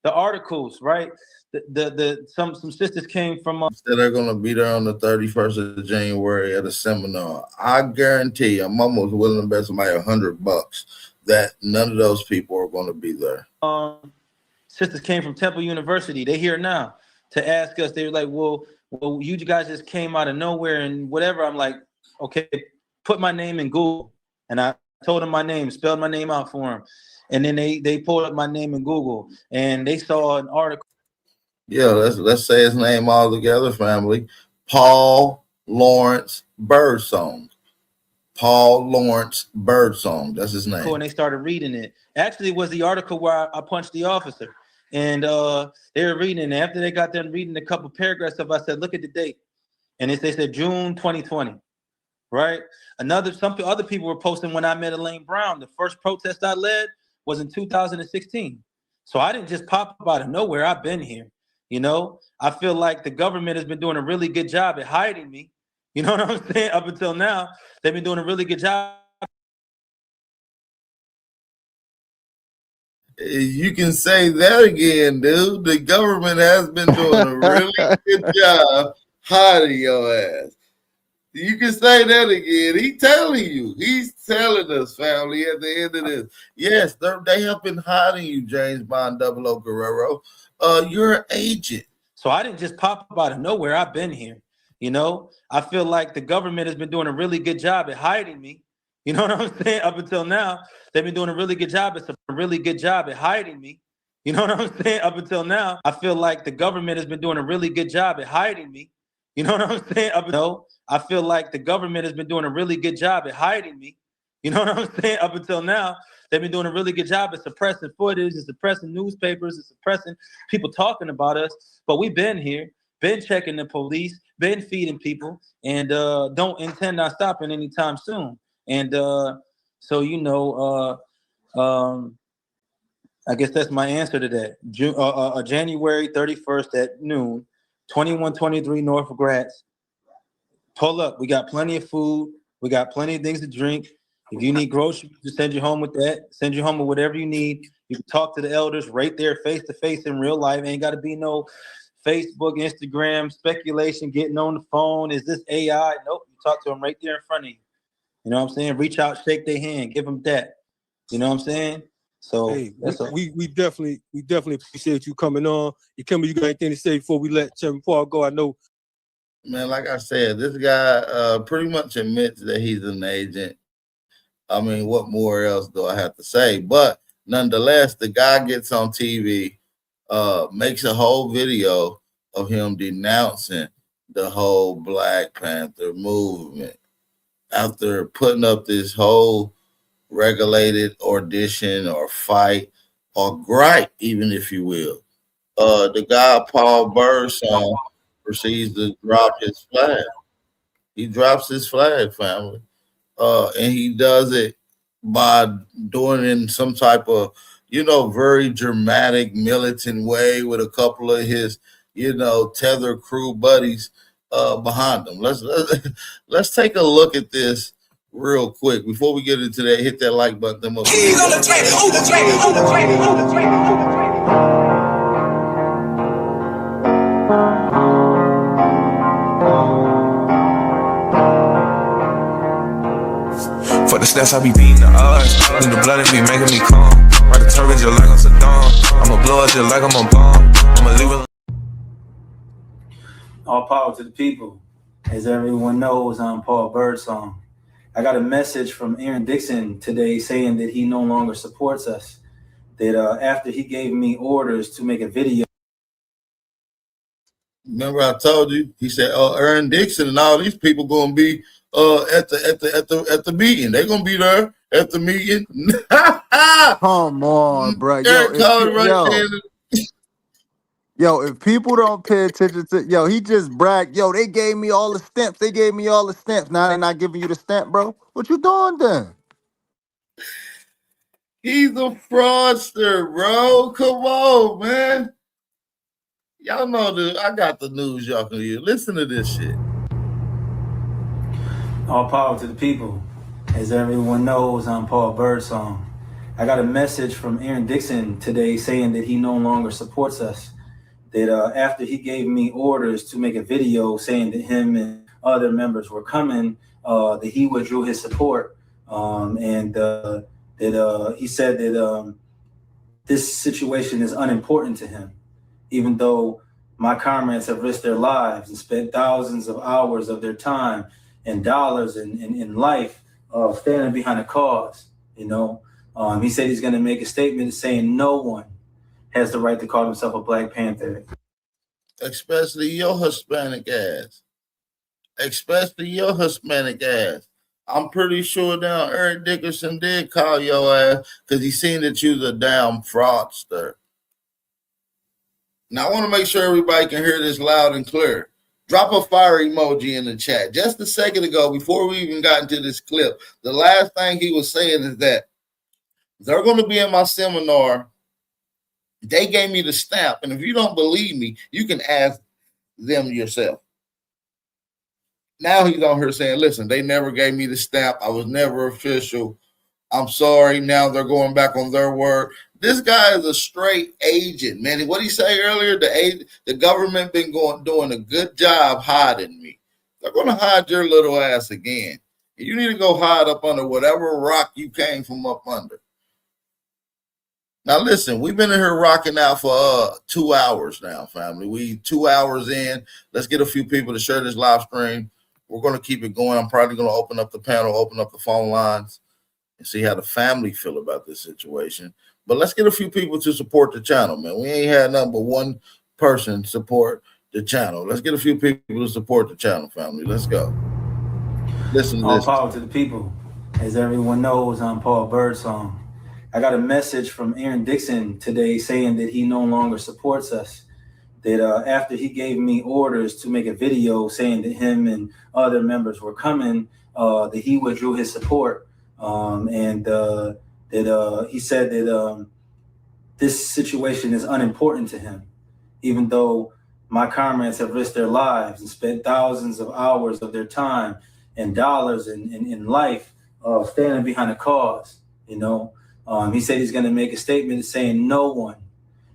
the articles, right? The some sisters came from. Said they're gonna be there on the 31st of January at a seminar. I guarantee you, I'm almost willing to bet somebody $100 that none of those people are going to be there. Sisters came from Temple University. They here now to ask us. They were like, well, you guys just came out of nowhere and whatever. I'm like, okay, put my name in Google. And I told them my name, spelled my name out for them. And then they pulled up my name in Google and they saw an article. Yeah, let's say his name all together, family. Paul Lawrence Birdsong. Paul Lawrence Birdsong. That's his name. And they started reading it. Actually, it was the article where I punched the officer. And they were reading it. After they got done reading a couple paragraphs of, I said, look at the date. And they said June 2020. Right? Some other people were posting when I met Elaine Brown. The first protest I led was in 2016. So I didn't just pop up out of nowhere. I've been here. You know, I feel like the government has been doing a really good job at hiding me. You know what I'm saying? Up until now, they've been doing a really good job. You can say that again, dude. The government has been doing a really good job hiding your ass. You can say that again. He's telling you. He's telling us, family, at the end of this. Yes, they have been hiding you, James Bond 00 Guerrero. You're an agent. So I didn't just pop up out of nowhere. I've been here. You know, I feel like the government has been doing a really good job at hiding me. You know what I'm saying? Up until now, they've been doing a really good job. It's a really good job at hiding me. You know what I'm saying? Up until now, I feel like the government has been doing a really good job at hiding me. You know what I'm saying? I feel like the government has been doing a really good job at hiding me. You know what I'm saying? Up until now, they've been doing a really good job at suppressing footage, and suppressing newspapers, and suppressing people talking about us. But we've been here, been checking the police, been feeding people, and don't intend on stopping anytime soon. And so, you know, I guess that's my answer to that. January 31st at noon, 2123 North Gratz. Pull up. We got plenty of food. We got plenty of things to drink. If you need groceries, just send you home with that. Send you home with whatever you need. You can talk to the elders right there, face to face in real life. Ain't got to be no Facebook, Instagram, speculation, getting on the phone. Is this AI? Nope. You talk to them right there in front of you. You know what I'm saying? Reach out, shake their hand, give them that. You know what I'm saying? So hey, we definitely appreciate you coming on. You got anything to say before we let Chairman Paul go? I know. Man, like I said, this guy pretty much admits that he's an agent. I mean, what more else do I have to say? But nonetheless, the guy gets on TV, makes a whole video of him denouncing the whole Black Panther movement after putting up this whole regulated audition or fight or gripe, even if you will. The guy, Paul Birdsong, proceeds to drop his flag. He drops his flag, family. And he does it by doing it in some type of, very dramatic, militant way with a couple of his, tether crew buddies behind him. Let's take a look at this real quick before we get into that. Hit that like button. the stats, I be beating the odds. In the blood, it be making me calm. Ride the turban just like I'm Saddam. I'ma blow it just like I'm a bomb. I'ma leave it. All power to the people. As everyone knows, I'm Paul Birdsong. I got a message from Aaron Dixon today saying that he no longer supports us. That after he gave me orders to make a video. Remember I told you, he said, Aaron Dixon and all these people gonna be at the meeting. They're gonna be there at the meeting. Come on, bro. Eric called it right there. Yo, if people don't pay attention to, yo, he just bragged. Yo, they gave me all the stamps. They gave me all the stamps. Now they're not giving you the stamp, bro. What you doing then? He's a fraudster, bro. Come on, man. Y'all know I got the news y'all can hear. Listen to this shit. All power to the people. As everyone knows, I'm Paul Birdsong. I got a message from Aaron Dixon today saying that he no longer supports us. That after he gave me orders to make a video saying that him and other members were coming, that he withdrew his support. And that he said that this situation is unimportant to him, even though my comrades have risked their lives and spent thousands of hours of their time and dollars in life standing behind a cause. You know, he said he's going to make a statement saying no one has the right to call himself a Black Panther. Especially your Hispanic ass. Especially your Hispanic ass. I'm pretty sure now Eric Dickerson did call your ass because he seen that you was a damn fraudster. Now, I want to make sure everybody can hear this loud and clear. Drop a fire emoji in the chat. Just a second ago, before we even got into this clip, the last thing he was saying is that they're going to be in my seminar. They gave me the stamp. And if you don't believe me, you can ask them yourself. Now he's on here saying, listen, they never gave me the stamp. I was never official. I'm sorry. Now they're going back on their word. This guy is a straight agent, man. What did he say earlier? The government been doing a good job hiding me. They're going to hide your little ass again. You need to go hide up under whatever rock you came from up under. Now, listen, we've been in here rocking out for 2 hours now, family. We 2 hours in. Let's get a few people to share this live stream. We're going to keep it going. I'm probably going to open up the panel, open up the phone lines, and see how the family feel about this situation. But let's get a few people to support the channel, man. We ain't had nothing but one person support the channel. Let's get a few people to support the channel, family. Let's go. Listen to this. All power to the people. As everyone knows, I'm Paul Birdsong. I got a message from Aaron Dixon today saying that he no longer supports us. That after he gave me orders to make a video saying that him and other members were coming, that he withdrew his support. And that he said that this situation is unimportant to him, even though my comrades have risked their lives and spent thousands of hours of their time and dollars in life standing behind a cause. You know, he said he's going to make a statement saying no one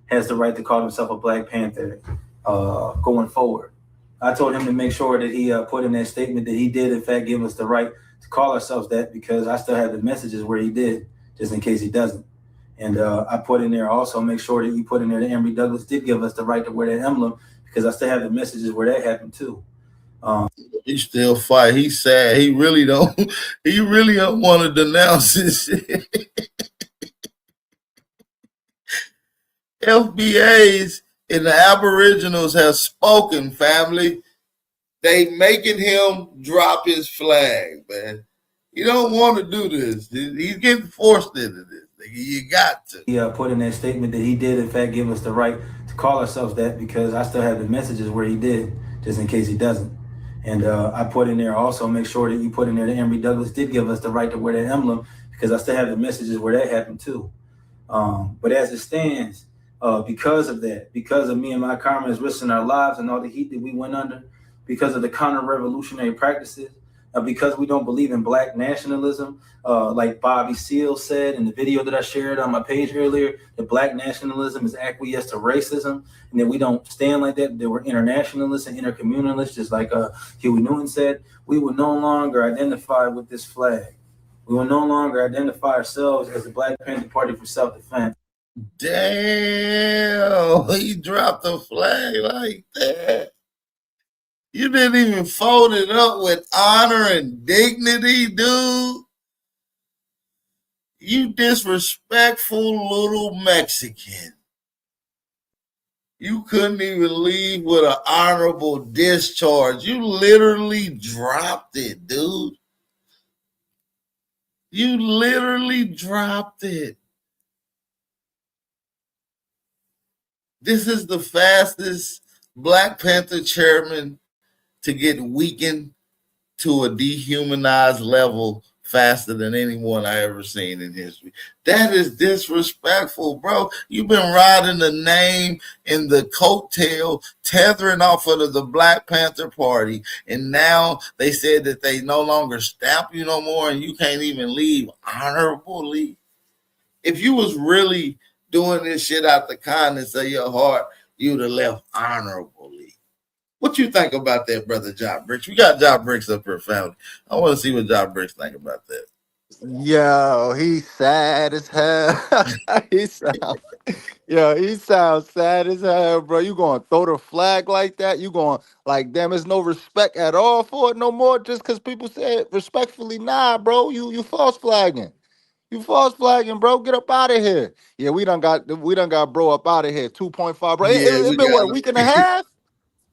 has the right to call himself a Black Panther going forward. I told him to make sure that he put in that statement that he did, in fact, give us the right to call ourselves that, because I still have the messages where he did, just in case he doesn't. And I put in there also, make sure that you put in there that Emory Douglas did give us the right to wear that emblem, because I still have the messages where that happened too. He still fight. He's sad. He really don't want to denounce this shit. Fba'S and the Aboriginals have spoken, family. They making him drop his flag, man. You don't want to do this. He's getting forced into this. You got to. He put in that statement that he did, in fact, give us the right to call ourselves that, because I still have the messages where he did, just in case he doesn't. And I put in there also, make sure that you put in there that Emory Douglas did give us the right to wear that emblem, because I still have the messages where that happened too. But as it stands, because of that, because of me and my comrades risking our lives and all the heat that we went under, because of the counter-revolutionary practices, because we don't believe in Black nationalism, like Bobby Seale said in the video that I shared on my page earlier, that Black nationalism is acquiesced to racism, and that we don't stand like that we're internationalists and intercommunalists, just like Huey Newton said. We will no longer identify with this flag. We will no longer identify ourselves as the Black Panther Party for self-defense. Damn, he dropped the flag like that. You didn't even fold it up with honor and dignity, dude. You disrespectful little Mexican. You couldn't even leave with an honorable discharge. You literally dropped it, dude. You literally dropped it. This is the fastest Black Panther chairman to get weakened to a dehumanized level faster than anyone I ever seen in history. That is disrespectful, bro. You've been riding the name in the coattail, tethering off of the Black Panther Party, and now they said that they no longer stamp you no more, and you can't even leave honorably. If you was really doing this shit out the kindness of your heart, you'd have left honorably. What you think about that, brother Job Bricks? We got Job Bricks up here, family. I want to see what Job Bricks think about that. Yo, he's sad as hell. he sounds sad as hell, bro. You gonna throw the flag like that? You going like, damn, there's no respect at all for it no more just because people say it respectfully. Nah, bro, you false flagging. You false flagging, bro. Get up out of here. Yeah, we done got bro up out of here. 2.5, bro. Yeah, It we been what, got a week and a half?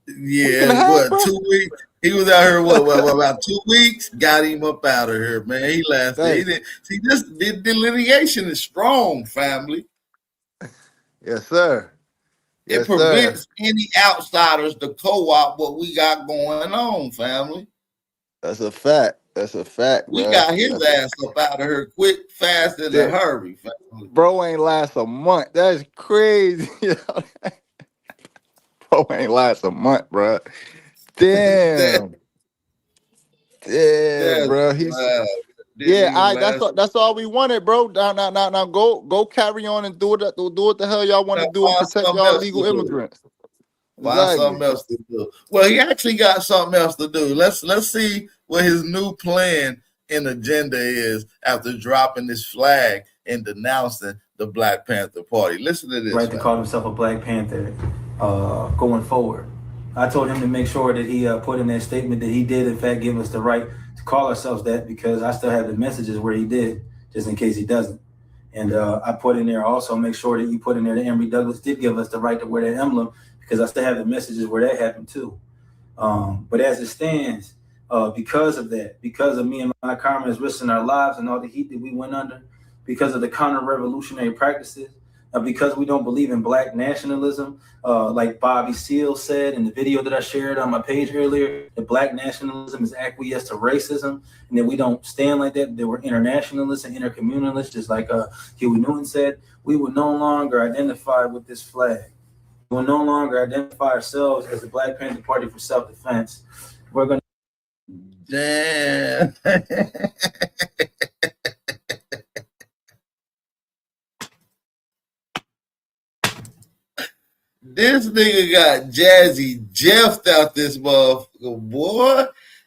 Yeah, what, bro? 2 weeks? He was out here, what, about 2 weeks? Got him up out of here, man. He lasted. Thanks. He didn't see this. The litigation is strong, family. Yes, sir. It prevents any outsiders to co-op what we got going on, family. That's a fact. That's a fact, We bro. got his ass up out of here quick, fast, in a hurry, family. Bro ain't last a month. That's crazy. Bro ain't last a month, bro. Damn. Damn, bro. He's that's all we wanted, bro. Now go carry on and do what the hell y'all want to do and protect y'all legal immigrants. Find something else to do. Well, he actually got something else to do. Let's see what his new plan and agenda is after dropping this flag and denouncing the Black Panther Party. Listen to this. Right to call himself a Black Panther going forward. I told him to make sure that he put in that statement that he did, in fact, give us the right to call ourselves that, because I still have the messages where he did, just in case he doesn't. And I put in there also, make sure that you put in there that Emory Douglas did give us the right to wear that emblem, because I still have the messages where that happened too. But as it stands, because of that, because of me and my comrades risking our lives and all the heat that we went under, because of the counter-revolutionary practices, because we don't believe in Black nationalism, like Bobby Seale said in the video that I shared on my page earlier, that Black nationalism is acquiesced to racism, and that we don't stand like that we're internationalists and intercommunalists, just like Huey Newton said. We will no longer identify with this flag. We will no longer identify ourselves as the Black Panther Party for self-defense. We're going to... Damn. This nigga got Jazzy Jeffed out this motherfucker, boy.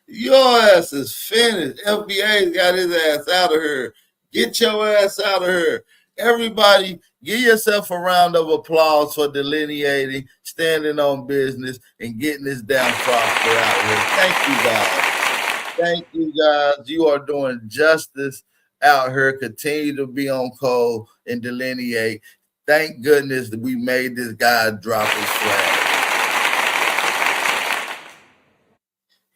Your ass is finished. FBA's got his ass out of here. Get your ass out of here. Everybody, give yourself a round of applause for delineating, standing on business, and getting this damn prosper out of here. Thank you, guys. Thank you, guys. You are doing justice out here. Continue to be on code and delineate. Thank goodness that we made this guy drop his flag.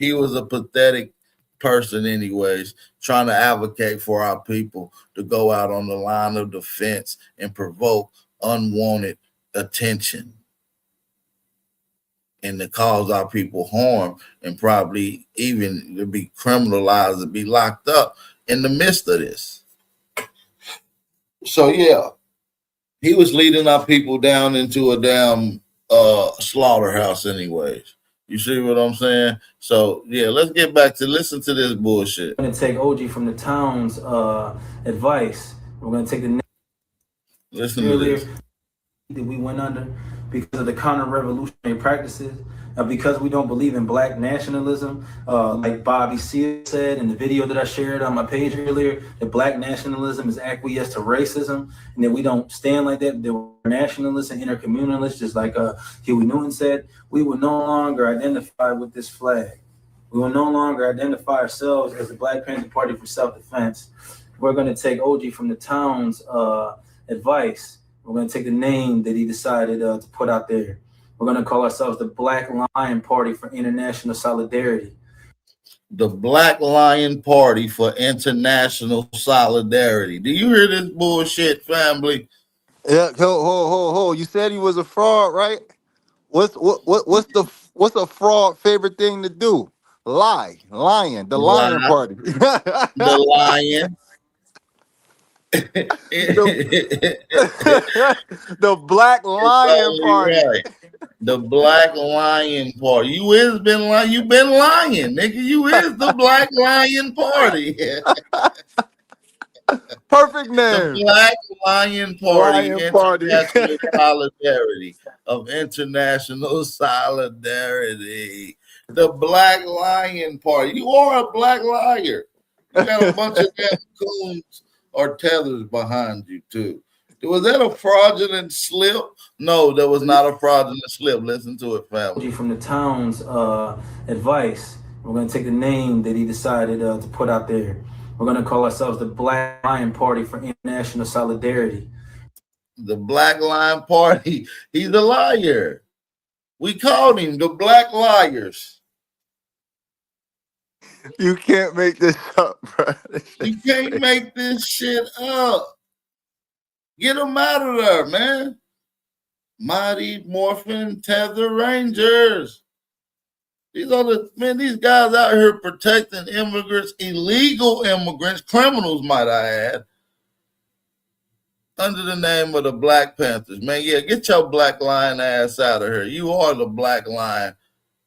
He was a pathetic person anyways, trying to advocate for our people to go out on the line of defense and provoke unwanted attention and to cause our people harm and probably even to be criminalized and be locked up in the midst of this. So, yeah. He was leading our people down into a damn slaughterhouse anyways. You see what I'm saying? So, yeah, let's get back to listen to this bullshit. We're going to take OG from the town's advice. We're going to take the listen to this that we went under. because of the counter-revolutionary practices, because we don't believe in black nationalism, like Bobby Seale said in the video that I shared on my page earlier, that black nationalism is acquiesce to racism, and that we don't stand like that, that we're nationalists and intercommunalists, just like Huey Newton said. We will no longer identify with this flag. We will no longer identify ourselves as the Black Panther Party for self-defense. We're going to take OG from the town's advice. We're going to take the name that he decided to put out there. We're going to call ourselves the Black Lion Party for International Solidarity. The Black Lion Party for International Solidarity. Do you hear this bullshit, family? Yeah, ho. You said he was a fraud, right? What's a fraud favorite thing to do? Lie, lion, the lion Lie. party. The lion. The Black Lion Party. Right. The Black Lion Party. You is been lying. You been lying, nigga. You is the Black Lion Party. Perfect name. The Black Lion Party. International Solidarity of International Solidarity. The Black Lion Party. You are a black liar. You got a bunch of damn coons or tethers behind you too. Was that a fraudulent slip? No, that was not a fraudulent slip. Listen to it, family. From the town's advice, we're going to take the name that he decided to put out there. We're going to call ourselves the Black Lion Party for International Solidarity. The Black Lion Party. He's a liar. We called him the Black Liars. You can't make this up, bro. You can't make this shit up. Get them out of there, man. Mighty Morphin Tether Rangers. These are these guys out here protecting immigrants, illegal immigrants, criminals, might I add, under the name of the Black Panthers. Man, yeah, get your Black Lion ass out of here. You are the Black Lion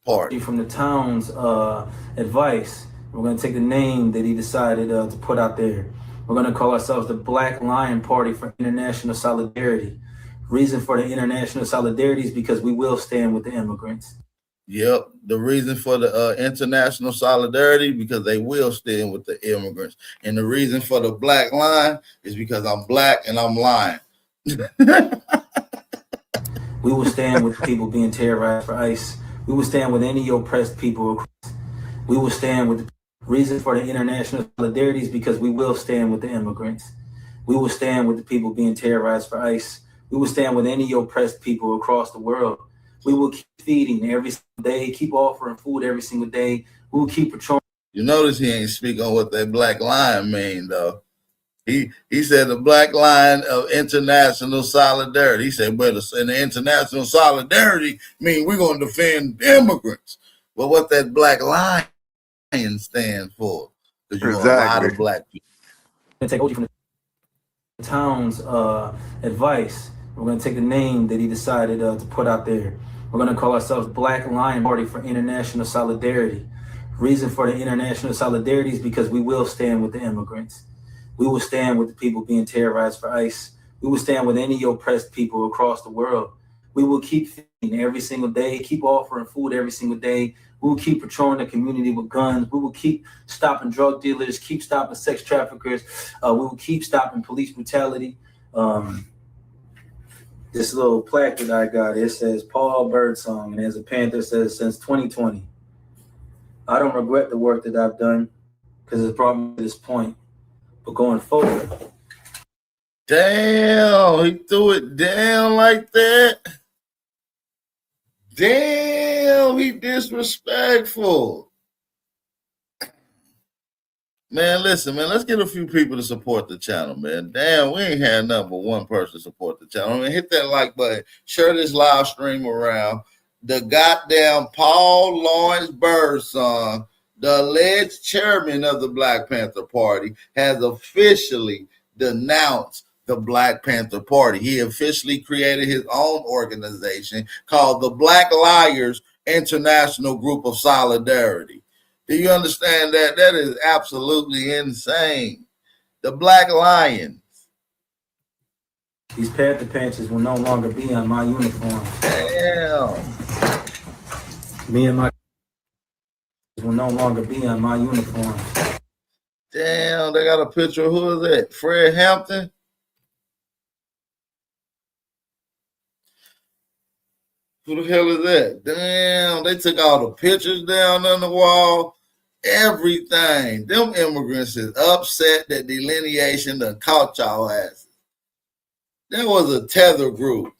Party. From the town's advice, we're going to take the name that he decided to put out there. We're going to call ourselves the Black Lion Party for International Solidarity. Reason for the international solidarity is because we will stand with the immigrants. Yep. The reason for the international solidarity, because they will stand with the immigrants. And the reason for the Black Line is because I'm black and I'm lying. We will stand with people being terrorized for ICE. We will stand with any oppressed people. We will stand with the reason for the international solidarity is because we will stand with the immigrants. We will stand with the people being terrorized for ICE. We will stand with any oppressed people across the world. We will keep feeding every single day, keep offering food every single day. We will keep patrolling. You notice he ain't speak on what that Black Lion mean, though. He said the Black Line of International Solidarity. He said, well, in the international solidarity mean we're going to defend immigrants. But what that Black Lion stands for? Because you know a lot of black people. And take OG from the town's advice. We're going to take the name that he decided to put out there. We're going to call ourselves Black Lion Party for International Solidarity. Reason for the international solidarity is because we will stand with the immigrants. We will stand with the people being terrorized for ICE. We will stand with any oppressed people across the world. We will keep feeding every single day, keep offering food every single day. We will keep patrolling the community with guns. We will keep stopping drug dealers, keep stopping sex traffickers. We will keep stopping police brutality. This little plaque that I got, it says Paul Birdsong, and as a Panther says since 2020. I don't regret the work that I've done because it's brought me to this point. But going forward. Damn, he threw it down like that. Damn, he disrespectful. Man, listen, man, let's get a few people to support the channel, man. Damn, we ain't had nothing but one person support the channel. I mean, hit that like button, share this live stream around. The goddamn Paul Lawrence Birdsong, the alleged chairman of the Black Panther Party, has officially denounced the Black Panther Party. He officially created his own organization called the Black Liars International Group of Solidarity. Do you understand that? That is absolutely insane. The Black Lions. These Panther patches will no longer be on my uniform. Damn. Me and my will no longer be on my uniform. Damn, they got a picture of who is that? Fred Hampton? Who the hell is that? Damn, they took all the pictures down on the wall. Everything. Them immigrants is upset that delineation done caught y'all asses. There was a tether group.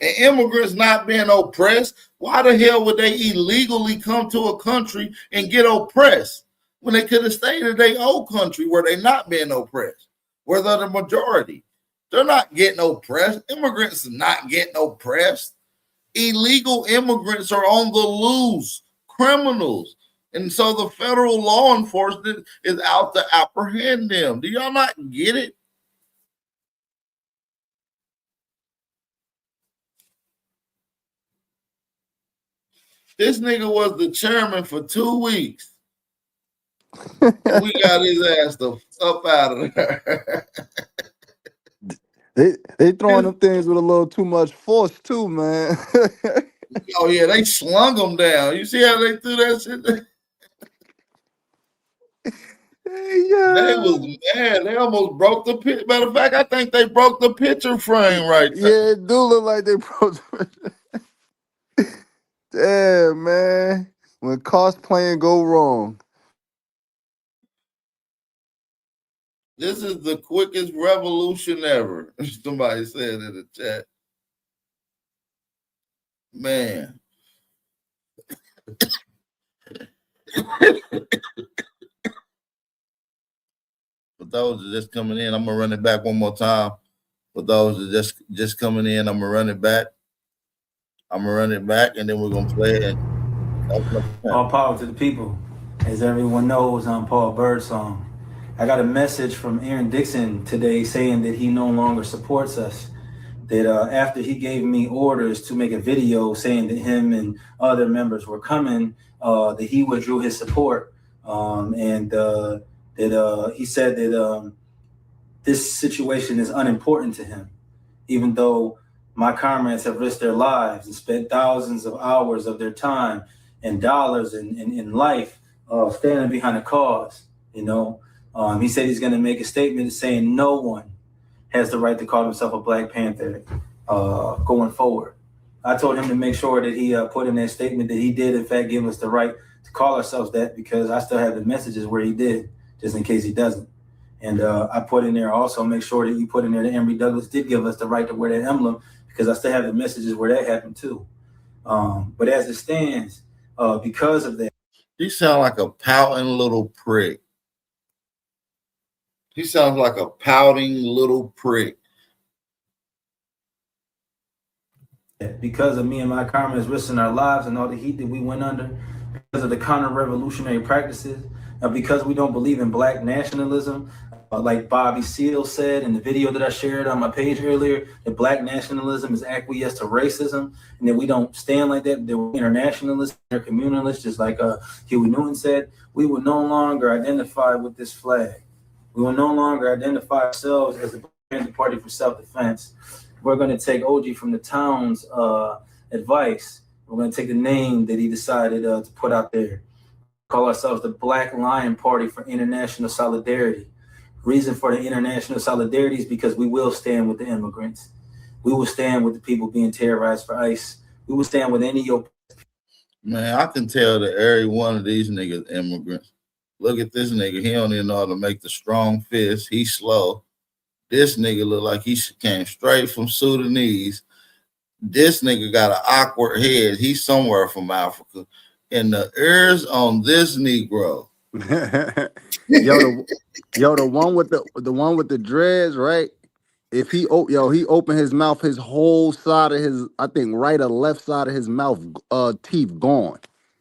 And immigrants not being oppressed, why the hell would they illegally come to a country and get oppressed when they could have stayed in their old country where they not being oppressed, where they're the majority? They're not getting oppressed. Immigrants are not getting oppressed. Illegal immigrants are on the loose, criminals. And so the federal law enforcement is out to apprehend them. Do y'all not get it? This nigga was the chairman for 2 weeks. And we got his ass up out of there. They throwing them things with a little too much force too, man. Oh yeah, they slung him down. You see how they threw that shit? They was mad. They almost broke the picture. Matter of fact, I think they broke the picture frame right there. Yeah, it do look like they broke. Damn, man. When cosplaying go wrong. This is the quickest revolution ever. Somebody said in the chat. Man. For those that just coming in, I'm gonna run it back one more time. For those that just coming in, I'm gonna run it back. I'm gonna run it back, and then we're gonna play it. All power to the people. As everyone knows, I'm Paul Birdsong. I got a message from Aaron Dixon today saying that he no longer supports us. That after he gave me orders to make a video saying that him and other members were coming, that he withdrew his support. And that he said that this situation is unimportant to him, even though my comrades have risked their lives and spent thousands of hours of their time and dollars in life standing behind a cause. You know, he said he's going to make a statement saying no one has the right to call himself a Black Panther going forward. I told him to make sure that he put in that statement that he did, in fact, give us the right to call ourselves that, because I still have the messages where he did, just in case he doesn't. And I put in there also, make sure that you put in there that Emory Douglas did give us the right to wear that emblem, because I still have the messages where that happened too. But as it stands, because of that. He sounds like a pouting little prick. He sounds like a pouting little prick. Because of me and my comrades risking our lives and all the heat that we went under, because of the counter-revolutionary practices, because we don't believe in Black nationalism, like Bobby Seale said in the video that I shared on my page earlier, that Black nationalism is acquiesce to racism, and that we don't stand like that. That we're internationalists, they're communalists, just like Huey Newton said. We will no longer identify with this flag. We will no longer identify ourselves as the Panther Party for self-defense. We're going to take OG from the town's advice. We're going to take the name that he decided to put out there. Call ourselves the Black Lion Party for International Solidarity. Reason for the international solidarity is because we will stand with the immigrants. We will stand with the people being terrorized for ICE. We will stand with any. Man, I can tell that every one of these niggas immigrants. Look at this nigga. He don't even know how to make the strong fist. He's slow. This nigga look like he came straight from Sudanese. This nigga got an awkward head. He's somewhere from Africa. And the ears on this Negro. The one with the dreads, right? If he opened his mouth, his whole side of his, I think right or left side of his mouth, teeth gone.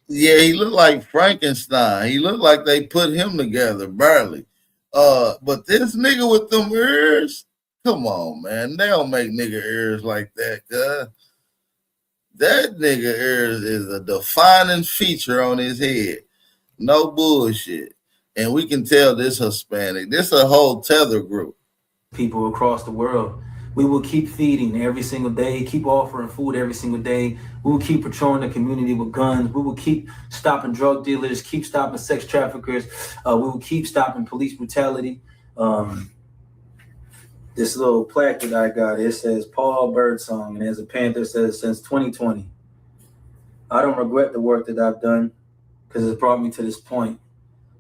Yeah, he looked like Frankenstein. He looked like they put him together, barely. But this nigga with them ears, come on, man. They don't make nigga ears like that, cuz. That nigga ears is a defining feature on his head. No bullshit. And we can tell this Hispanic. This a whole tether group. people across the world. We will keep feeding every single day, keep offering food every single day. We will keep patrolling the community with guns. We will keep stopping drug dealers, keep stopping sex traffickers. We will keep stopping police brutality. This little plaque that I got, it says Paul Birdsong, and as a Panther says since 2020. I don't regret the work that I've done because it's brought me to this point.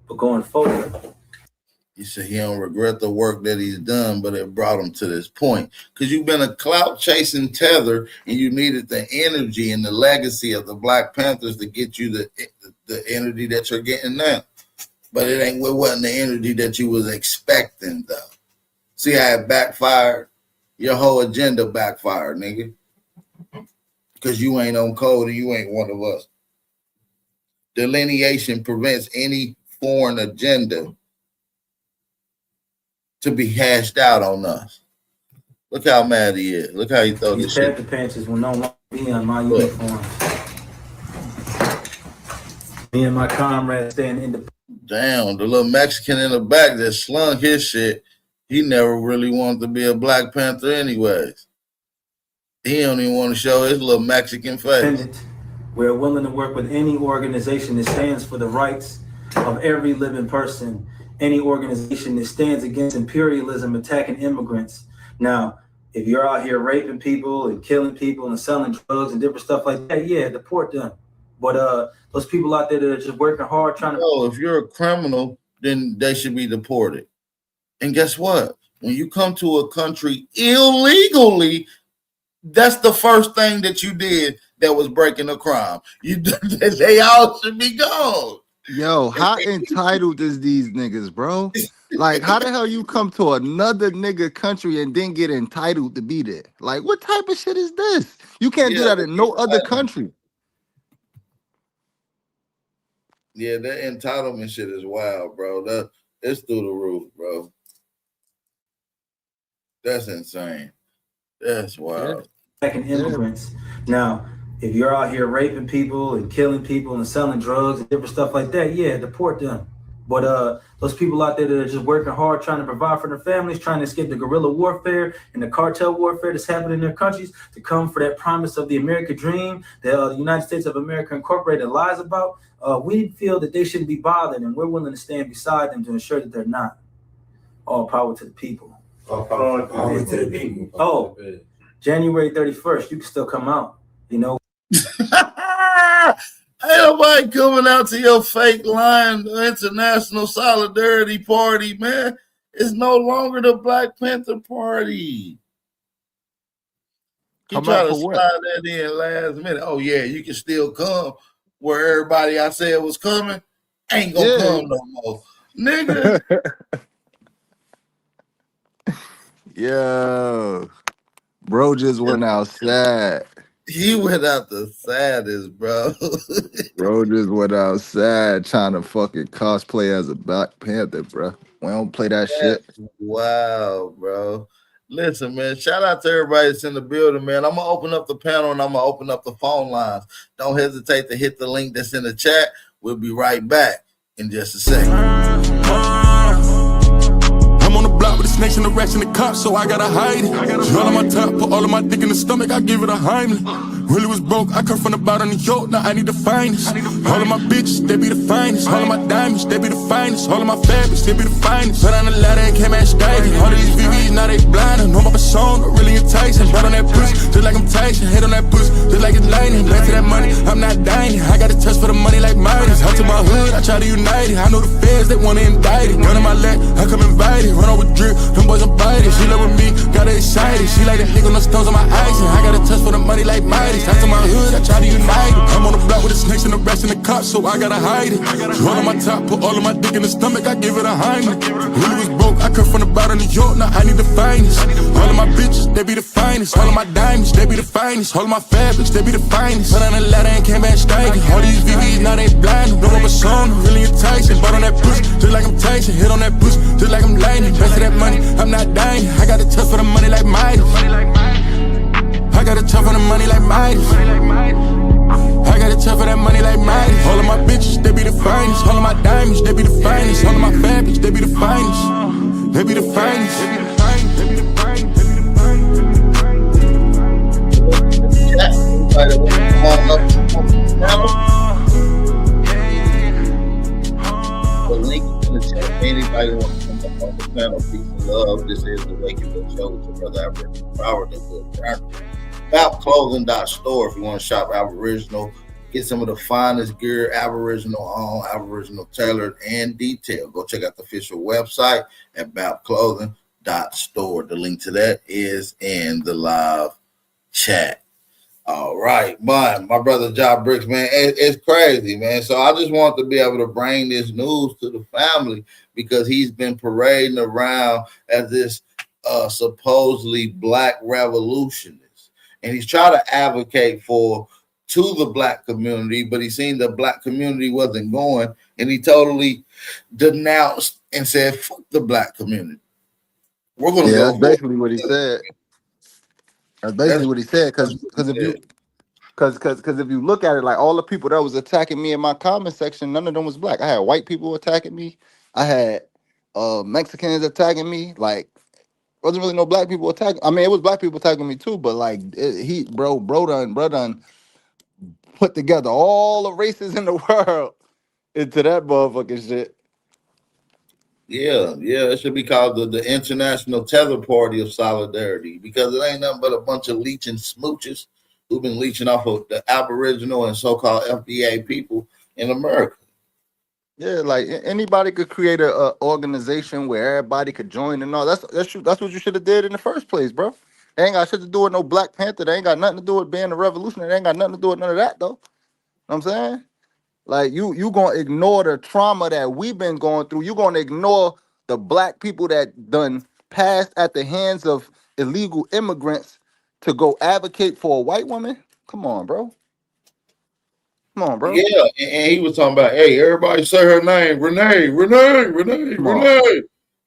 But going forward, he said he don't regret the work that he's done, but it brought him to this point. Because you've been a clout chasing tether, and you needed the energy and the legacy of the Black Panthers to get you the energy that you're getting now. But it wasn't the energy that you was expecting, though. See how it backfired? Your whole agenda backfired, nigga. Because you ain't on code and you ain't one of us. Delineation prevents any foreign agenda to be hashed out on us. Look how mad he is. Look how he throw this shit. The Panthers will no longer be on my uniform. Me and my comrades staying independent. Damn, the little Mexican in the back that slung his shit, he never really wanted to be a Black Panther anyways. He don't even want to show his little Mexican face. We're willing to work with any organization that stands for the rights of every living person. Any organization that stands against imperialism, attacking immigrants. Now, if you're out here raping people and killing people and selling drugs and different stuff like that, yeah, deport them. But those people out there that are just working hard trying to... No, if you're a criminal, then they should be deported. And guess what? When you come to a country illegally, that's the first thing that you did that was breaking a crime. They all should be gone. Yo, how entitled is these niggas, bro? Like, how the hell you come to another nigga country and then get entitled to be there? Like, what type of shit is this? You can't do that in no other country. Yeah, that entitlement shit is wild, bro. It's through the roof, bro. That's insane. That's wild. Attacking immigrants. Now, if you're out here raping people and killing people and selling drugs and different stuff like that, yeah, deport them. But those people out there that are just working hard, trying to provide for their families, trying to escape the guerrilla warfare and the cartel warfare that's happening in their countries, to come for that promise of the American dream that the United States of America Incorporated lies about, we feel that they shouldn't be bothered, and we're willing to stand beside them to ensure that they're not. All power to the people. All power to the people. Oh, January 31st, you can still come out, you know. Ain't nobody coming out to your fake line international solidarity party, man. It's no longer the Black Panther Party. You try to slide that in last minute. Oh, yeah, you can still come where everybody I said was coming ain't gonna come no more. Nigga. Yo, bro just went outside. He went out the saddest, bro. Bro just went outside trying to fucking cosplay as a Black Panther, bro. We don't play that shit. Wow, bro. Listen, man, shout out to everybody that's in the building, man. I'm going to open up the panel and I'm going to open up the phone lines. Don't hesitate to hit the link that's in the chat. We'll be right back in just a second. I'm on the block with the snakes and the rats and the cops, so I gotta hide it. All on my top, put all of my dick in the stomach, I give it a Heimlich. Really was broke, I come from the bottom of New York, now I need the finest. All of my bitches, they be the finest. All of my diamonds, they be the finest. All of my fabrics, they be the finest. Put on the ladder and came at Skype. All of these VVs, now they blind. I know my persona, really enticing. Brought on that pussy, just like I'm Tyson. Hit on that pussy, just like it's lightning. Back to that money, I'm not dying. I got a touch for the money like Midas. Out to my hood, I try to unite it. I know the feds, they wanna indict it. Gun in my leg, I come invited. Run over drip, them boys are biting. She love with me, got her excited. She like the nigga on the stones on my ice. And I got a touch for the money like Midas. Out to my hood, I try to unite it. I'm on the block with the snakes and the rats and the cops, so I gotta hide it. All on my top, put all of my dick in the stomach, I give it a Heimlich. Really was broke, I come from the bottom of New York, now I need the finest. All of my bitches, they be the finest. All of my diamonds, they be the finest. All of my fabrics, they be the finest. Put on the ladder and came back stankin'. All these VVs, now they blind. No one persona, really enticing. Bought on that pussy, just like I'm Tyson. Hit on that pussy, just like I'm lightning. Best of that money, I'm not dying. I got a touch for the money like Midas. I got a touch for the money like Midas. I got a touch for that money like Midas. All of my bitches, they be the finest. All of my diamonds, they be the finest. All of my fabrics, they be the finest. They be the finest. channel. Peace and love. This is the Waking Up Show with your brother Aboriginal Power. Fba'S.store if you want to shop Aboriginal. Get some of the finest gear, Aboriginal on, Aboriginal tailored and detailed. Go check out the official website at Fba'S.store. The link to that is in the live chat. All right, my brother Job Bricks, man, it's crazy, man. So I just want to be able to bring this news to the family because he's been parading around as this supposedly black revolutionist, and he's trying to advocate to the black community, but he seen the black community wasn't going, and he totally denounced and said, "Fuck the black community. We're gonna go." That's basically what he said. That's basically what he said. Because if you if you look at it, like all the people that was attacking me in my comment section, none of them was black. I had white people attacking me. I had Mexicans attacking me. Like, wasn't really no black people attacking. I mean, it was black people attacking me too, but like bro done put together all the races in the world into that motherfucking shit. Yeah, it should be called the International Tether Party of Solidarity because it ain't nothing but a bunch of leeching smooches who've been leeching off of the Aboriginal and so-called FBA people in America. Yeah, like anybody could create a organization where everybody could join and all. That's what you should have did in the first place, bro. They ain't got shit to do with no Black Panther. They ain't got nothing to do with being a revolutionary. They ain't got nothing to do with none of that, though. Know what I'm saying? Like you gonna ignore the trauma that we've been going through. You gonna ignore the black people that done passed at the hands of illegal immigrants to go advocate for a white woman? Come on, bro. Come on, bro. Yeah, and he was talking about, hey, everybody say her name, Renee.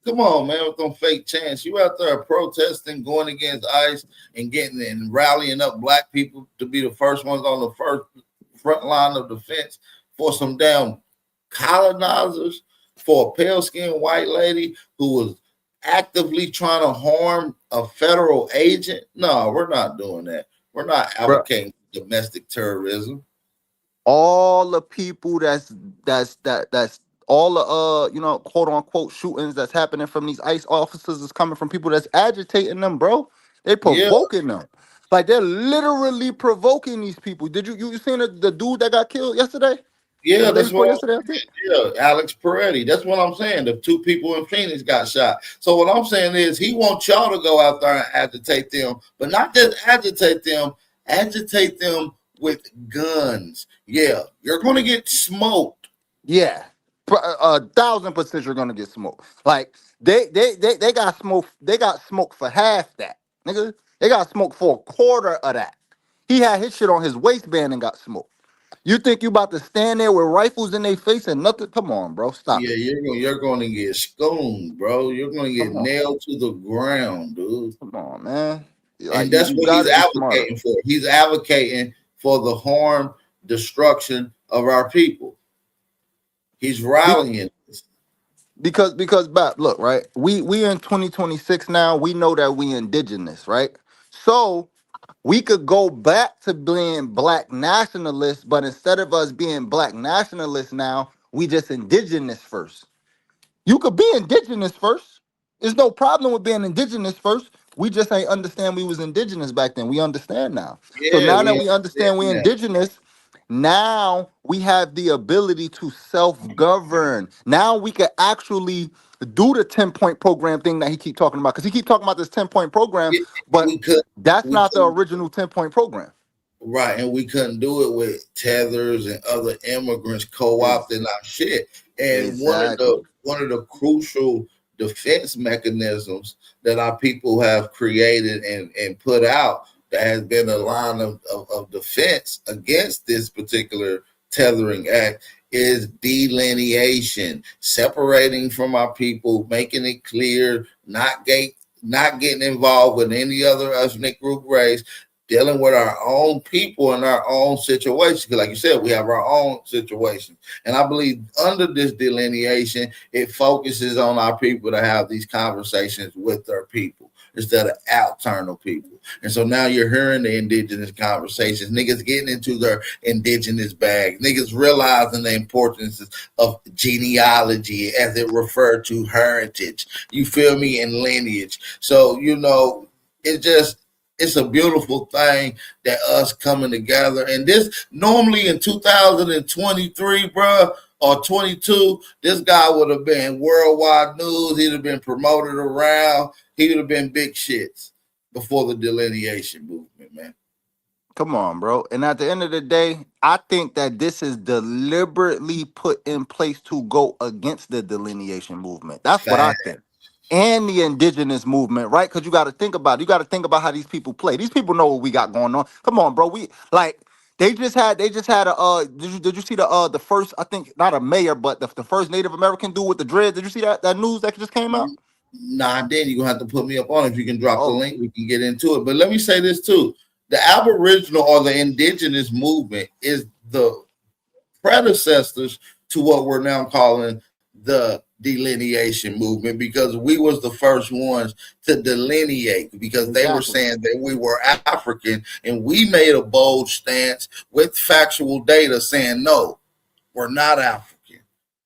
Come on, man, with them fake chants. You out there protesting, going against ICE and getting and rallying up black people to be the first ones on the front line of defense for some damn colonizers, for a pale-skinned white lady who was actively trying to harm a federal agent. No, we're not doing that. We're not advocating domestic terrorism. All the people that's all the quote unquote shootings that's happening from these ICE officers is coming from people that's agitating them, bro. They provoking them. Like they're literally provoking these people. Did you seen the dude that got killed yesterday? Yeah, that's what I'm saying. Yeah, Alex Peretti. That's what I'm saying. The two people in Phoenix got shot. So what I'm saying is he wants y'all to go out there and agitate them, but not just agitate them with guns. Yeah, you're going to get smoked. Yeah, 1,000% you're gonna get smoked. Like they got smoked. They got smoked for half that, nigga. They got smoked for a quarter of that. He had his shit on his waistband and got smoked. You think you about to stand there with rifles in their face and nothing? Come on, bro. Stop. Yeah, you're going to get scooned, bro. You're going to get nailed to the ground, dude. Come on, man. Like, and that's what he's advocating for. He's advocating for the harm, destruction of our people. He's rallying this. Because look, right? We in 2026 now. We know that we indigenous, right? So we could go back to being black nationalists, but instead of us being black nationalists now, we just indigenous first. You could be indigenous first. There's no problem with being indigenous first. We just ain't understand we was indigenous back then. We understand now. Yeah, so now that we understand we indigenous, now we have the ability to self-govern. Now we can actually do the 10-point program thing that he keep talking about. Because he keep talking about this 10-point program, but that's not the original 10-point program. Right, and we couldn't do it with tethers and other immigrants co-opting our shit. And one of the crucial defense mechanisms that our people have created and put out that has been a line of defense against this particular tethering act is delineation, separating from our people, making it clear, not getting involved with any other ethnic group, race, dealing with our own people and our own situation. Because like you said, we have our own situation. And I believe under this delineation, it focuses on our people to have these conversations with their people. instead of external people. And so now you're hearing the indigenous conversations, niggas getting into their indigenous bag, niggas realizing the importance of genealogy as it referred to heritage, you feel me, and lineage. So, you know, it's a beautiful thing that us coming together. And this normally in 2023, bruh, or 22, this guy would have been worldwide news. He'd have been promoted around. He would have been big shits before the delineation movement, man. Come on, bro. And at the end of the day, I think that this is deliberately put in place to go against the delineation movement. That's what I Fact. think. And the indigenous movement, right? Because you got to think about it. You got to think about how these people play. These people know what we got going on. Come on, bro. We like they just had a did you see the first, I think not a mayor, but the first Native American dude with the dreads? Did you see that news that just came out? Nah, then you're gonna have to put me up on it. If you can drop the Oh, link, we can get into it. But let me say this too. The Aboriginal or the indigenous movement is the predecessors to what we're now calling the delineation movement, because we was the first ones to delineate, because they were exactly. saying that we were African, and we made a bold stance with factual data saying, no, we're not African,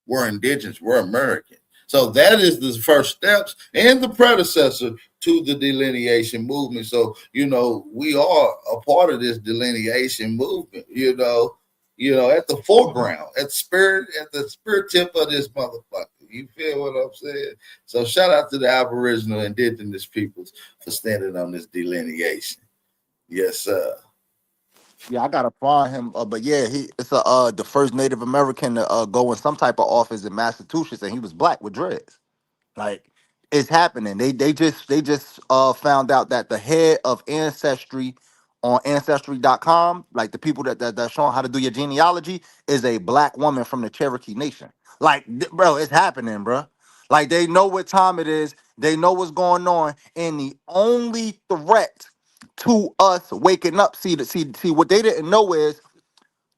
we're indigenous, we're American. So that is the first steps and the predecessor to the delineation movement. So, you know, we are a part of this delineation movement, you know, at the foreground, at the spirit tip of this motherfucker. You feel what I'm saying? So shout out to the Aboriginal indigenous peoples for standing on this delineation. Yes, sir. Yeah, I gotta find him. But yeah, it's the first Native American to go in some type of office in Massachusetts, and he was black with dreads. Like it's happening. They just found out that the head of Ancestry on Ancestry.com, like the people that's showing how to do your genealogy, is a black woman from the Cherokee Nation. Like, bro, it's happening, bro. Like they know what time it is. They know what's going on, and the only threat to us waking up, see what they didn't know is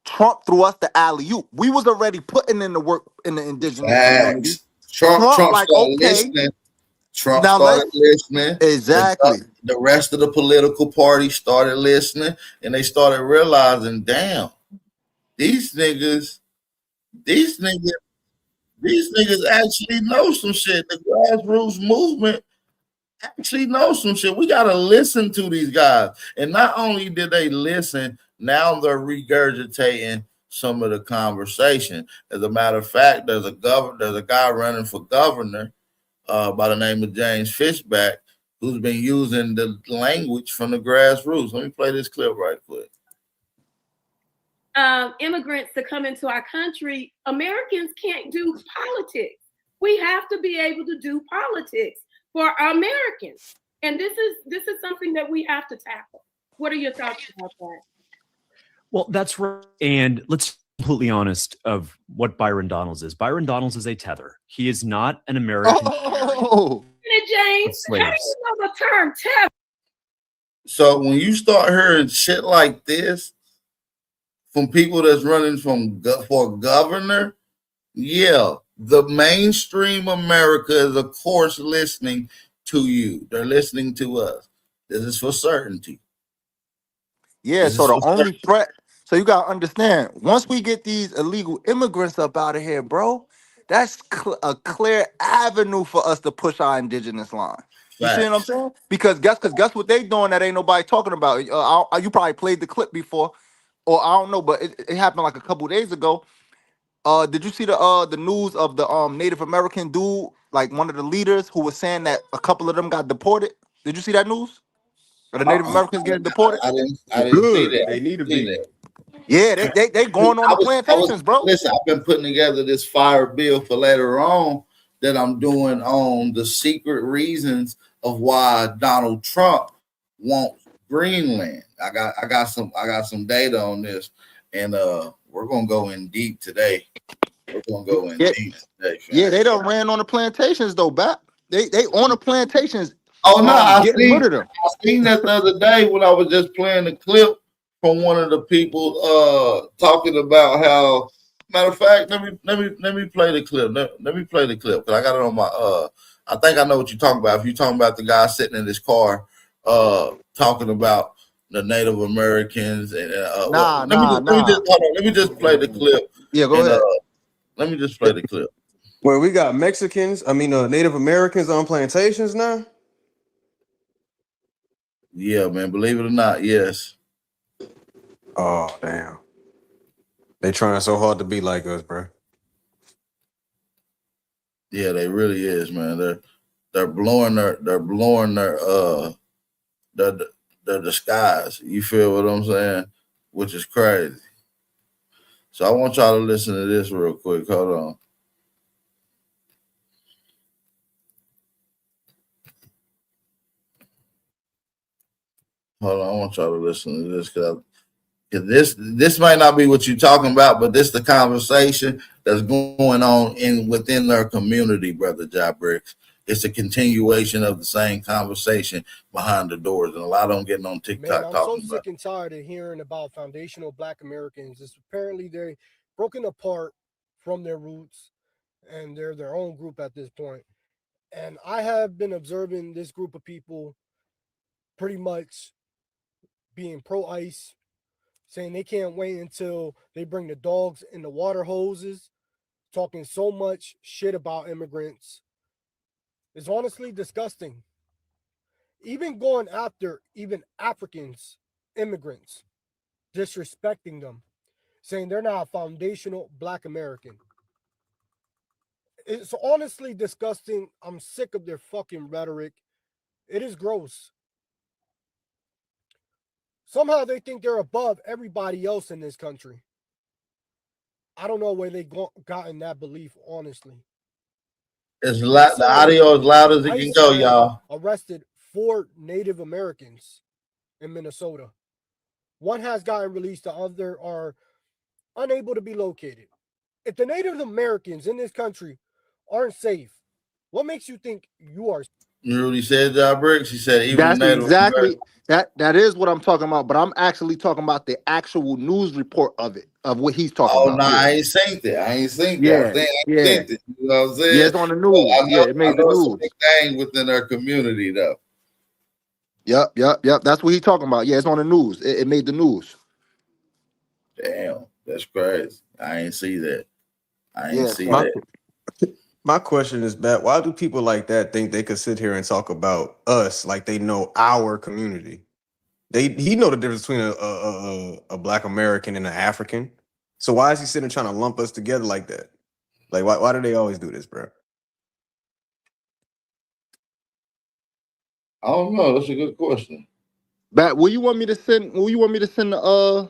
Trump threw us the alley oop. We was already putting in the work in the indigenous community. Facts. Trump Like, started okay, listening. Trump now started let's listening. exactly. The rest of the political party started listening, and they started realizing, damn, these niggas, these niggas, these niggas actually know some shit. The grassroots movement actually knows some shit. We gotta listen to these guys. And not only did they listen, now they're regurgitating some of the conversation. As a matter of fact, there's a guy running for governor by the name of James Fishback, who's been using the language from the grassroots. Let me play this clip right quick. Immigrants to come into our country, Americans can't do politics. We have to be able to do politics for Americans, and this is something that we have to tackle. What are your thoughts about that? Well, that's right. And let's be completely honest of what Byron Donalds is. Byron Donalds is a tether. He is not an American. Oh, James, how do you know the term tether? So when you start hearing shit like this from people that's running for governor, yeah, the mainstream America is, of course, listening to you. They're listening to us. This is for certainty. Yeah, so the only threat, so you gotta understand, once we get these illegal immigrants up out of here, bro, that's a clear avenue for us to push our indigenous line. You see what I'm saying? Because guess what they doing that ain't nobody talking about. You probably played the clip before, or I don't know, but it happened like a couple days ago. Did you see the news of the Native American dude, like one of the leaders who was saying that a couple of them got deported? Did you see that news? Are the Native Americans getting deported? I didn't see that. They need to be. Yeah, they going on the plantations, bro. Listen, I've been putting together this fire bill for later on that I'm doing on the secret reasons of why Donald Trump wants Greenland. I got some data on this, and we're gonna go in deep today. We're gonna go in deep today. Yeah, they done ran on the plantations though, Bat. They on the plantations. Oh no, I getting rid of them. seen that the other day when I was just playing the clip from one of the people talking about how. Matter of fact, let me play the clip. Let me play the clip because I got it on my I think I know what you're talking about. If you're talking about the guy sitting in his car, talking about the Native Americans and Nah, let me nah, just nah. hold on. Let me just play the clip. Yeah, go And ahead. let me just play the clip. Well, we got Native Americans on plantations now. Yeah, man. Believe it or not, yes. Oh damn, they trying so hard to be like us, bro. Yeah, they really is, man. They're blowing their disguise. You feel what I'm saying? Which is crazy. So I want y'all to listen to this real quick. Hold on. Hold on. I want y'all to listen to this because this might not be what you're talking about, but this the conversation that's going on within their community, brother Job Bricks. It's a continuation of the same conversation behind the doors, and a lot of them getting on TikTok Man, I'm so talking about. sick and tired of hearing about foundational Black Americans. It's apparently they're broken apart from their roots, and they're their own group at this point. And I have been observing this group of people pretty much being pro-ICE, saying they can't wait until they bring the dogs and the water hoses, talking so much shit about immigrants. It's honestly disgusting. Even going after even Africans, immigrants, disrespecting them, saying they're not a foundational Black American. It's honestly disgusting. I'm sick of their fucking rhetoric. It is gross. Somehow they think they're above everybody else in this country. I don't know where they gotten that belief, honestly. It's loud. The audio as loud as it can go, y'all. Arrested 4 Native Americans in Minnesota. One has gotten released, the other are unable to be located. If the Native Americans in this country aren't safe, what makes you think you are? You know what he said, Job Bricks? He said even the That's Native exactly Americans. that is what I'm talking about, but I'm actually talking about the actual news report of it, of what he's talking Oh about. no, Yeah. I ain't seen that. I ain't seen that. Yeah, I think I yeah. seen it. You know what I'm saying? Yeah, it's on the But news. I Yeah, it made the know it's a news. big thing within our community though. Yep. That's what he's talking about. Yeah, it's on the news. It made the news. Damn, that's crazy. I ain't see that. I ain't Yeah, see so that. My question is that why do people like that think they could sit here and talk about us like they know our community? He know the difference between a Black American and an African. So why is he sitting trying to lump us together like that? Like why do they always do this, bro? I don't know. That's a good question. Bat, will you want me to send the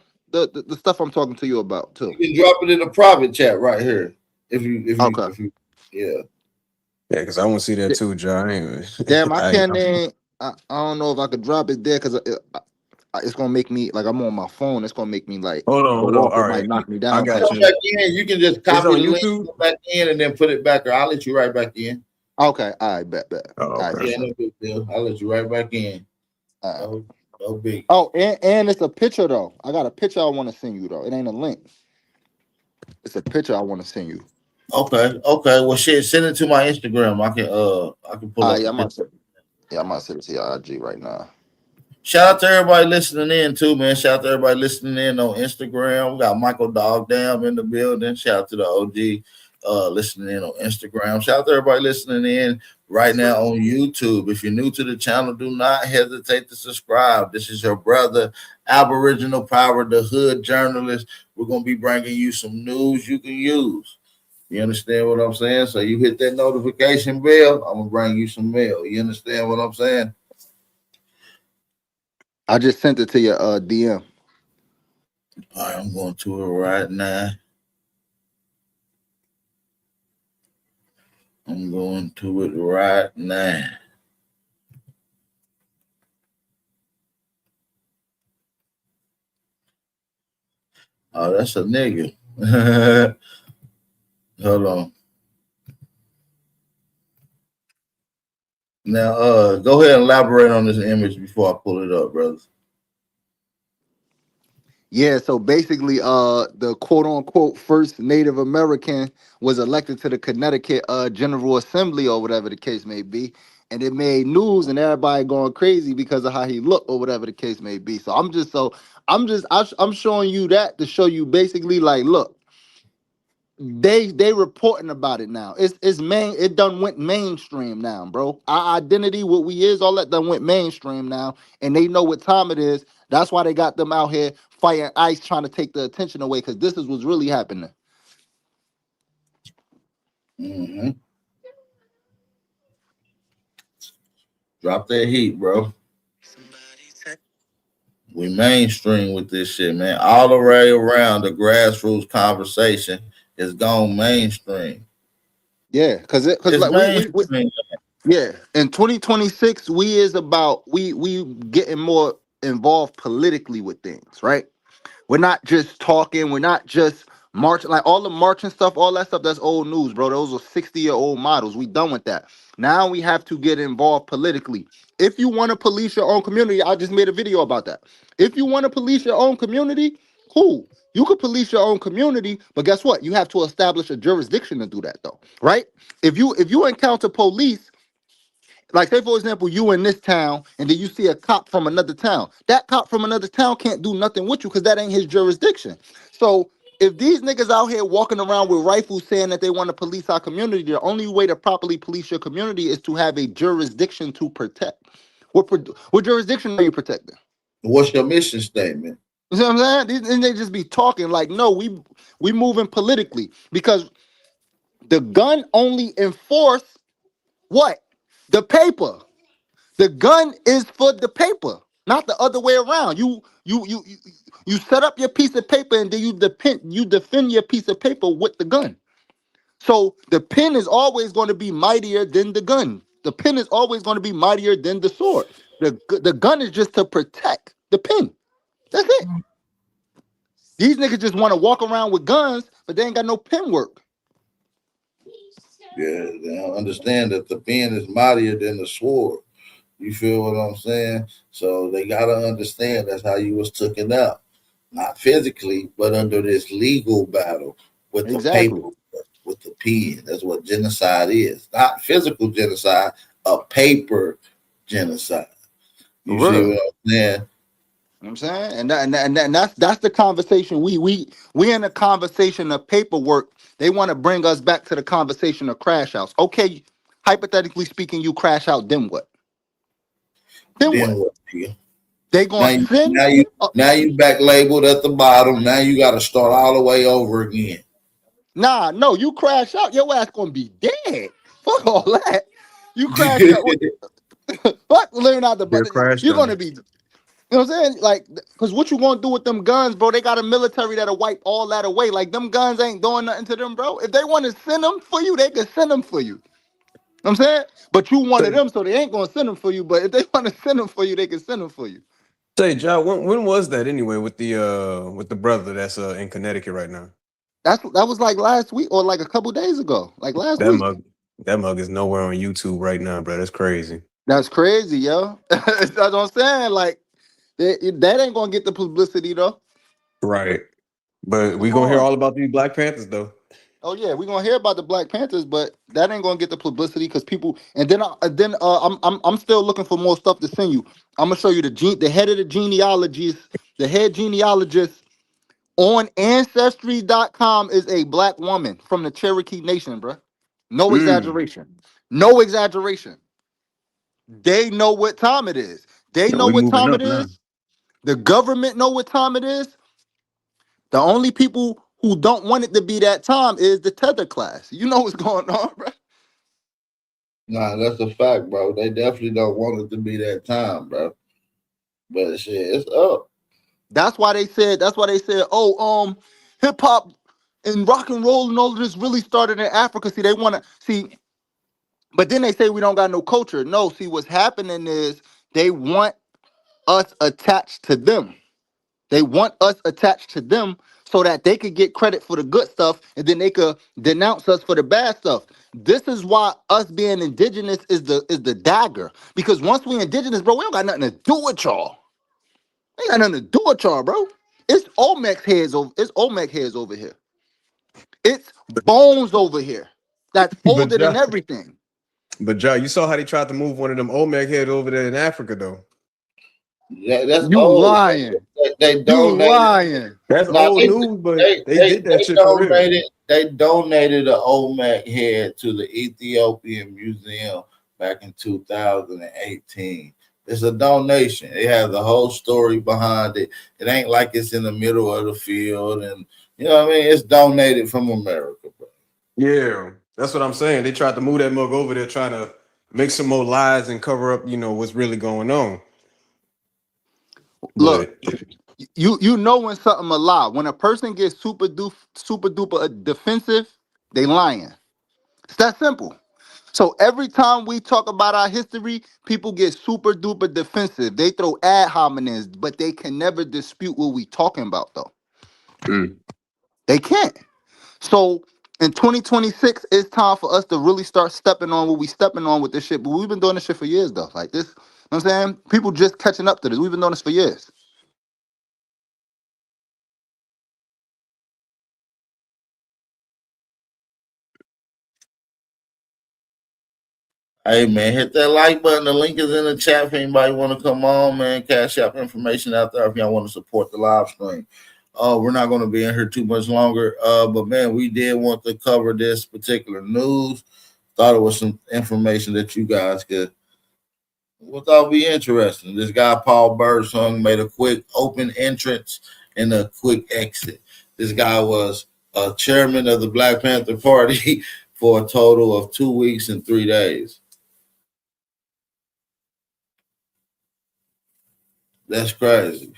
stuff I'm talking to you about too? You can drop it in the private chat right here. If you yeah. Yeah, because I want to see that too, John. Anyway. Damn, I can't. I don't know if I could drop it there because it's gonna make me like I'm on my phone. It's gonna make me like Hold on. go off. All It might right. knock me I down. got Come you. back in. You can just It's copy on the link, YouTube? come back in, and then put it back. Or I'll let you right back in. Okay, all right, bet. Oh, All right, Yeah, no big deal. I'll let you right back in. No big. Oh, and it's a picture though. I got a picture I want to send you though. It ain't a link. It's a picture I want to send you. Okay. Well, shit, send it to my Instagram. I can pull up Yeah, the I'm picture. about to send it to your IG right now. Shout out to everybody listening in too, man. Shout out to everybody listening in on Instagram. We got Michael Dogdam in the building. Shout out to the OG listening in on Instagram. Shout out to everybody listening in right now on YouTube. If you're new to the channel, do not hesitate to subscribe. This is your brother, Aboriginal Power, the Hood Journalist. We're gonna be bringing you some news you can use. You understand what I'm saying? So you hit that notification bell, I'm gonna bring you some mail. You understand what I'm saying? I just sent it to your DM. All right, I'm going to it right now. I'm going to it right now. Oh, that's a nigga. Hold on. Now, go ahead and elaborate on this image before I pull it up, brothers. Yeah, so basically, the quote unquote first Native American was elected to the Connecticut General Assembly or whatever the case may be, and it made news and everybody going crazy because of how he looked or whatever the case may be. So I'm showing you that to show you basically like, look, they reporting about it now. It done went mainstream now, bro. Our identity, what we is, all that done went mainstream now, and they know what time it is. That's why they got them out here fighting ICE, trying to take the attention away, because this is what's really happening. Mm-hmm. Drop that heat, bro. We mainstream with this shit, man. All the way around, the grassroots conversation is gone mainstream. Yeah, because It's like we mainstream. yeah, in 2026 we getting more involved politically with things, right? We're not just talking. We're not just marching. Like all the marching stuff, all that stuff, that's old news, bro. Those are 60-year-old models. We done with that. Now we have to get involved politically. If you want to police your own community, I just made a video about that. If you want to police your own community, cool. You could police your own community, but guess what? You have to establish a jurisdiction to do that, though, right? If you encounter police, like say for example, you in this town and then you see a cop from another town. That cop from another town can't do nothing with you because that ain't his jurisdiction. So if these niggas out here walking around with rifles saying that they want to police our community, the only way to properly police your community is to have a jurisdiction to protect. What jurisdiction are you protecting? What's your mission statement? You see what I'm saying? And they just be talking like, no, we moving politically because the gun only enforce what? The paper. The gun is for the paper, not the other way around. You set up your piece of paper and then you defend your piece of paper with the gun. So the pen is always going to be mightier than the gun. The pen is always going to be mightier than the sword. The gun is just to protect the pen. That's it. These niggas just want to walk around with guns, but they ain't got no pen work. Yeah, they don't understand that the pen is mightier than the sword. You feel what I'm saying? So they gotta understand that's how you was taken out. Not physically, but under this legal battle with the Exactly. paper, with the pen. That's what genocide is. Not physical genocide, a paper genocide. You For see real. what I'm saying? You know what I'm saying, and that's the conversation. We in a conversation of paperwork. They want to bring us back to the conversation of crash outs. Okay, hypothetically speaking, you crash out, then what? Then what? Then what, nigga? They Now gonna you send? now you back labeled at the bottom. Now you gotta start all the way over again. Nah, no, you crash out, your ass gonna be dead. Fuck all that. You crash out. Fuck living out the They're but crash you're gonna dummies. be. You know what I'm saying? Like, because what you gonna do with them guns, bro? They got a military that'll wipe all that away. Like, them guns ain't doing nothing to them, bro. If they want to send them for you, they can send them for you. You know what I'm saying? But you wanted them, so they ain't gonna send them for you. But if they want to send them for you, they can send them for you. Say, John, when was that anyway with the brother that's in Connecticut right now? That was like last week or like a couple days ago. Like last That week. mug is nowhere on YouTube right now, bro. That's crazy. That's crazy, yo. That's what I'm saying. Like, that ain't gonna get the publicity though. Right. But we Come gonna hear on. all about these Black Panthers though. Oh yeah, we're gonna hear about the Black Panthers, but that ain't gonna get the publicity because people. And then I'm still looking for more stuff to send you. I'm gonna show you the head of the genealogist, the head genealogist on Ancestry.com is a Black woman from the Cherokee Nation, bro. No exaggeration. No exaggeration. They know what time it is. They Yeah, know we what moving time up it now. is. The government know what time it is. The only people who don't want it to be that time is the tether class. You know what's going on, bro. Nah, that's a fact, bro. They definitely don't want it to be that time, bro. But shit, it's up. That's why they said. Oh, hip hop and rock and roll and all of this really started in Africa. See, they want to see, but then they say we don't got no culture. No, see, what's happening is they want us attached to them. They want us attached to them so that they could get credit for the good stuff and then they could denounce us for the bad stuff. This is why us being indigenous is the dagger. Because once we indigenous, bro, we don't got nothing to do with y'all. We ain't got nothing to do with y'all, bro. It's Olmec heads over. It's Olmec heads over here. It's bones over here. That's older than everything. But Joe, you saw how they tried to move one of them Olmec head over there in Africa, though. Yeah, that's You old. lying. They You donated. lying. That's Nah, old news, but they did that shit for real. They donated an Olmec head to the Ethiopian Museum back in 2018. It's a donation. It has a whole story behind it. It ain't like it's in the middle of the field, and you know what I mean. It's donated from America, bro. Yeah, that's what I'm saying. They tried to move that mug over there, trying to make some more lies and cover up, what's really going on. Look, you know when something a lie. When a person gets super duper defensive, they lying. It's that simple. So every time we talk about our history, people get super duper defensive. They throw ad hominems, but they can never dispute what we talking about though. They can't. So in 2026, it's time for us to really start stepping on what we stepping on with this shit. But we've been doing this shit for years though. Like this, you know what I'm saying? People just catching up to this. We've been doing this for years. Hey man, hit that like button. The link is in the chat if anybody want to come on, man. Cash out information out there if y'all want to support the live stream. We're not going to be in here too much longer. But man, we did want to cover this particular news. Thought it was some information that you guys could thought be interesting. This guy Paul Birdsong made a quick open entrance and a quick exit. This guy was a chairman of the Black Panther Party for a total of 2 weeks and 3 days. That's crazy.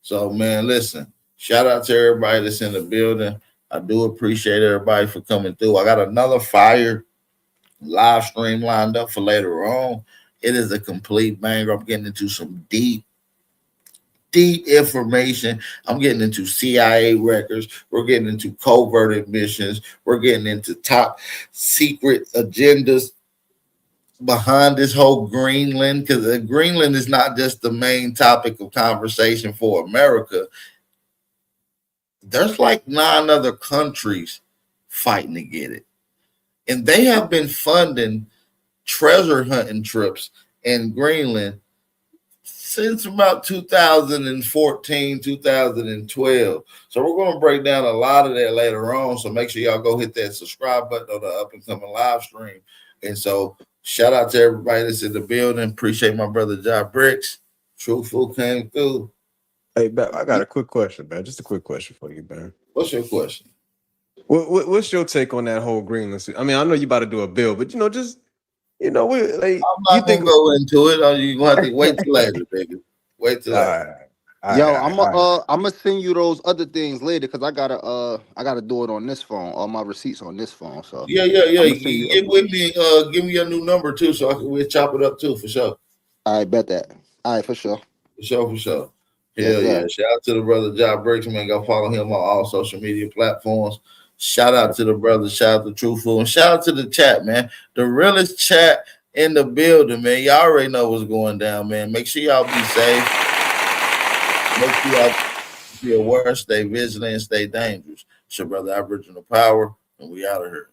So, man, listen, shout out to everybody that's in the building. I do appreciate everybody for coming through. I got another fire live stream lined up for later on. It is a complete banger. I'm getting into some deep information. I'm getting into CIA records. We're getting into covert admissions. We're getting into top secret agendas behind this whole Greenland, because Greenland is not just the main topic of conversation for America. There's like 9 other countries fighting to get it. And they have been funding treasure hunting trips in Greenland since about 2014, 2012. So we're going to break down a lot of that later on. So make sure y'all go hit that subscribe button on the up and coming live stream. And so shout out to everybody that's in the building. Appreciate my brother John Bricks. Truthful came through. Hey, Bat, I got a quick question, man. Just a quick question for you, man. What's your question? What's your take on that whole Greenland? I mean, I know you about to do a bill, but just like, I'm not gonna go into it. You're gonna have to wait till later, baby. Wait till later. Yo, I'm gonna send you those other things later because I gotta do it on this phone. All my receipts on this phone. So yeah. Get with me. Give me your new number too, so we'll chop it up too for sure. I bet that. All right, for sure. For sure. Hell yeah. Shout out to the brother John Bricks, man. Go follow him on all social media platforms. Shout out to the brother, shout out to Truthful, and shout out to the chat, man. The realest chat in the building, man. Y'all already know what's going down, man. Make sure y'all be safe. Make sure y'all be aware, stay vigilant, and stay dangerous. It's your brother Aboriginal Power, and we out of here.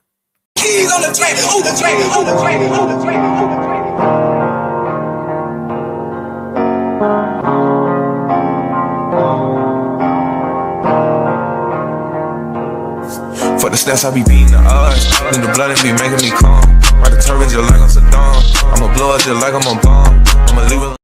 Keys on the track, on the track, on the track, on the track, on the track. For the stats, I be beating the odds. In the blood, it be making me calm. Ride the turret just like I'm Saddam. I'ma blow up just like I'm a bomb. I'ma leave it.